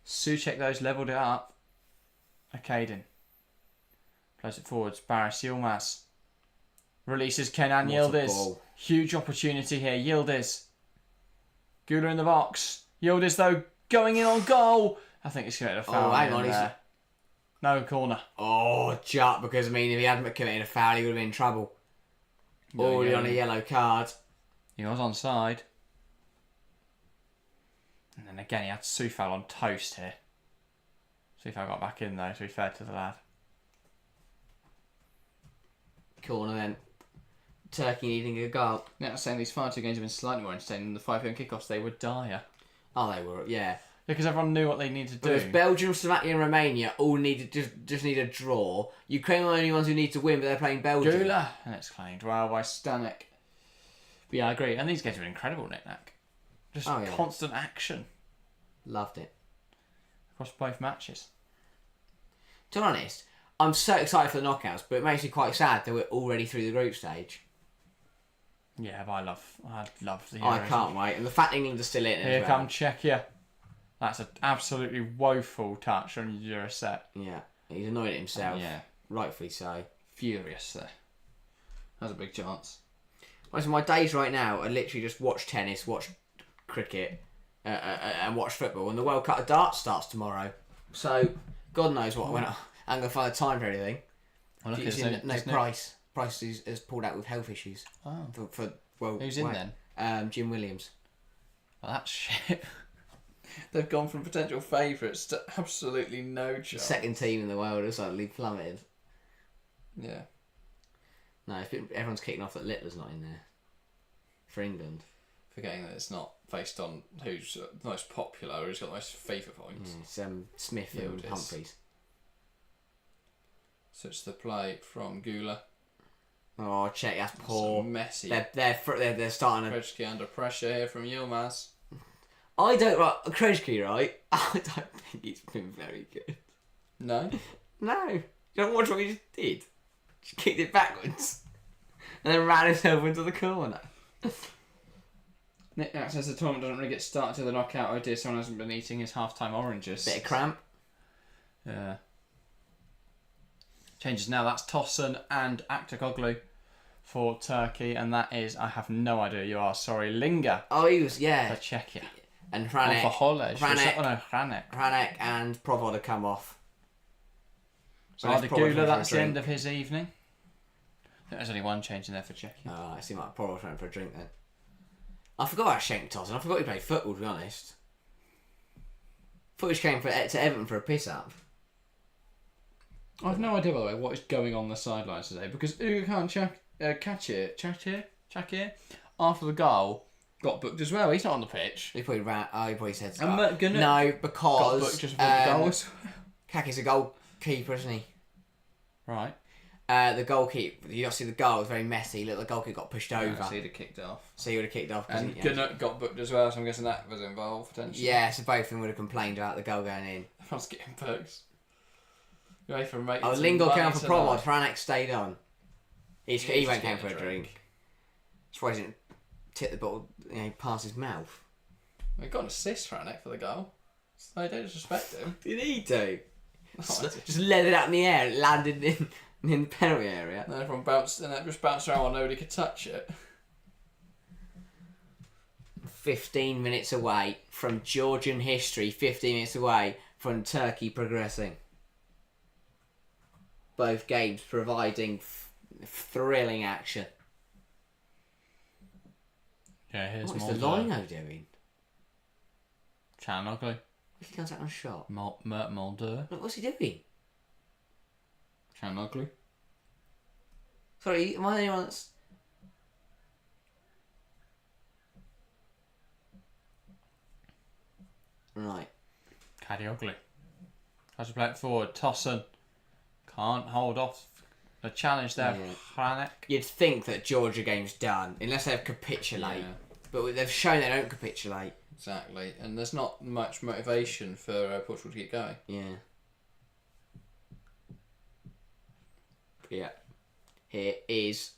Souček, those levelled it up. Akaydin plays it forwards. Barış Yilmaz releases Kenan Yildiz. Huge opportunity here. Yildiz. Gula in the box. Yildiz though going in on goal. I think he's committed a foul. Oh, hang on. No corner. Oh, Jut, because I mean, if he hadn't committed a foul, he would have been in trouble. Already on a yellow card. He was onside. And then again, he had Soufal on toast here. Soufal got back in though, to be fair to the lad. Corner then. Turkey needing a goal. Yeah, I was saying these final two games have been slightly more entertaining. The 5 p.m. kickoffs, they were dire. Oh, they were, yeah. Because everyone knew what they needed to Because do. Belgium, Slovakia and Romania all needed just need a draw. Ukraine are the only ones who need to win, but they're playing Belgium. Gula, and it's claimed well by Stanek. But yeah, I agree. And these games have been incredible, Nick-Nack. Just constant action. Loved it. Across both matches. To be honest, I'm so excited for the knockouts, but it makes me quite sad that we're already through the group stage. Yeah, but I love the Euros. I can't wait. And the fact England are still in it. Here come Czechia. That's an absolutely woeful touch on Jurasek. Yeah, he's annoyed at himself. Yeah. Rightfully so. Furious there. That's a big chance. Honestly, my days right now are literally just watch tennis, watch cricket, and watch football. And the World Cup of Darts starts tomorrow. So, God knows what. I'm going to find the time for anything. Well, look, Price. Price has pulled out with health issues. Oh. Who's in then? Jim Williams. Well, that's shit. They've gone from potential favourites to absolutely no chance. Second team in the world has suddenly plummeted. Yeah. No, everyone's kicking off that Littler's not in there. For England. Forgetting that it's not based on who's the most popular or who's got the most FIFA points. It's Smith and Humphreys. So it's the play from Gula. Oh, check, that's poor. That's messy. They're starting to... Krejci under pressure here from Yilmaz. Krejci, right? I don't think he's been very good. No? No. You don't watch what he just did? Just kicked it backwards. And then ran himself into the corner. Nick-Nack says the tournament doesn't really get started to the knockout. Oh dear, someone hasn't been eating his half-time oranges. Bit of cramp. Yeah. Changes now. That's Tosun and Aktakoglu for Turkey. And that is, I have no idea who you are. Sorry, Linga. Oh, he was, yeah. For Czechia. And Hranek. For Holland. Hranek and Provod have come off. So Gula, that's the end of his evening. I think there's only one change in there for Czechia. Oh, I seem like Provod trying for a drink then. I forgot about Cenk Tosun. I forgot he played football, to be honest. Footage came to Everton for a piss-up. I have no idea, by the way, what is going on the sidelines today, because Uğurcan Çakır, after the goal, got booked as well. He's not on the pitch. He probably said so. No, because got booked just before the goals. Kaki's a goalkeeper, isn't he? Right. The goalkeeper, you don't see the goal, it was very messy. Look, the goalkeeper got pushed over. So he'd have kicked off. So he would have kicked off. And Gunnar got booked as well, so I'm guessing that was involved potentially. Yeah, so both of them would have complained about the goal going in. Everyone's getting booked. Lingard came for Provod, Hranek stayed on. He went came for a drink. That's why he didn't tip the ball past his mouth. He got an assist, Hranek, for the goal. So I don't disrespect him. Did he do? Just let it out in the air, it landed in the penalty area. And everyone bounced, and it just bounced around while nobody could touch it. 15 minutes away from Georgian history, 15 minutes away from Turkey progressing. Both games providing thrilling action. Yeah, here's What's Mulder. the Lino doing? Chanoglu. He comes out on shot. Mulder. Look, what's he doing? Chanoglu. Sorry, am I the only one that's... Right. Kadioglu. Tries to play it forward. Tossen. Can't hold off a challenge there. Yeah. Hranek. You'd think that Georgia game's done, unless they capitulate. Yeah. But they've shown they don't capitulate. Exactly. And there's not much motivation for Portugal to get going. Yeah. Yeah. Here is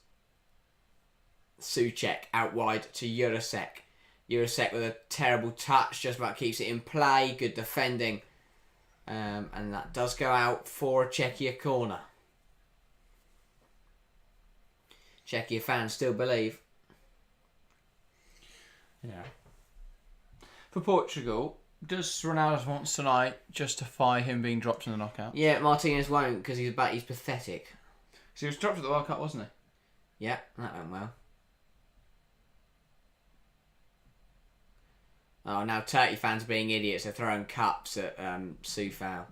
Souček out wide to Jurasek. Jurasek with a terrible touch, just about keeps it in play. Good defending. And that does go out for a Czechia corner. Czechia fans still believe. Yeah. For Portugal, does Ronaldo's once tonight justify him being dropped in the knockout? Yeah, Martinez won't because he's pathetic. So he was dropped at the World Cup, wasn't he? Yeah, that went well. Oh, now Turkey fans being idiots are throwing cups at Sufal.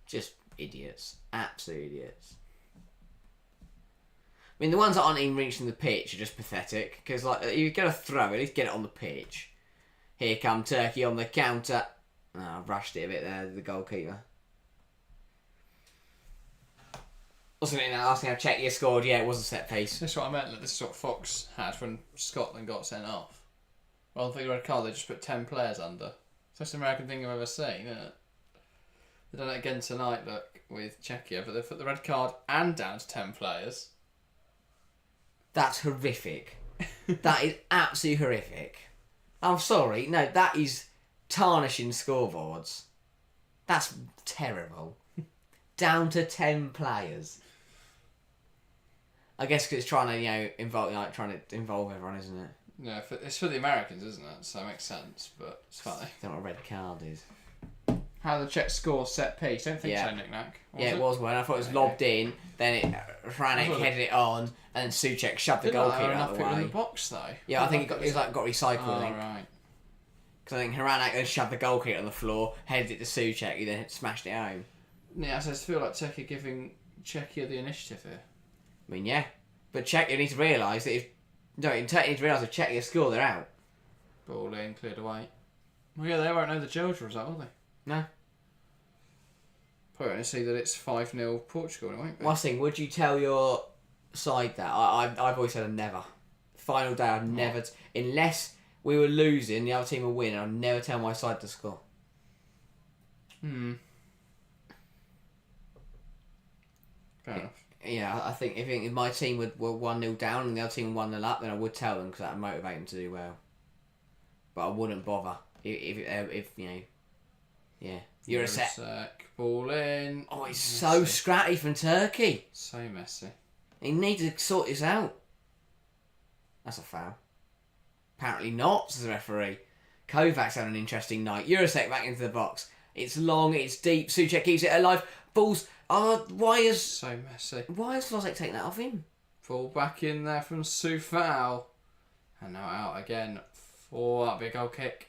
Just idiots. Absolute idiots. I mean, the ones that aren't even reaching the pitch are just pathetic. Because, like, you've got to throw, at least get it on the pitch. Here come Turkey on the counter. Oh, I rushed it a bit there, the goalkeeper. Wasn't it asking how Czechia scored? Yeah, it was a set piece. That's what I meant. Like, this is what Fox had when Scotland got sent off. Rather than the red card, they just put 10 players under. It's the most American thing I've ever seen, isn't it? They've done it again tonight, look, with Czechia, but they've put the red card and down to 10 players. That's horrific. That is absolutely horrific. I'm sorry. No, that is tarnishing scoreboards. That's terrible. Down to 10 players. I guess because it's trying to, trying to involve everyone, isn't it? Yeah, it's for the Americans, isn't it? So it makes sense, but it's funny. I don't know what a red card is. How the Czech score set piece? Don't think so, Nick Nack. Yeah, it was one. I thought it was lobbed in, then Hranek headed it on, and then Souček shoved the goalkeeper out of the way. In the box though. Yeah, I think it got recycled. Oh, I think. right. Because I think Hranek then shoved the goalkeeper on the floor, headed it to Souček, who then smashed it home. Yeah, so I feel like Turkey giving Czechia the initiative here. I mean, yeah, but Czechia need to realise that Turkey need to realise if Czechia score, they're out. Ball in, cleared away. Well, yeah, they won't know the Georgia result, will they? No. Probably won't see that it's 5-0 Portugal, won't they? Last thing, would you tell your side that? I've always said a never. Final day, I've never... Unless we were losing, the other team would win, I'd never tell my side to score. Fair enough. Yeah, I think if my team were 1-0 down and the other team 1-0 up, then I would tell them because that would motivate them to do well. But I wouldn't bother if you know, yeah. You're a set. Ball in. Oh, it's so scratty from Turkey. So messy. He needs to sort this out. That's a foul. Apparently not, says the referee. Kovac's had an interesting night. Jurasek back into the box. It's long, it's deep. Souček keeps it alive. Balls. Why is... So messy. Why has Vosek taken that off him? Ball back in there from Sufal. And now out again for that big goal kick.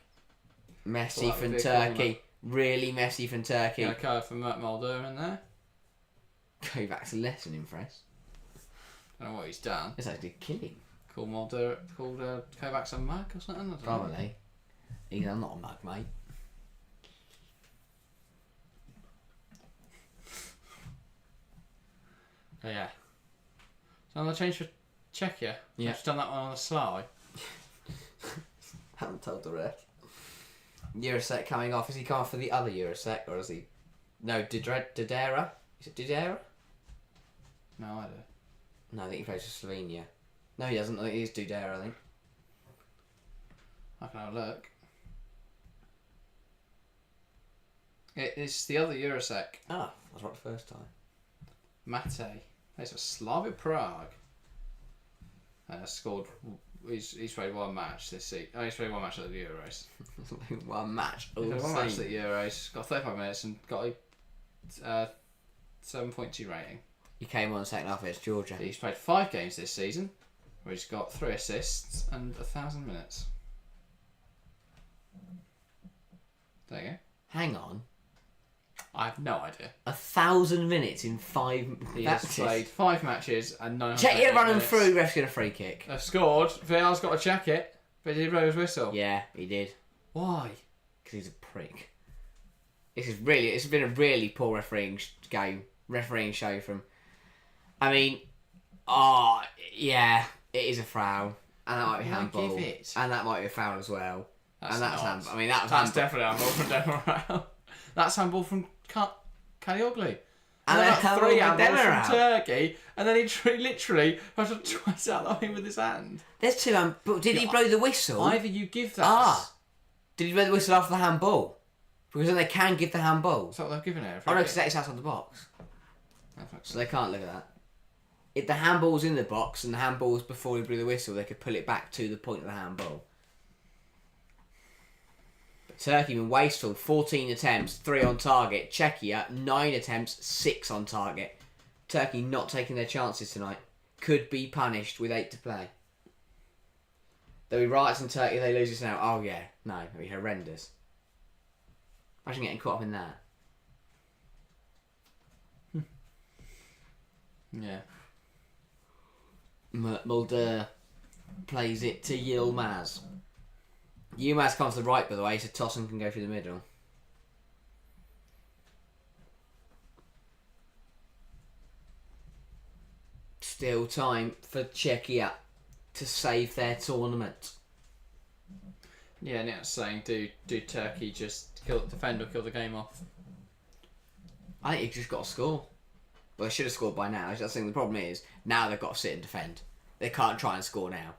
Messy from Turkey. Corner. Really messy from Turkey. Got a card from Mulder in there. Kovac's less than impressed. I don't know what he's done. It's actually killing. Called Kovac's a mug or something? I don't know. Probably. He's not a mug, mate. Oh, yeah. So another change for Czechia. Yeah. I've just done that one on the sly. Haven't told the ref. Jurasek coming off. Is he coming off for the other Jurasek or is he... No, Didera? Is it Didera? No, I don't. No, I think he plays for Slovenia. No, he doesn't. I think it is Didera, I think. I can have a look. It is the other Jurasek. Ah, I was right the first time. Mate. Plays for Slavia Prague. Scored He's played one match this season. Oh, he's played one match at the Euros. One match. He's played one match at the Euros. Got 35 minutes and got a 7.2 rating. He came on the second half against Georgia. He's played 5 games this season, where he's got 3 assists and 1,000 minutes. There you go. Hang on. I have no idea. 1,000 minutes in 5 He matches. has played 5 matches and 900 Czechia running minutes. through, ref's got a free kick. They've scored. VAR's got to check it, but he did blow his whistle. Yeah, he did. Why? Because he's a prick. It's been a really poor refereeing show from. I mean, yeah, it is a foul, and that might be handball, give it. and that might be a foul as well. That's and that's not. handball. I mean, that's That's handball. definitely handball from Demiral. That's handball from Kalioglu. And And then that's 3 handball from handballs Demiral. from Turkey, and then he literally had to twice out the line with his hand. There's 2 but did he blow the whistle? Either you give that. Did he blow the whistle after the handball? Because then they can give the handball. That's what they've given it. Oh no, because it's outside the box, so they can't look at that. If the handball's in the box and the handball was before he blew the whistle, they could pull it back to the point of the handball. But Turkey been wasteful. 14 attempts, 3 on target. Czechia 9 attempts, 6 on target. Turkey not taking their chances tonight. Could be punished with 8 to play. There'll be riots in Turkey if they lose this now. Oh yeah, no, it'll be horrendous. Imagine getting caught up in that. Yeah. Mulder plays it to Yilmaz. Yilmaz comes to the right, by the way, so Tossen can go through the middle. Still time for Czechia to save their tournament. Yeah, Nick's saying, do Turkey just defend or kill the game off? I think you've just got to score. Well, they should have scored by now. I think the problem is, now they've got to sit and defend. They can't try and score now.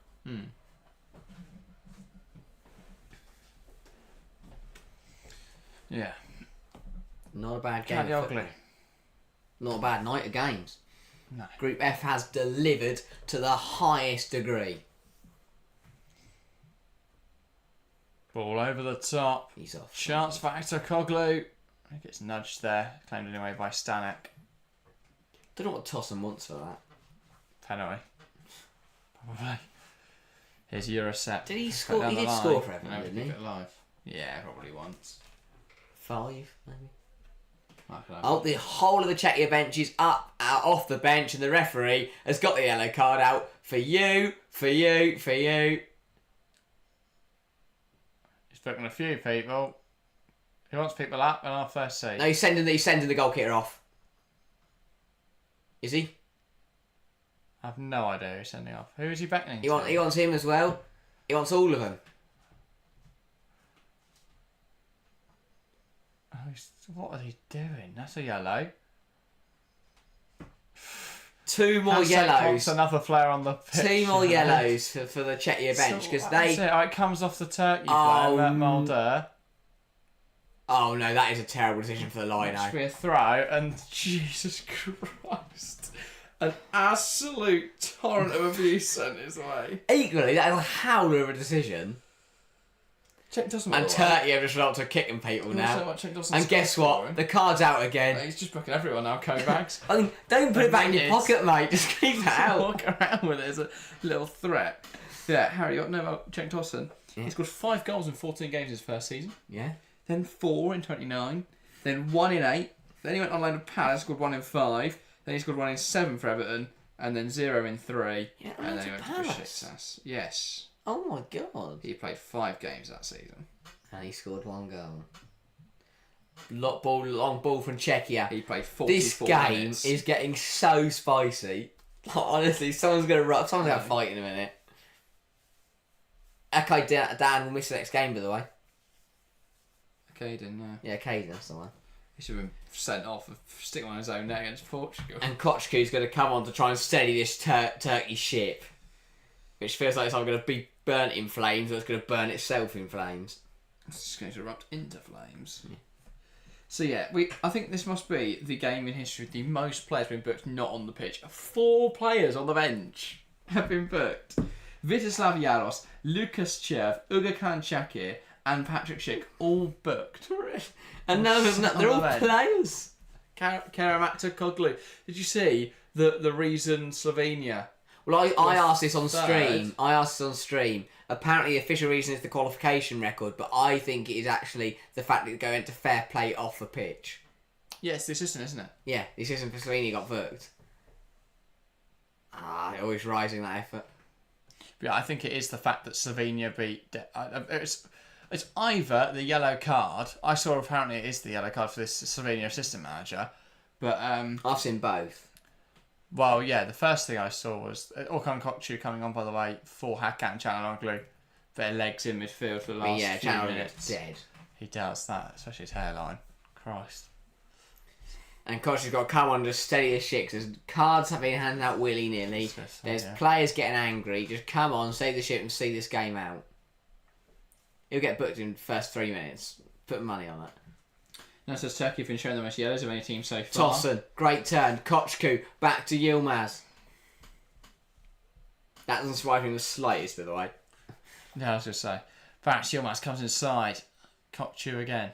Yeah. Not a bad game. Kalioglu. Not a bad night of games. No. Group F has delivered to the highest degree. Ball over the top. He's off. Chance for Koglu. He gets nudged there. Claimed anyway by Stanek. Don't know what Tossen wants for that. Penalty. Probably. Here's Eurosep. Did he score? He did score for everyone, didn't he? Keep it alive. Yeah, probably once. 5, maybe. Oh, The whole of the Czechia bench is up, out, off the bench, and the referee has got the yellow card out for you. he's booking a few people. He wants people up in our first seat. No, he's sending the goal kicker off. Is he? I have no idea who's sending off. Who is he beckoning He to? wants him as well. He wants all of them. Oh, what are they doing? That's a yellow. 2 more yellows. Another player on the pitch. 2 more yellows for the Czechia bench because they. It comes off the Turkey player, Mert Mulder. Oh no, that is a terrible decision for the line. Should be a throw, and Jesus Christ, an absolute torrent of abuse sent his way. Equally, that is a howler of a decision. Czech doesn't. And Turkey have just up to kicking people now. And guess what? The card's out again. He's just booking everyone now. Kovacs. I mean, don't put it back in your pocket, mate. Just keep it out. Walk around with it as a little threat. Yeah, Harry, you got to know about Cenk Tosun. Yeah. He scored 5 goals in 14 games his first season. Yeah. Then 4 in 29. Then 1 in 8. Then he went on loan to Palace, scored 1 in 5. Then he scored 1 in 7 for Everton. And then 0 in 3. Yeah, and then he went to Palace. Besiktas. Yes. Oh my god. He played 5 games that season. And he scored 1 goal. Long ball from Czechia. He played 44 This game minutes. is getting so spicy. Like, honestly, someone's going to fight in a minute. Okay, Dan will miss the next game, by the way. Caden, Yeah, Caden, that's the one. he should have been sent off for sticking on his own net against Portugal. And Kochku's going to come on to try and steady this Turkey ship. Which feels like it's either going to be burnt in flames or it's going to burn itself in flames. It's just going to erupt into flames. Yeah. So yeah, I think this must be the game in history with the most players being booked not on the pitch. 4 players on the bench have been booked. Vitislav Jaros, Lukas Chev, Ugakan Shakir, and Patrick Schick all booked. And none of them, they're all players. Karamakta Koglu. Did you see the reason Slovenia? Well, I asked this on third? stream. Apparently, the official reason is the qualification record, but I think it is actually the fact that they go into fair play off the pitch. Yeah, it's the assistant, isn't it? Yeah, the assistant for Slovenia got booked. They're always rising that effort. Yeah, I think it is the fact that Slovenia beat. It's either the yellow card. I saw apparently it is the yellow card for this Slovenia assistant manager, but I've seen both. Well, yeah, the first thing I saw was Orkan Kokcu coming on, by the way, for Hakan Çalhanoğlu. Their legs in midfield for the last few minutes. Dead. He does that, especially his hairline. Christ. And Kokcu's got to come on just steady as shit. There's cards have been handed out willy-nilly. There's players getting angry. Just come on, save the ship and see this game out. He'll get booked in the first 3 minutes. Put money on it. Now says Turkey have been showing the most yellows of any team so far. Tosun, great turn. Kokcu, back to Yilmaz. That doesn't surprise me in the slightest, by the way. Yeah, I was going to say. Perhaps Yilmaz comes inside. Kokcu again.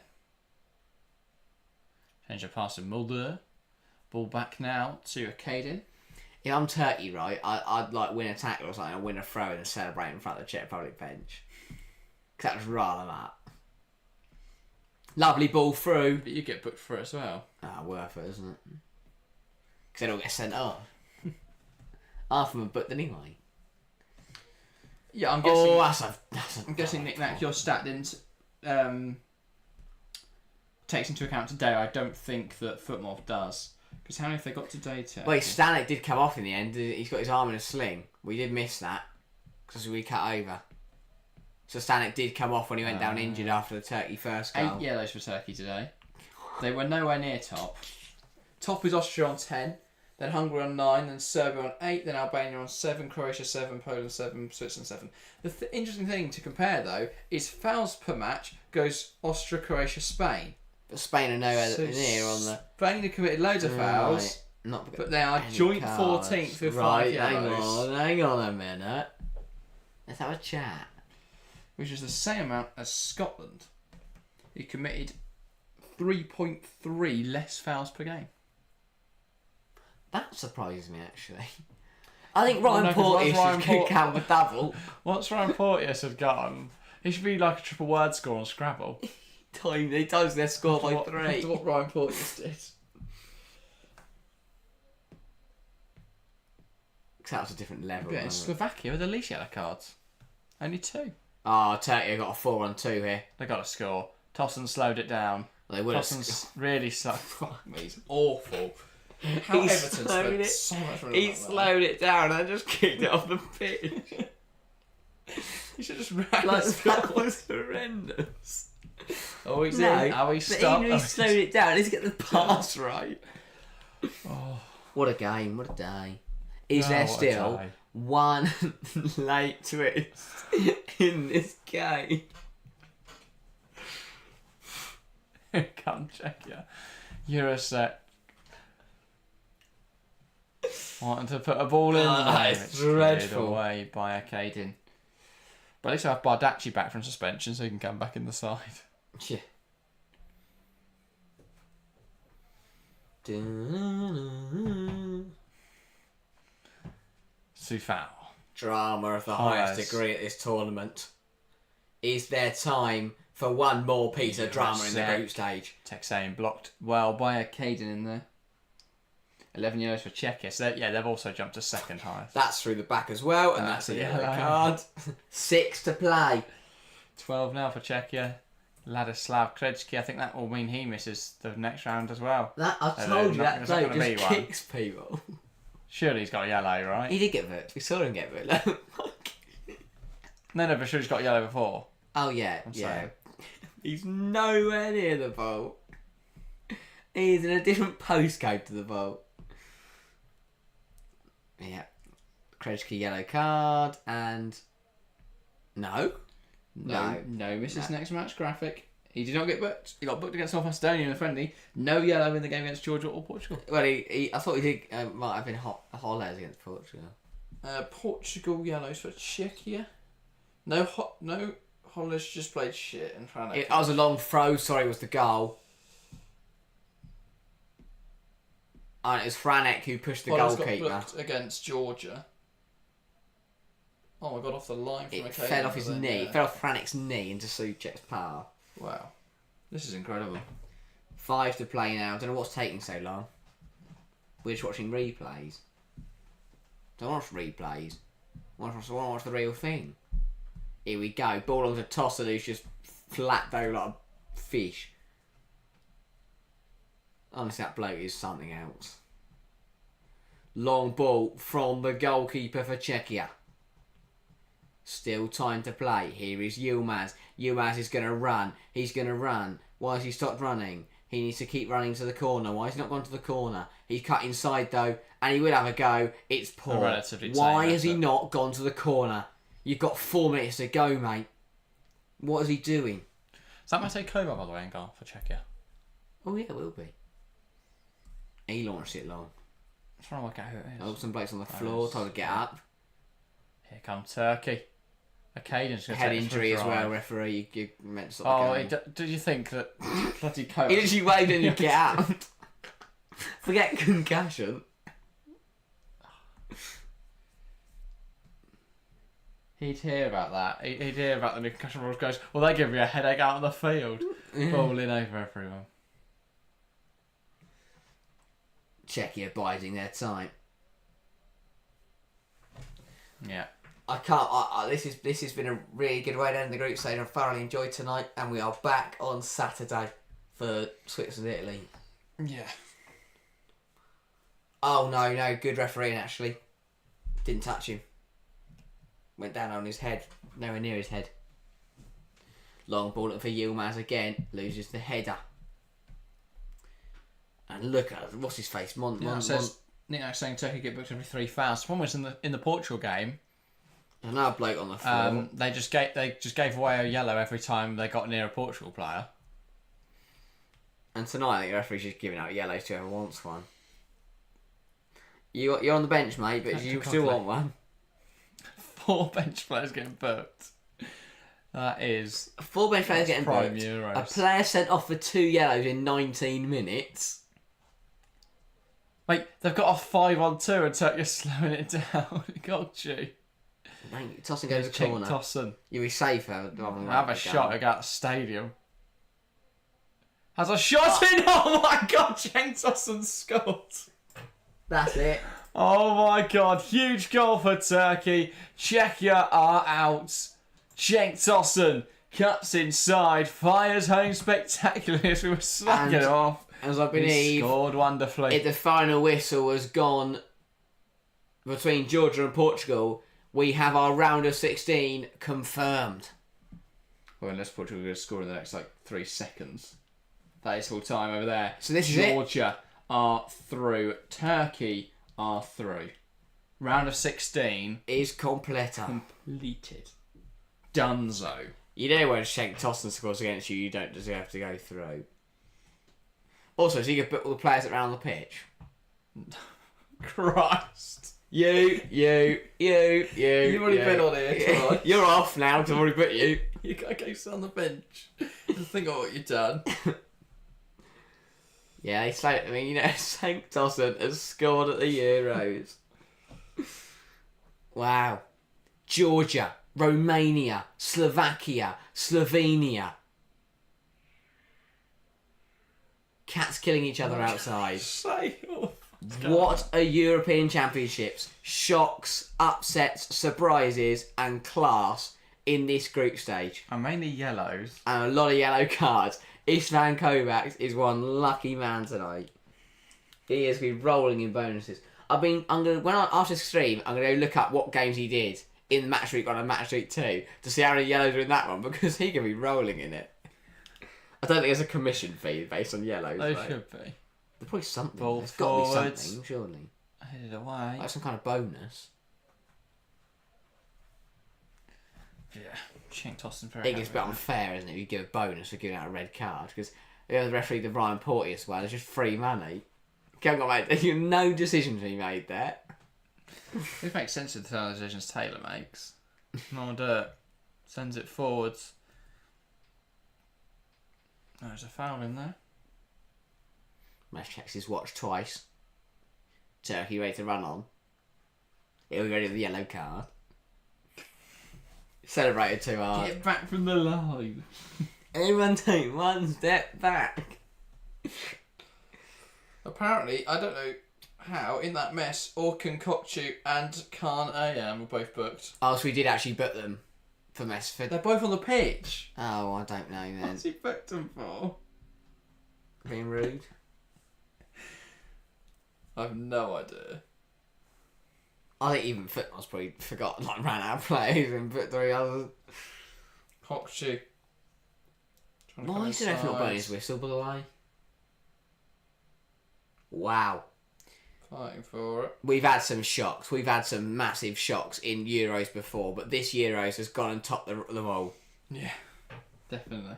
Change of pass to Mulder. Ball back now to Caden. If I'm Turkey, right, I'd like win a tackle or something, or win a throw and celebrate in front of the Czech Republic bench. Because that was rile them up. Lovely ball through. But you get booked for it as well. Worth it, isn't it? Because they don't get sent off. Half of them are booked anyway. Yeah, I'm guessing. I'm guessing, Nick Nack, your stat didn't takes into account today. I don't think that Footmob does. Because how many have they got today, Turkey? Well, Stanek did come off in the end. He's got his arm in a sling. We did miss that because we cut over. So Stanek did come off when he went down injured after the Turkey first goal. 8 yellows for Turkey today. They were nowhere near top. Top is Austria on 10, then Hungary on 9, then Serbia on 8, then Albania on 7, Croatia 7, Poland 7, Switzerland 7. The interesting thing to compare, though, is fouls per match goes Austria, Croatia, Spain. But Spain are nowhere near on the... Spain have committed loads of fouls, but they are joint cards. 14th with 5 yellows. Hang on a minute. Let's have a chat. Which is the same amount as Scotland, who committed 3.3 less fouls per game. That surprises me, actually. I think Ryan Porteous should count the double. Once Ryan Porteous had gone, he should be like a triple word score on Scrabble. He does their score by 3. After what Ryan Porteous did. That was a different level. Yeah, it's Slovakia with the least yellow cards. Only 2. Turkey got a 4-on-2 here. They got a score. Tosun slowed it down. Well, they would have. Tossun's really slow. Fuck me, he's awful. How He Everton slowed spent so much money He on that. slowed it down and just kicked it off the pitch. He should just ran Like, the that score. was horrendous. Oh, he's No, in. Oh, he but stopped. even if he slowed it down, let's get the pass right. Oh. What a game, what a day. Is Oh, there what a still day. one late twist in this game? Come check ya. You're a sec. Wanting to put a ball in. It's dreadful. Cleared away by Caden. But at least I have Bardacci back from suspension so he can come back in the side. Yeah. Sufal. Drama of the Highest. highest degree at this tournament. Is there time for one more piece of drama in the group stage? Texane blocked well by Caden in there. 11 yellows for Czechia. So they've also jumped to second highest. That's through the back as well, and that's a yellow yellow. card. 6 to play. 12 now for Czechia. Ladislav Krejci, I think that will mean he misses the next round as well. I So told you there's that not bloke gonna just be one. kicks people. Surely he's got a yellow, right? He did get booked. We saw him get booked. No, but sure he's got a yellow before. Oh yeah, I'm yeah. saying. He's nowhere near the vault. He's in a different postcode to the vault. Yeah. Krejci yellow card and no. Misses next match graphic. He did not get booked. He got booked against North Macedonia in the friendly. No yellow in the game against Georgia or Portugal. Well, I thought he did. Might have been hot against Portugal. Portugal yellows for Czechia. No, Hollis just played shit in front of It was a long throw. Sorry, was the goal. And it was Franek who pushed the Hollis goalkeeper. got booked against Georgia. Oh my god, off the line from It fell off his knee. It fell off Franek's knee into Soucek's path. Wow. This is incredible. 5 to play now. Don't know what's taking so long. We're just watching replays. Don't watch replays. I want to watch the real thing. Here we go. Ball on to Tosser, who's just flat though like a fish. Honestly, that bloke is something else. Long ball from the goalkeeper for Czechia. Still time to play. Here is Yilmaz. Yilmaz is going to run. He's going to run. Why has he stopped running? He needs to keep running to the corner. Why has he not gone to the corner? He's cut inside though, and he will have a go. It's poor. Why has he not gone to the corner? You've got 4 minutes to go, mate. What is he doing? Is that Matej Kovar, by the way, in goal for Czechia? Oh yeah, it will be. He launched it long. I'm trying to work out who it is. Oh, some blokes on the floor told to get up. Here comes Turkey. Caden's going to Head injury as well, referee. You meant to sort of go. Did you think that bloody coach? He literally waved and you get up. Forget concussion. He'd hear about that. He'd hear about the concussion rules. Goes, well, they give me a headache out on the field. Falling over everyone. Czechia biding their time. Yeah. I can't. This has been a really good way to end the group stage. I've thoroughly enjoyed tonight, and we are back on Saturday for Switzerland, Italy. Yeah. Oh no, good refereeing actually. Didn't touch him. Went down on his head, nowhere near his head. Long ball for Yilmaz again, loses the header. And look at what's his face, Nick saying Turkey get booked every 3 fouls. One was in the Portugal game. Another bloke on the floor. They just gave away a yellow every time they got near a Portugal player. And tonight, I think the referee's just giving out yellows to whoever wants one. You're on the bench, mate, but you still want one. 4 bench players getting booked. That is 4 bench players getting prime booked. Euros. A player sent off for 2 yellows in 19 minutes. Wait, they've got a 5-on-2 and Turkey's slowing it down. Got you. Tossen goes to the corner. Tossen. You'll be safer. Have a shot at the stadium. Has a shot in! Oh my god, Cenk Tossen scored. That's it. Oh my god, huge goal for Turkey. Czechia are out. Cenk Tossen cuts inside, fires home spectacularly as we were slagging it off. As I believe, he scored wonderfully. The final whistle was gone between Georgia and Portugal. We have our round of 16 confirmed. Well, unless Portugal going to score in the next 3 seconds. That is full time over there. So this is Georgia are through. Turkey are through. Round of 16 is completa. Completed. Dunzo. You know when Cenk Tossen scores against you, you don't deserve to go through. Also, so you can put all the players around the pitch. Christ. You've already been on here. You're off now because I've already put you. You gotta go sit on the bench. Think of what you've done. Yeah, Cenk Tossen has scored at the Euros. Wow. Georgia, Romania, Slovakia, Slovenia. Cats killing each other outside. What are European Championships? Shocks, upsets, surprises, and class in this group stage. And mainly yellows. And a lot of yellow cards. Istvan Kovacs is one lucky man tonight. He has been rolling in bonuses. After stream, I'm gonna go look up what games he did in Matchweek 1 and Matchweek 2 to see how many yellows are in that one because he can be rolling in it. I don't think there's a commission fee based on yellows. There should be. There's probably something. Ball There's got to be forwards. something, surely. Headed away. Like some kind of bonus. Yeah, Cenk Tossen I very think it's a bit unfair, isn't it? You give a bonus for giving out a red card because the other referee, the Ryan Porteous one, is just free money. You have no decision to be made there. It makes sense with the decisions Taylor makes. No dirt. Sends it forwards. There's a foul in there. Mesh checks his watch twice. Turkey ready to run on. He'll be ready with the yellow card. Celebrated too hard. Get back from the line. Everyone take one step back. Apparently, I don't know how, in that mess, Orkan Kokchu and Khan Ayam were both booked. Oh, so we did actually book them for Mesford. They're both on the pitch. Oh, I don't know then. What's he booked them for? Being rude. I have no idea. I think even Football's probably forgot, like, ran out of players and put 3 others. Kokchu. Why is the ref not blowing his whistle, by the way? Wow. Fighting for it. We've had some shocks. We've had some massive shocks in Euros before, but this Euros has gone and topped the wall. Yeah, definitely.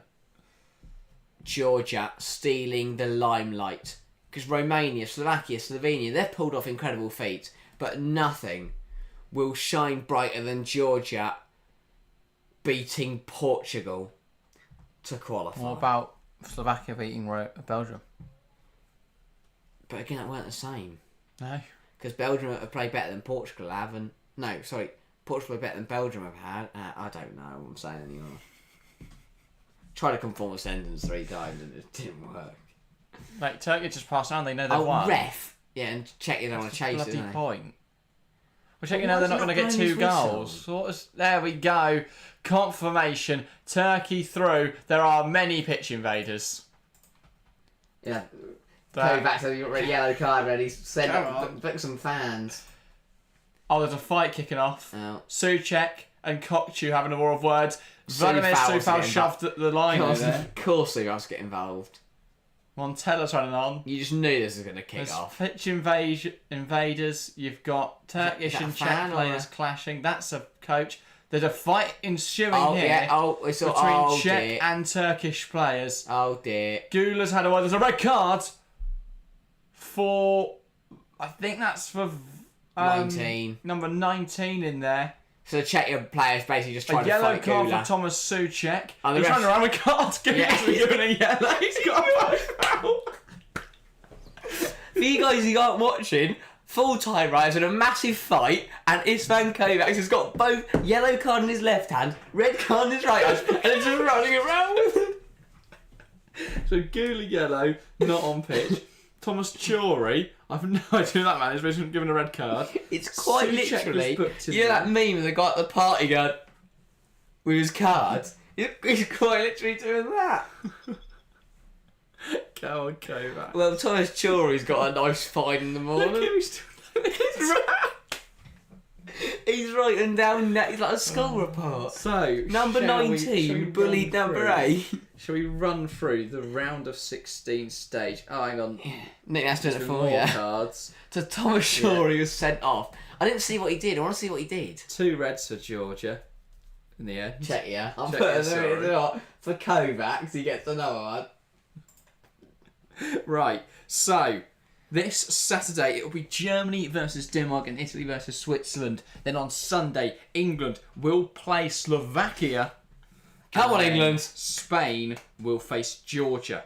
Georgia stealing the limelight. Because Romania, Slovakia, Slovenia, they've pulled off incredible feats, but nothing will shine brighter than Georgia beating Portugal to qualify. What about Slovakia beating Belgium? But again, it weren't the same. No. Because Belgium have played better than Portugal haven't. No, sorry. Portugal are better than Belgium have had. I don't know what I'm saying anymore. Tried to conform a sentence 3 times and it didn't work. Like, Turkey just passed on, they know they've won. Ref! Yeah, and Czechia don't want to chase it, bloody don't they? point. Well, Czechia Well, know why they're is not he going to not get blowing 2 his whistle? goals. There we go. Confirmation. Turkey through. There are many pitch invaders. Yeah. There- Go back to the red yellow card ready. Send Come up, on. book some fans. Oh, there's a fight kicking off. Oh. Suchek and Kokchu having a war of words. Su Vladimir fouls Sufal getting shoved at the line there. Of course they must get involved. Montella's running on. You just knew this was going to kick There's off. pitch invaders. You've got Turkish that a and fan Czech or players clashing. That's a coach. There's a fight ensuing Oh, here yeah. Oh, it's all, between oh, Czech dear. and Turkish players. Oh, dear. Gula's had a word. There's a red card for... I think that's for... 19. Number 19 in there. So the Czechia players basically just A trying to yellow fight card Gula. for Thomas Suchek. And the He's ref- running around with cards. Gula's Yeah. been given a yellow. He's got a foul. For you guys who aren't watching, full time right, in a massive fight, and Isvan Kovacs has got both yellow card in his left hand, red card in his right hand, and it's just running around with him. So Gula yellow, not on pitch. Thomas Chori, I've no idea who that man is, but he's been given a red card. It's quite Suchek was literally, booked in you know there. that meme of the guy at the party going with his cards? He's quite literally doing that. Go on, Kovac. Well, Thomas Chori's got a nice fight in the morning. Look who's doing this. He's writing down that. He's like a school report. So, Number shall we 19 bullied run number through- 8. Shall we run through the round of 16 stage? Oh, hang on. Nick, that's doing it There's for more you. cards. So Thomas Shorey was sent off. I didn't see what he did. I want to see what he did. 2 reds for Georgia in the end. Czechia. I'm Czechia, putting sorry. it on for Kovacs. He gets another one. Right, so this Saturday it will be Germany versus Denmark and Italy versus Switzerland. Then on Sunday, England will play Slovakia. Come on, And then England. Spain will face Georgia.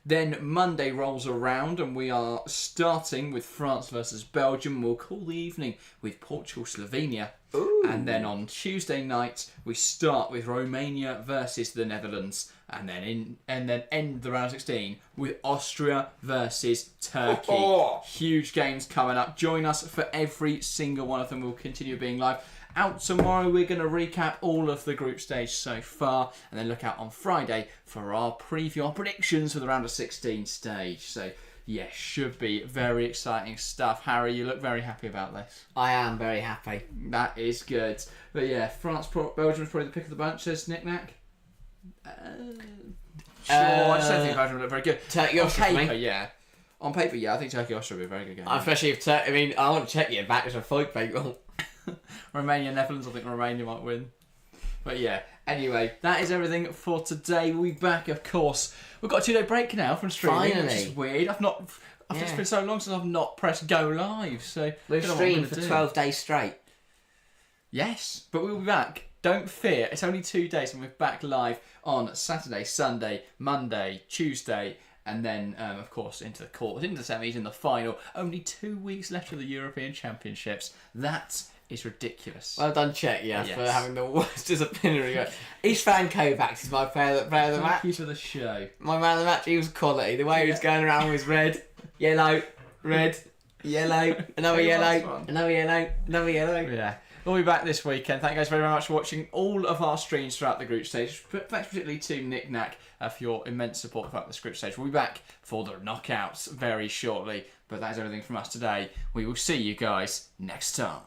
Then Monday rolls around and we are starting with France versus Belgium. We'll call the evening with Portugal, Slovenia. Ooh. And then on Tuesday night we start with Romania versus the Netherlands, and then end the round of 16 with Austria versus Turkey. Oh. Huge games coming up. Join us for every single one of them. We'll continue being live. Out tomorrow, we're going to recap all of the group stage so far, and then look out on Friday for our preview, our predictions for the round of 16 stage. So, yeah, should be very exciting stuff. Harry, you look very happy about this. I am very happy. That is good. But yeah, Belgium's probably the pick of the bunch, says Nick Nack. Sure, I just don't think Belgium look very good. Turkey, On Austria, paper, me. yeah. On paper, yeah, I think Turkey Austria will be a very good game. Especially if Turkey. I mean, I want to check you back as a fight, people. Romania, Netherlands, I think Romania might win. But yeah, anyway, that is everything for today. We'll be back, of course. We've got a 2-day break now from streaming, which is Finally. weird. It's Yeah. been so long since I've not pressed go live, so We've don't know what I'm streamed gonna for do. 12 days straight. Yes, but we'll be back. Don't fear, it's only 2 days and we're back live on Saturday, Sunday, Monday, Tuesday, and then, of course, into the quarters, into the semis, in the final. Only 2 weeks left of the European Championships. That is ridiculous. Well done, Czechia, Yes. for having the worst disciplinary. Istvan Kovacs is my player of the Thank match. you for the show. My man of the match, he was quality. The way he was going around was red, yellow, red, yellow, another It was yellow, fun. another yellow, another yellow. Yeah. We'll be back this weekend. Thank you guys very much for watching all of our streams throughout the group stage. Thanks particularly to Nick Knack for your immense support throughout this group stage. We'll be back for the knockouts very shortly. But that is everything from us today. We will see you guys next time.